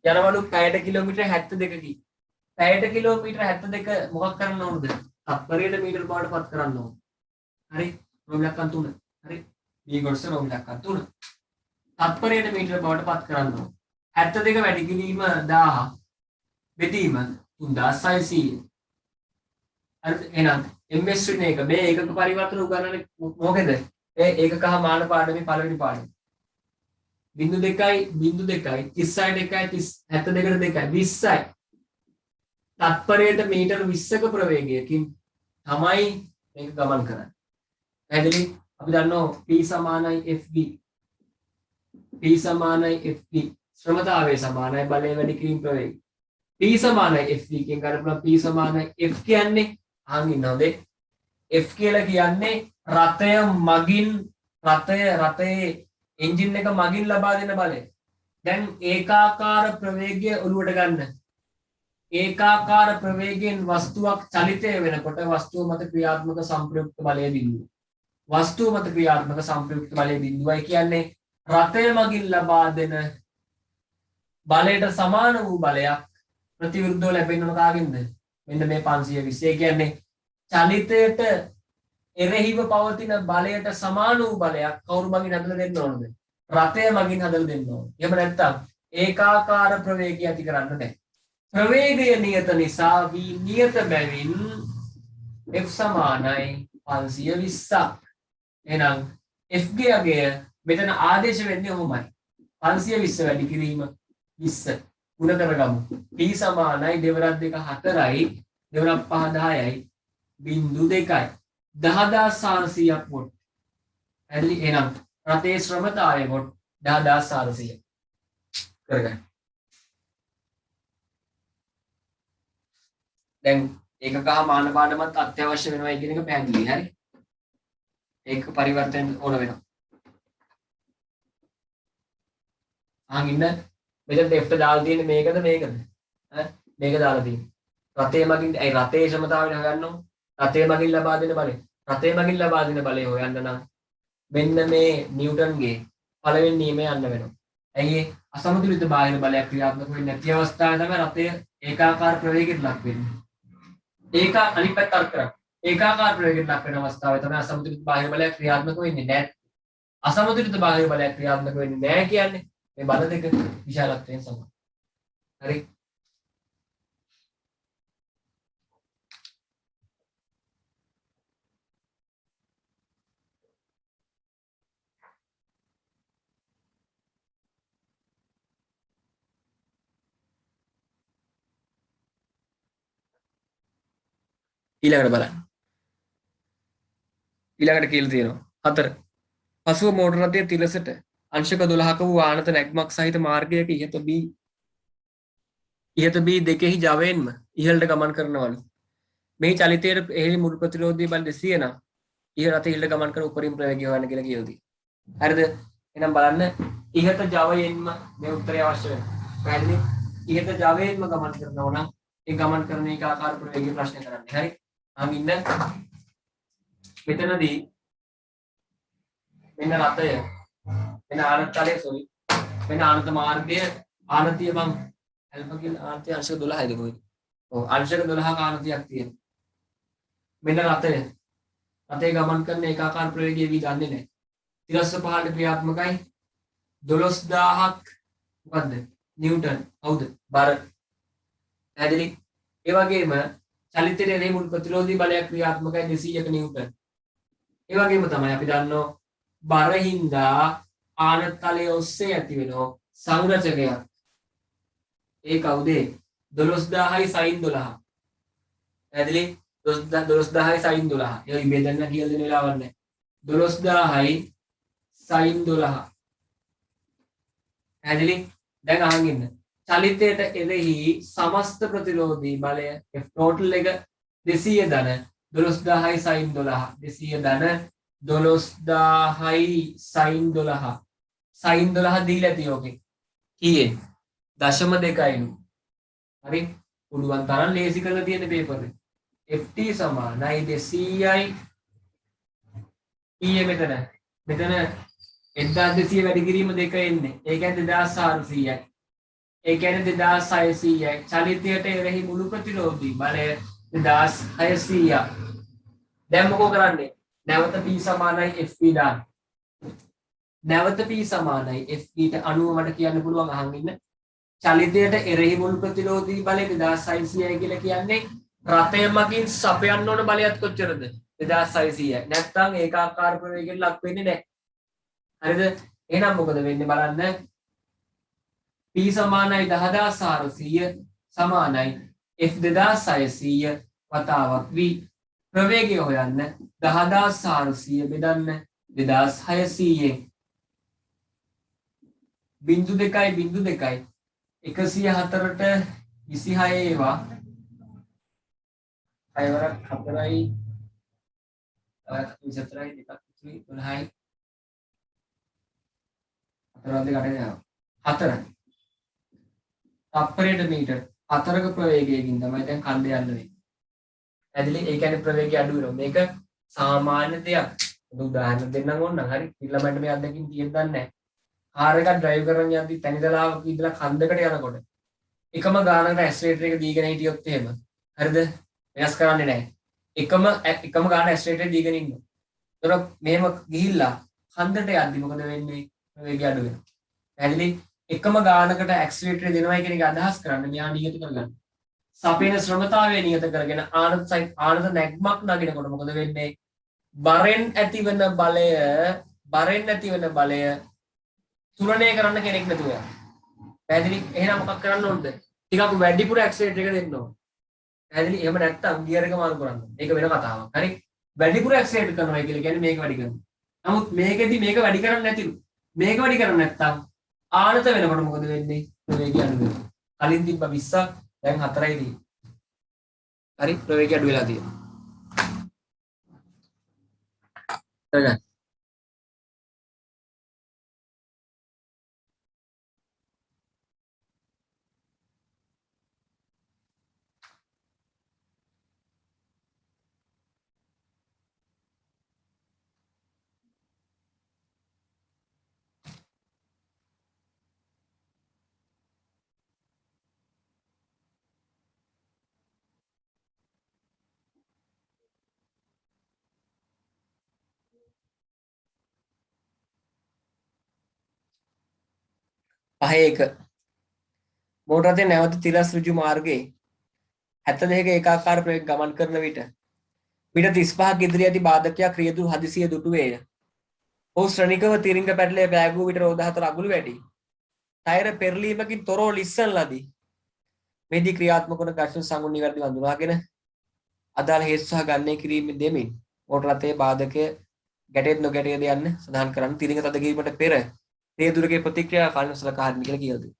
යනවලු පැයට කිලෝමීටර් 72කි. පැයට කිලෝමීටර් 72 මොකක් කරන්න ඕනද? තත්පරයට මීටර බවට පත් කරන්න ඕන. හරි? රෝම ඉලක්කම් 3. හරි? මේ කොටස රෝම ඉලක්කම් 3. තත්පරයට මීටර බවට පත් කරන්න ඕන. 72 වැඩි කිරීම 1000 බෙදීම 3600. හරිද? එහෙනම් MS ශ්‍රේණිය එක මේ ඒකක පරිවර්තන උගන්වන්නේ මොකේද? ඒ ඒකක හා මාන පාඩමේ පළවෙනි පාඩම. 0.2 0.2 36 72 20යි. තත්පරයට මීටර 20ක ප්‍රවේගයකින් තමයි මේක ගමන් කරන්නේ. පැහැදිලි? අපි දන්නවා P සමානයි FV. P සමානයි FV. ශ්‍රමතාවය සමානයි බලය වැඩි කිරීම ප්‍රවේගය. P සමානයි FV කියන කරපුවා P සමානයි F කියන්නේ අහන් ඉන්නවද? F කියලා කියන්නේ රථය මගින් රථයේ එන්ජින් එක මගින් ලබා දෙන බලය. දැන් ඒකාකාර ප්‍රවේගය ඔලුවට ගන්න. ඒකාකාර ප්‍රවේගයෙන් වස්තුවක් චලිතය වෙනකොට වස්තුව මත ක්‍රියාත්මක සංප්‍රයුක්ත බලය බිඳුව. වස්තුව මත ක්‍රියාත්මක සංප්‍රයුක්ත බලය බිඳුවයි කියන්නේ රථය මගින් ලබා දෙන බලයට සමාන වූ බලයක් ප්‍රතිවිරුද්ධව ලැබෙන්නම කාගෙන්ද? මෙන්න මේ 520. ඒ කියන්නේ චලිතයට එරෙහිව පවතින බලයට සමාන වූ බලයක් කවුරු මගින් හදලා දෙන්න ඕනද? රථය මගින් හදලා දෙන්න ඕන. එහෙම නැත්නම් ඒකාකාර ප්‍රවේගය ඇති කරන්න බෑ. ප්‍රවේගය නියත නිසා v නියත බැවින් f සමානයි 520ක්. එහෙනම් f ගේ මෙතන ආදේශ වෙන්නේ ඔහොමයි. 520 වැඩි කිරීම 20 ගුණ කරගමු. p සමානයි දෙවරක් 2 4යි දෙවරක් 5 10යි බිංදු 2යි 10400ක් වොට්. ඇදලි එහෙනම් රථයේ ශ්‍රමතාවය වොට් 10400 කරගන්න. දැන් ඒකක මාන පාඩමත් අත්‍යවශ්‍ය වෙනවා කියන එක පැහැදිලි. හරි. ඒක පරිවර්තන ඕන වෙනවා. අහන් ඉන්න මෙතන F දාලා තියෙන්නේ මේකද මේකද? මේක දාලා තියෙන්නේ. රථයේ මගින් ඒ රථයේ ශ්‍රමතාවය හොයන්න ඕන. රථයේ මගින් ලබා දෙන බලය. රථයේ මගින් ලබා දෙන බලය හොයන්න නම් මෙන්න මේ නිව්ටන්ගේ පළවෙනි නියමය යන්න වෙනවා. ඇයි ඒ අසමතුලිත බාහිර බලයක් ක්‍රියාත්මක වෙන්නේ නැති අවස්ථාවේ තමයි රථය ඒකාකාර ප්‍රවේගයට ලක් වෙන්නේ. ඒක අනිත් පැත්ත අර්ථ කරා. ඒකාකාර ප්‍රවේගයට ලක් වෙන අවස්ථාවේ තමයි අසමතුලිත බාහිර බලයක් ක්‍රියාත්මක වෙන්නේ නැහැ. අසමතුලිත බාහිර බලයක් ක්‍රියාත්මක වෙන්නේ නැහැ කියන්නේ මේ බල දෙක විශාලත්වයෙන් සමානයි. හරි. ඊළඟට බලන්න. ඊළඟට කියලා තියෙනවා 4. පසුව මෝටර රථය තිලසට අංශක 12ක වූ ආනත නැග්මක් සහිත මාර්ගයක ඉහත B දෙකෙහි ජවයෙන්ම ඉහළට ගමන් කරනවලු. මේ චලිතයේ එහි මුල් ප්‍රතිරෝධී බල 200 නම් ඉහළ රථය ඉහළට ගමන් කරන උපරිම ප්‍රවේගය හොයන්න කියලා කියවදී. හරිද? එහෙනම් බලන්න ඉහත ජවයෙන්ම මේ උත්තරය අවශ්‍ය වෙනවා. පැහැදිලි? ඉහත ජවයෙන්ම ගමන් කරනවා නම් ඒ ගමන් කරන එක ආකාර ප්‍රවේගය ප්‍රශ්න කරන්නේ. හරි? අහන් ඉන්න මෙතනදී මෙන්න රථය මෙන්න ආනත තලයේ සෝරි මෙන්න ආනත මාර්ගය ආනතිය මං ඇල්ප කියලා ආනතිය අංශක 12යිද කොහෙද? ඔව් අංශක 12ක ආනතියක් තියෙනවා. මෙන්න රථය ගමන් කරන ඒකාකාර ප්‍රවේගය වී ගන්නෙ නැහැ. තිරස්ස පහළට ක්‍රියාත්මකයි 12000ක් මොකද්ද? නිව්ටන්. හවුද? බර. පැහැදිලි? ඒ වගේම චලිතයේ එරෙහි මුල් ප්‍රතිරෝධී බලයක් ක්‍රියාත්මකයි 200ක නිව්ටන්. ඒ වගේම තමයි අපි දන්නවා බරින්දා ආනත තලයේ ඔස්සේ ඇති වෙන සංරචකයක්. ඒ කවුද? 12000යි sin 12. පැහැදිලි? 12000යි sin 12. ඒ ඉබේදන්න කියලා දෙන වෙලාවක් නැහැ. 12000යි sin 12. පැහැදිලි? දැන් අහන් ඉන්න. චලිතයට එරෙහි සමස්ත ප්‍රතිරෝධී බලය F total එක 200 ධන 12000යි sin 12. 200 ධන 12000යි sin 12. sin 12 දීලා තියෙෝකේ. කීයෙන්? 0.2යිලු. හරි? පුළුවන් තරම් ලේසි කරලා තියෙන පේපර් එක. ft සමානයි 200යි ඊයේ මෙතන 1200 වැඩි කිරීම 2 එන්නේ. ඒ කියන්නේ 2400යි. ඒ කියන්නේ 2600යි. චලිතයට එරෙහි මුළු ප්‍රතිරෝධී බලය 2600ක්. දැන් මොකෝ කරන්නේ? නැවත p සමානයි fp දාන්න. නැවත p සමානයි fp ට අනුව මට කියන්න පුළුවන් අහන් ඉන්න. චලිතයට එරෙහි මුල් ප්‍රතිරෝධී බලය 2600යි කියලා කියන්නේ රථය මගින් සපයන්න ඕන බලයත් කොච්චරද? 2600යි. නැත්නම් ඒකාකාර ප්‍රවේගයෙන් ලක් වෙන්නේ නැහැ. හරිද? එහෙනම් මොකද වෙන්නේ බලන්න. P සමානයි 10400 සමානයි F2600 වතාවක් V. ප්‍රවේගය හොයන්න 10400 බෙදන්න 2600න්. බිංදු 2.2 104ට 26 ඒවා අයවරක් 4යි 24යි 2ක් 12යි 4ක් දෙකට යනවා 4 තප්පරයට මීටර් 4ක ප්‍රවේගයකින් තමයි දැන් කන්ද යන්න වෙන්නේ. ඇදලි ඒ කියන්නේ ප්‍රවේගය අඩු වෙනවා. මේක සාමාන්‍ය දෙයක්. උදාහරණ දෙන්නම් ඕනනම් හරි. ඊළඟට මේ අද්දකින් තියෙන්න නැහැ. කාර් එකක් ඩ්‍රයිව් කරන යද්දි තනිදලාවක ඉඳලා කන්දකට යනකොට එකම ගානකට ඇක්සලරේටර් එක දීගෙන හිටියොත් එහෙම හරිද වෙනස් කරන්නේ නැහැ එකම ගාන ඇක්සලරේටර් දීගෙන ඉන්නවා ඒතර මෙහෙම ගිහිල්ලා කන්දට යද්දි මොකද වෙන්නේ වේගය අඩු වෙනවා පැහැදිලි එකම ගානකට ඇක්සලරේටර් දෙනවා කියන එක අදහස් කරන්නේ මෙයා නියත කරගන්න සපේන ශ්‍රමතාවය නියත කරගෙන ආනත නැග්මක් නගිනකොට මොකද වෙන්නේ බරෙන් ඇතිවන බලය තුලණය කරන්න කෙනෙක් නැතුව යනවා. පැහැදිලි? එහෙනම් මොකක් කරන්න ඕනද? ටිකක් වැඩිපුර ඇක්සලරේටර් එක දෙන්න ඕන. පැහැදිලි? එහෙම නැත්නම් ගියර් එක මාරු කරන්න. ඒක වෙන කතාවක්. හරි? වැඩිපුර ඇක්සලරේටර් කරනවා කියලා කියන්නේ මේක වැඩි කරනවා. නමුත් මේකෙදි මේක වැඩි කරන්නේ නැතිලු. මේක වැඩි කරන්නේ නැත්නම් ආනත වෙනකොට මොකද වෙන්නේ? ප්‍රවේගය අඩු වෙනවා. කලින් තිබ්බ 20ක් දැන් 4යි තියෙන්නේ. හරි? ප්‍රවේගය අඩු වෙලා තියෙනවා. හරිද? පහේ එක මෝටර රථය නැවත තිරස් ඍජු මාර්ගයේ 72ක ඒකාකාර ප්‍රවේග ගමන් කරන විට මීටර් 35ක ඉදිරියේ ඇති බාධකයක් රියදුරු හදිසිය දුටුවේය. ඔහු ශ්‍රණිකව තිරිංග පැටලේ පෑගූ විට රෝද හතර අගුළු වැඩි. ටයර පෙරලීමකින් තොරව ලිස්සන ලදී. මෙහිදී ක්‍රියාත්මක වන ඝර්ෂණ සංගුණ නිවැරදිව හඳුනාගෙන අදාළ හේතු සහ ගණනය කිරීම දෙමින් මෝටර රථයේ බාධකය ගැටෙත් නොගැටේද යන්න සඳහන් කරන්න. තිරිංග තද කිරීමට පෙර රියදුරගේ ප්‍රතික්‍රියා කාලන සලකා හරින්න කියලා කියලා දෙනවා.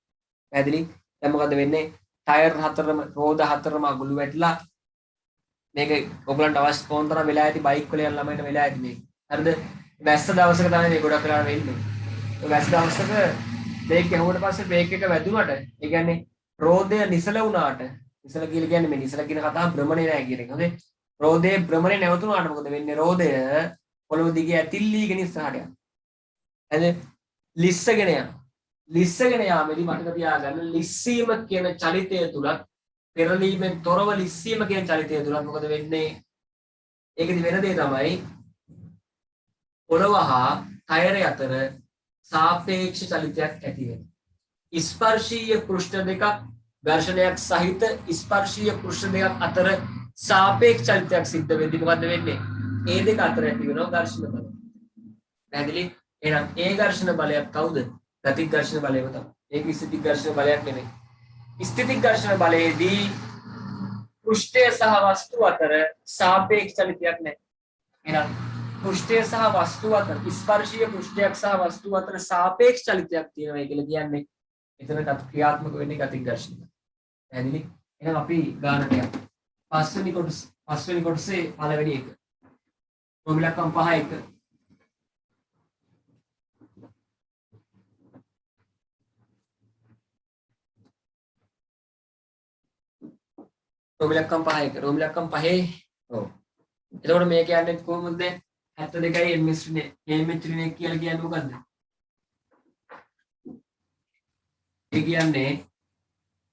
පැහැදිලි? දැන් මොකද වෙන්නේ? ටයර් හතරම රෝද හතරම අගුළු වැටිලා මේක ඔයගලන්ට අවශ්‍ය කොන් තරම් වෙලා ඇති බයික් වල යන ළමයින්ට වෙලා ඇති මේක. හරිද? වැස්ස දවසක තමයි මේ ගොඩක් වෙලා වෙන්නේ. ඒ වැස්ස දවසක බ්‍රේක් ගැහුවට පස්සේ බ්‍රේක් එක වැදුනට ඒ කියන්නේ රෝදය නිසල වුණාට නිසල කියලා කියන්නේ මේ නිසල කියන කතාව භ්‍රමණේ නෑ කියන එක. හරිද? රෝදයේ භ්‍රමණේ නැවතුනාට මොකද වෙන්නේ? රෝදය පොළොව දිගේ ඇතිල්ලීගෙන ඉස්සරහට යනවා. හරිද? ලිස්සගෙන යනවා. ලිස්සගෙන යාමේදී මතක තියාගන්න ලිස්සීම කියන චලිතය තුලත් පෙරලීමෙන් තොරව ලිස්සීම කියන චලිතය තුලත් මොකද වෙන්නේ? ඒකෙදි වෙන දේ තමයි පොළව හා ටයරය අතර සාපේක්ෂ චලිතයක් ඇති වෙනවා. ස්පර්ශීය පෘෂ්ඨ දෙකක් ඝර්ෂණයක් සහිත ස්පර්ශීය පෘෂ්ඨ දෙකක් අතර සාපේක්ෂ චලිතයක් සිද්ධ වෙද්දී මොකද වෙන්නේ? ඒ දෙක අතර ඇති වෙනවා ඝර්ෂණ බල. පැහැදිලි? එහෙනම් ඒ ඝර්ෂණ බලයක් කවුද? ගතික ඝර්ෂණ බලයම තමයි. ඒක ස්ථිතික ඝර්ෂණ බලයක් නෙමෙයි. ස්ථිතික ඝර්ෂණ බලයේදී පෘෂ්ඨය සහ වස්තුව අතර සාපේක්ෂ චලිතයක් නැහැ. එහෙනම් පෘෂ්ඨය සහ වස්තුව අතර ස්පර්ශීය පෘෂ්ඨයක් සහ වස්තුව අතර සාපේක්ෂ චලිතයක් තියෙනවා කියලා කියන්නේ එතන ක්‍රියාත්මක වෙන්නේ ගතික ඝර්ෂණ. පැහැදිලි? එහෙනම් අපි ගානට යමු. පස්වෙනි කොටසේ පළවෙනි එක. ප්‍රොබිලක්කම් 5 1 රෝමිලක්කම් 5 1 රෝමිලක්කම් 5 ඔව් එතකොට මේ කියන්නේ කොහොමද 72යි ms නේ කියලා කියන්නේ මොකද්ද ඒ කියන්නේ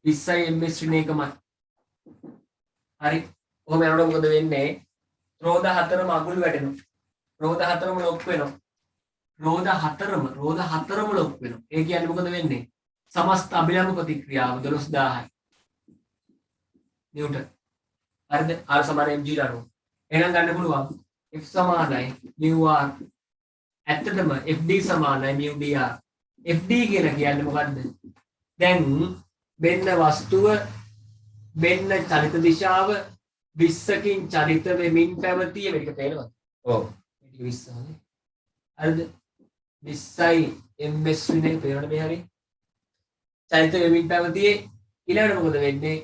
20යි ms එකමයි හරි කොහොම යනකොට මොකද වෙන්නේ රෝද හතරම අගුල් වැටෙනවා රෝද හතරම ලොක් වෙනවා රෝද හතරම ලොක් වෙනවා ඒ කියන්නේ මොකද වෙන්නේ සමස්ත අභිලම්බ ප්‍රතික්‍රියාව 12000යි නිව්ටන්. හරිද? R සමාන mg ට අනුව. එහෙනම් ගන්න පුළුවන් F සමානයි mu r. ඇත්තටම FD සමානයි mu dr. FD කියලා කියන්නේ මොකද්ද? දැන් මෙන්න වස්තුව මෙන්න චලිත දිශාව 20කින් චලිත වෙමින් පැවතිය මේක තේරෙනවද? ඔව්. මේක 20 නේ. හරිද? 20යි ms විනේ පේනවනේ මේ හරිය. චලිත වෙමින් පැවතියේ ඊළඟට මොකද වෙන්නේ?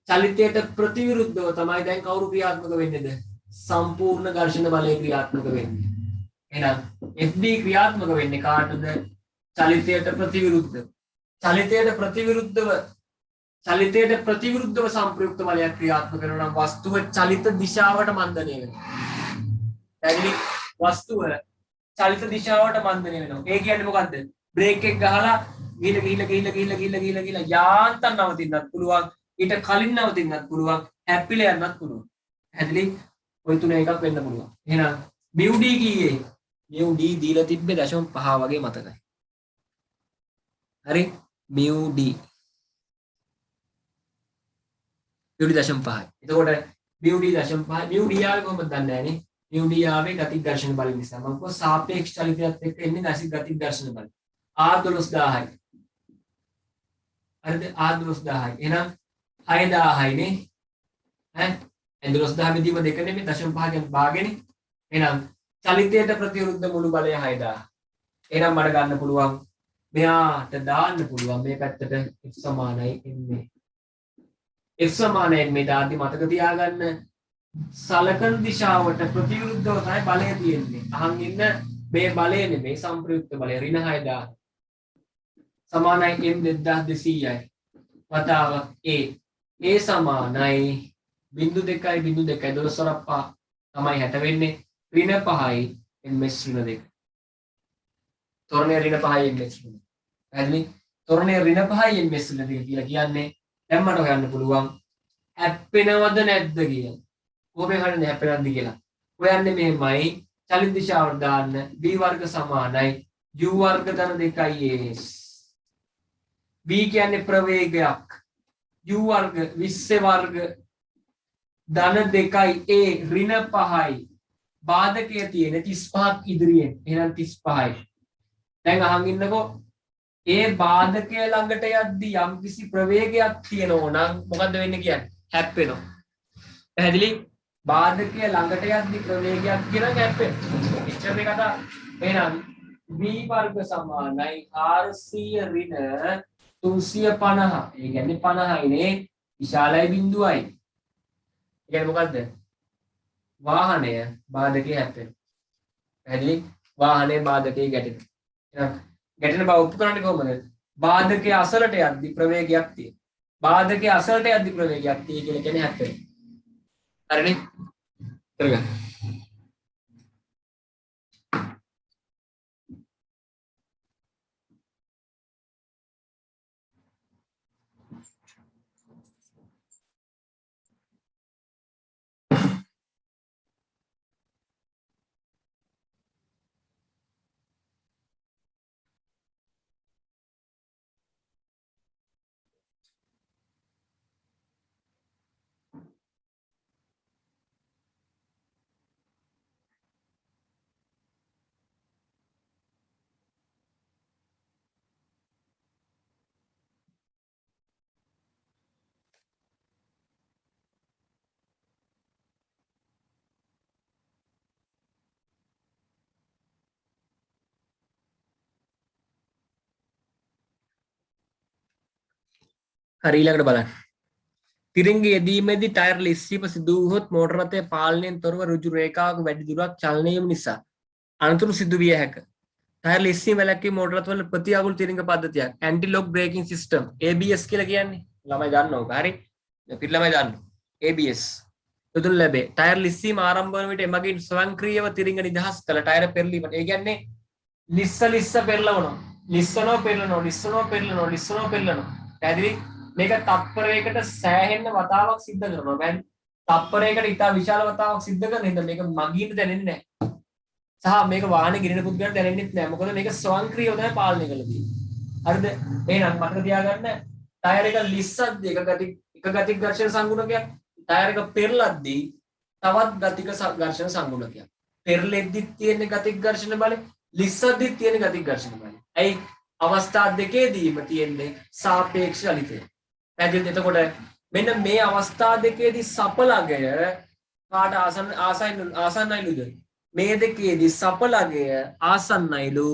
චලිතයට ප්‍රතිවිරුද්ධව තමයි දැන් කවුරු ක්‍රියාත්මක වෙන්නේද? සම්පූර්ණ ඝර්ෂණ බලය ක්‍රියාත්මක වෙන්නේ. එහෙනම් FD ක්‍රියාත්මක වෙන්නේ කාටද? චලිතයට ප්‍රතිවිරුද්ධව. චලිතයට ප්‍රතිවිරුද්ධව සම්ප්‍රයුක්ත බලයක් ක්‍රියාත්මක කරනවා නම් වස්තුව චලිත දිශාවට මන්දනය වෙනවා. පැහැදිලි? වස්තුව චලිත දිශාවට මන්දනය වෙනවා. ඒ කියන්නේ මොකද්ද? බ්‍රේක් එක ගහලා ගිහිල්ලා යාන්තම් නවතින්නත් පුළුවන්. ඊට කලින් නවතින්නත් පුළුවන්. හැප්පිලා යන්නත් පුළුවන්. පැහැදිලි? ওই තුන එකක් වෙන්න පුළුවන්. එහෙනම් μd කීයේ? μd දීලා තිබ්බේ 0.5 වගේ මතකයි. හරි? μd 0.5. එතකොට μd 0.5 μd ආවේ කොහොමද දන්නේ නැහැ නේ? μd ආවේ ගතික ඝර්ෂණ බල නිසා. මම කො සාපේක්ෂ චලිතයත් එක්ක එන්නේ ගතික ඝර්ෂණ බල. r 12000යි. හරිද? r 12000යි. එහෙනම් 6000යි නේ. ඈ 12000 බෙදීම දෙක නෙමෙයි 0.5 කියන්නේ භාගෙනේ. එහෙනම් චලිතයට ප්‍රතිවිරුද්ධ මුළු බලය 6000. එහෙනම් මට ගන්න පුළුවන් මෙයාට දාන්න පුළුවන් මේ පැත්තට f සමානයි ma. f සමානයි ma දාද්දි මතක තියාගන්න සලකන දිශාවට ප්‍රතිවිරුද්ධව තමයි බලය තියෙන්නේ. අහන් ඉන්න මේ බලය නෙමෙයි සම්ප්‍රයුක්ත බලය ඍණ 6000. සමානයි m 2200යි. වතාව a. a සමානයි 0.2 12 තමයි 60 වෙන්නේ. ඍණ 5යි ms ඍණ 2. තොරණේ ඍණ 5යි ms ඍණ. පැහැදිලි? තොරණේ ඍණ 5යි ms ඍණ 2 කියලා කියන්නේ දැන් මට හොයන්න පුළුවන් හැප්පෙනවද නැද්ද කියලා. කොහොමද හරියන්නේ හැප්පෙනවද කියලා. හොයන්නේ මෙහෙමයි චලිත දිශාවට දාන්න v වර්ග සමානයි u වර්ග ධන 2යි as. v කියන්නේ ප්‍රවේගයක්. u වර්ග 20 වර්ග ධන 2යි a ඍණ 5යි. බාධකය තියෙන 35ක් ඉදිරියෙන්. එහෙනම් 35යි. දැන් අහන් ඉන්නකෝ ඒ බාධකය ළඟට යද්දි යම්කිසි ප්‍රවේගයක් තියෙනවා නම් මොකද්ද වෙන්නේ කියන්නේ? හැප්පෙනවා. පැහැදිලි? බාධකය ළඟට යද්දි ප්‍රවේගයක් කියනවා හැප්පෙනවා. එච්චර මේ කතා. එහෙනම් v වර්ග සමානයි 400 ඍණ 350. ඒ කියන්නේ 50යි නේ. විශාලයි බිඳුවයි. ඒ කියන්නේ මොකද්ද? වාහනය බාධකයේ හැප්පෙනවා. පැහැදිලි? වාහනේ බාධකයේ ගැටෙනවා. එහෙනම් ගැටෙන බව ඔප්පු කරන්නේ කොහොමද? බාධකයේ අසලට යද්දි ප්‍රවේගයක් තියෙනවා. බාධකයේ අසලට යද්දි ප්‍රවේගයක් තියෙයි කියලා කියන්නේ හැප්පෙනවා. හරිනේ? කරගන්න. හරි ඊළඟට බලන්න. තිරිංග යෙදීමේදී ටයර් ලිස්සීම සිදු වුවහොත් මෝටර රථය පාලනයෙන් තොරව ඍජු රේඛාවක වැඩි දුරක් චලනය වීම නිසා අනතුරු සිදු විය හැක. ටයර් ලිස්සීම වැළැක්වීම මෝටර රථවල ප්‍රතිආගුල තිරිංග පද්ධතියක්. Anti lock braking system ABS කියලා කියන්නේ. ළමයි දන්න ඕක. හරි. පිට ළමයි දන්න. ABS. යොදනු ලැබේ. ටයර් ලිස්සීම ආරම්භ වන විට එමගින් ස්වයංක්‍රීයව තිරිංග නිදහස් කළ ටයර පෙරලීමට. ඒ කියන්නේ ලිස්ස පෙරලවනවා. ලිස්සනවා පෙරලනවා. පැහැදිලි? මේක තප්පරයකට සෑහෙන්න වතාවක් සිද්ධ කරනවා. මම තප්පරයකට ඉතා විශාල වතාවක් සිද්ධ කරන හින්දා මේක මගින්ට දැනෙන්නේ නැහැ. සහ මේක වාහනේ ගිරෙන පුද්ගලයන්ට දැනෙන්නේ නැහැ. මොකද මේක ස්වයංක්‍රීයව තමයි පාලනය කරලා තියෙන්නේ. හරිද? එහෙනම් මතක තියාගන්න ටයර් එක ලිස්සද්දී එක ගතික ඝර්ෂණ සංගුණකයක්. ටයර් එක පෙරලද්දී තවත් ගතික ඝර්ෂණ සංගුණකයක්. පෙරලෙද්දිත් තියෙන ගතික ඝර්ෂණ බලය, ලිස්සද්දිත් තියෙන ගතික ඝර්ෂණ බලය. ඇයි? අවස්ථා දෙකේදීම තියෙන්නේ සාපේක්ෂ චලිතය. පැහැදිලිද? එතකොට මෙන්න මේ අවස්ථා දෙකේදී සපලගය කාට ආසන්නයිලුද? මේ දෙකේදී සපලගය ආසන්නයිලු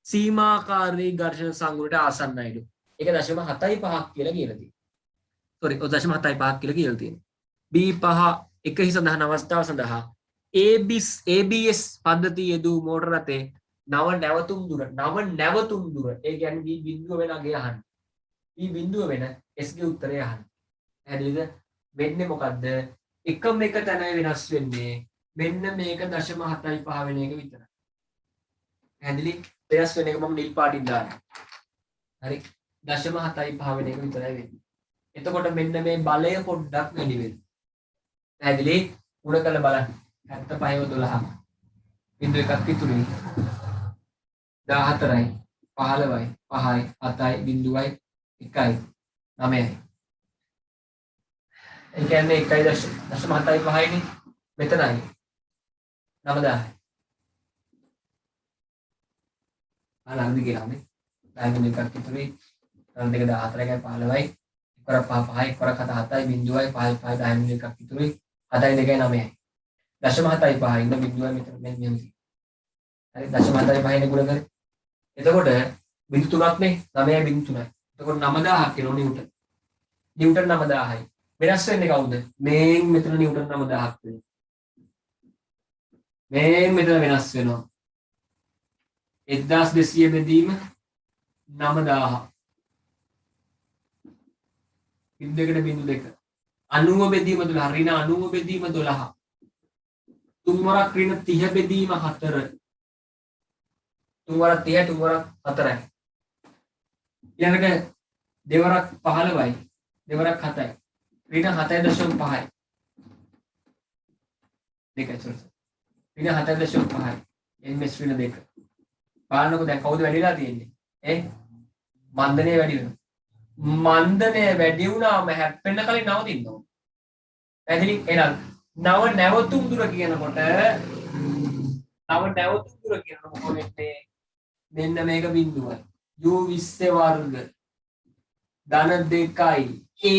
සීමාකාරී ඝර්ෂණ සංගුණට ආසන්නයිලු. ඒක 0.75ක් කියලා කියලා තියෙනවා. සෝරි, 0.75ක් කියලා කියලා තියෙනවා. B5 එකහි සඳහන් අවස්ථාව සඳහා ABS පද්ධතිය යෙදූ මෝටර රථේ නව නැවතුම් දුර ඒ කියන්නේ B බිඳුව වෙන අගය අහන්න. B බිඳුව වෙන S ගේ උත්තරය අහන්න. පැහැදිලිද? වෙන්නේ මොකද්ද? එකම එක තැනයි වෙනස් වෙන්නේ. මෙන්න මේක 0.75 වෙන එක විතරයි. පැහැදිලි? වෙනස් වෙන එක මම නිල් පාටින් දානවා. හරි. 0.75 වෙන එක විතරයි වෙන්නේ. එතකොට මෙන්න මේ බලය පොඩ්ඩක් වැඩි වෙනවා. පැහැදිලි? උඩ කළ බලන්න. 75 12. බිඳුව එකක් ඉතුරුයි. 14යි 15යි 5යි 7යි බිඳුවයි 1යි 9යි. ඒ කියන්නේ 1.75 නේ. මෙතනයි 9000. අලංගි කියලානේ. ඩයගොනල් එකක් ඉතුරුයි. 2 14යි 15යි 1 5 5යි 1 7 7යි බිඳුවයි 5 5 ඩයගොනල් එකක් ඉතුරුයි. 7යි 2යි 9යි. 0.75 ඉන්න බිඳුවයි මෙතන මෙන්න හරි 0.75 නේ ගුණ කරේ. එතකොට බිඳු 3ක් නේ 9යි බිඳු 3යි. එතකොට 9000ක් වෙනවා නිව්ටන්. නිව්ටන් 9000යි. වෙනස් වෙන්නේ කවුද? මේන් මෙතන නිව්ටන් 9000ක් වෙනවා. මේන් මෙතන වෙනස් වෙනවා. 1200 බෙදීම 9000. බිඳුවකට බිඳු 2. 90 බෙදීම 12 ඍණ 90 බෙදීම 12. තුන්වරක් ඍණ 30 බෙදීම 4. තුන්වරක් 30 තුන්වරක් 4යි. ඊළඟට දෙවරක් 15යි. දෙවරක් 7යි. ඍණ 7.5යි. දෙකයි සෝරි. ඍණ 7.5යි. එම්එස් ඍණ 2. බලන්නකො දැන් කවුද වැඩිලා තියෙන්නේ? මන්දනය වැඩි වෙනවා. මන්දනය වැඩි වුණාම හැප්පෙන්න කලින් නවතින්න ඕන. පැහැදිලි? එහෙනම් නව නැවතුම් දුර කියනකොට වෙන්නේ මෙන්න මේක බිඳුවයි. u20 වර්ග ධන 2යි a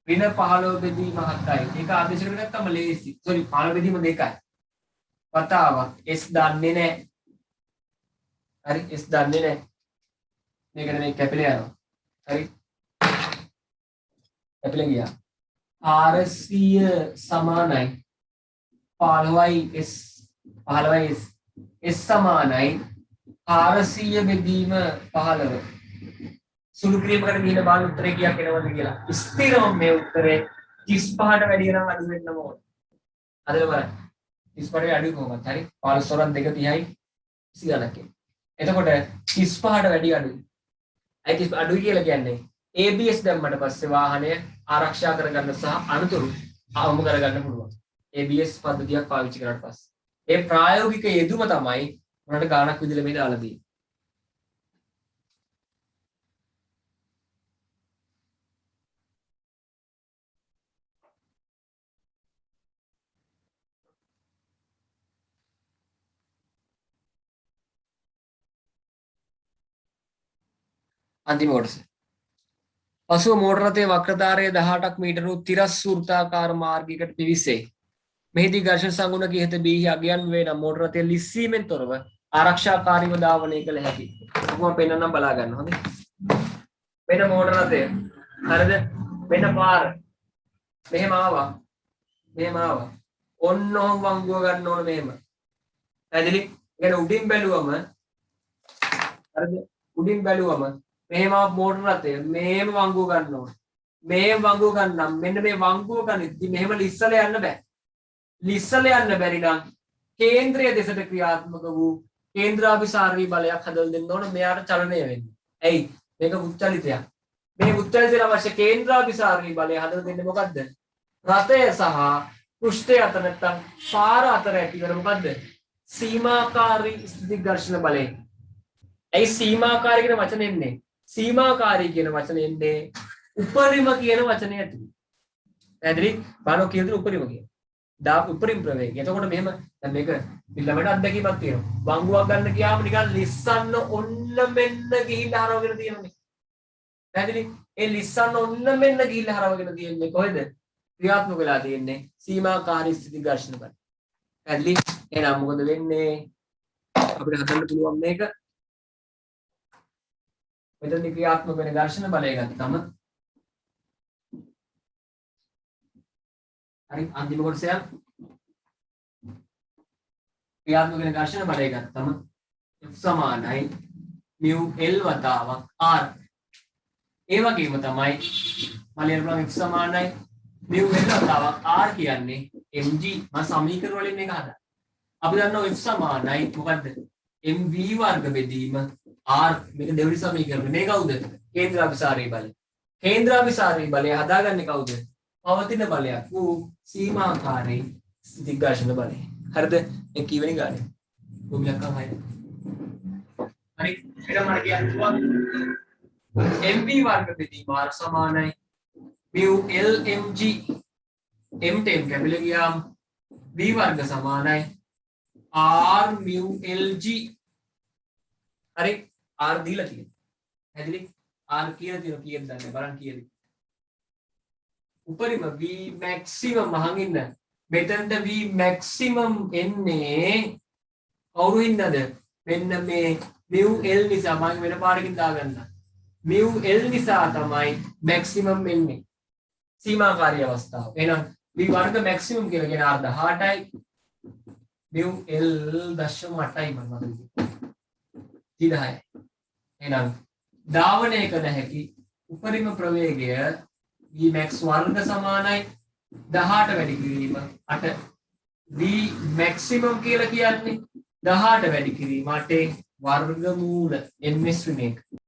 ඍණ 15 බෙදීම 7යි. ඒක ආදේශ කරගත්තම ලේසි. සෝරි 15 බෙදීම 2යි. වතාවක් s දන්නේ නැහැ. හරි s දන්නේ නැහැ. මේකට මේ කැපිලා යනවා. හරි. කැපිලා ගියා. 400 සමානයි 15යි s 15යි s සමානයි 400 බෙදීම 15. සුළු කිරීමකට ගිහින් බලන්න උත්තරේ කීයක් එනවද කියලා. ස්ථිරව මේ උත්තරේ 35ට වැඩි නම් අඩු වෙන්න ඕන. හරිද බලන්න. 35ට අඩු කොහොමද? හරි. 15 2 30යි 20 ගණක්. එතකොට 35ට වැඩි අඩුයි. අයි 30 අඩුයි කියලා කියන්නේ ABS දැම්මට පස්සේ වාහනය ආරක්ෂා කරගන්න සහ අනතුරු අවම කරගන්න පුළුවන්. ABS පද්ධතියක් පාවිච්චි කරාට පස්සේ. ඒ ප්‍රායෝගික යෙදුම තමයි උනට ගාණක් විදිහට මේ දාලා තියෙන්නේ. අන්තිම කොටස. පසුව මෝටර රථයේ වක්‍රතාරය 18ක් මීටර වූ තිරස් වෘත්තාකාර මාර්ගයකට පිවිසේ. මෙහිදී ඝර්ෂණ සංගුණ කිහිත බීහි අගයන් වේ නම් මෝටර රථය ලිස්සීමෙන් තොරව ආරක්ෂාකාරීව ධාවනය කළ හැකියි. ඔබම පෙන්නනම් බලා ගන්න හොඳේ. මෙන්න මෝටර රථය. හරිද? මෙන්න පාර. මෙහෙම ආවා. මෙහෙම ආවා. ඔන්න ඔහොම වංගුව ගන්න ඕන මෙහෙම. පැහැදිලි? يعني උඩින් බැලුවම හරිද? උඩින් බැලුවම මෙහෙම මෝටර රථය මෙහෙම වංගුව ගන්න ඕන. මේ වංගුව ගන්නම් මෙන්න මේ වංගුව ගනිද්දි මෙහෙම ලිස්සල යන්න බෑ. ලිස්සල යන්න බැරි නම් කේන්ද්‍රය දෙසට ක්‍රියාත්මක වූ කේන්ද්‍රාභිසාරී බලයක් හදලා දෙන්න ඕන මෙයාට චලනය වෙන්න. ඇයි? මේක උච්චලිතයක්. මේ උච්චලිතයට අවශ්‍ය කේන්ද්‍රාභිසාරී බලය හදලා දෙන්නේ මොකද්ද? රථය සහ පෘෂ්ඨය අතර නැත්නම් පාර අතර ඇති වෙන මොකද්ද? සීමාකාරී ස්ථිති ඝර්ෂණ බලය. ඇයි සීමාකාරී කියන වචනේ එන්නේ? සීමාකාරී කියන වචනේ එන්නේ උපරිම කියන වචනේ ඇතුළේ. පැහැදිලි? බලන්න කියන උපරිම කියන. උපරිම ප්‍රවේගය. එතකොට මෙහෙම දැන් මේක ළමයට අත්දැකීමක් තියෙනවා. වංගුවක් ගන්න ගියාම නිකන් ලිස්සන්න ඔන්න මෙන්න ගිහිල්ලා හරවගෙන තියෙනනේ. පැහැදිලි? ඒ ලිස්සන්න ඔන්න මෙන්න ගිහිල්ලා හරවගෙන තියෙන්නේ කොහෙද? ක්‍රියාත්මක වෙලා තියෙන්නේ සීමාකාරී ස්ථිති ඝර්ෂණ බල. පැහැදිලි? එහෙනම් මොකද වෙන්නේ? අපිට හදන්න පුළුවන් මේක. මෙතන ක්‍රියාත්මක වෙන ඝර්ෂණ බලය ගත්තම හරි අන්තිම කොටස යන ක්‍රියාත්මක වෙන ඝර්ෂණ බලය ගත්තම F සමානයි mu L වතාවක් R. ඒ වගේම තමයි මලියන බලන්න F සමානයි mu L වතාවක් R කියන්නේ mg මම සමීකරණ වලින් මේක හදා. අපි දන්නවා F සමානයි මොකද්ද? mv වර්ග බෙදීම R මේක දෙවෙනි සමීකරණය. මේ කවුද? කේන්ද්‍රාභිසාරී බලය. කේන්ද්‍රාභිසාරී බලය හදාගන්නේ කවුද? පවතින බලයක් වූ සීමාකාරී ස්ථිති ඝර්ෂණ බලය. හරිද? මේ කීවෙනි ගානේ? භූමියක් අහයි. හරි. එහෙනම් මට කියන්න පුළුවන් mv වර්ග බෙදීම R සමානයි mu L mg m ට m කැපිලා ගියාම v වර්ග සමානයි R mu Lg. හරි R දීලා තියෙනවා. හැදිලි R කියලා තියෙනවා කීයද දන්නේ බලන්න කීයද? උපරිම V maximum අහන් ඉන්න. මෙතනට V maximum එන්නේ කවුරු ඉන්නද? මෙන්න මේ mu L නිසා මම වෙන පාරකින් දාගන්න. mu L නිසා තමයි maximum එන්නේ. සීමාකාරී අවස්ථාව. එහෙනම් V වර්ග maximum කියලා කියන R 18යි. mu L 0.8යි මම මතකයි. 30යි. එහෙනම් ධාවනය කළ හැකි උපරිම ප්‍රවේගය Vmax වර්ග සමානයි 18 වැඩි කිරීම 8. V maximum කියලා කියන්නේ 18 වැඩි කිරීම 8 වර්ගමූල ns ඍණ 1.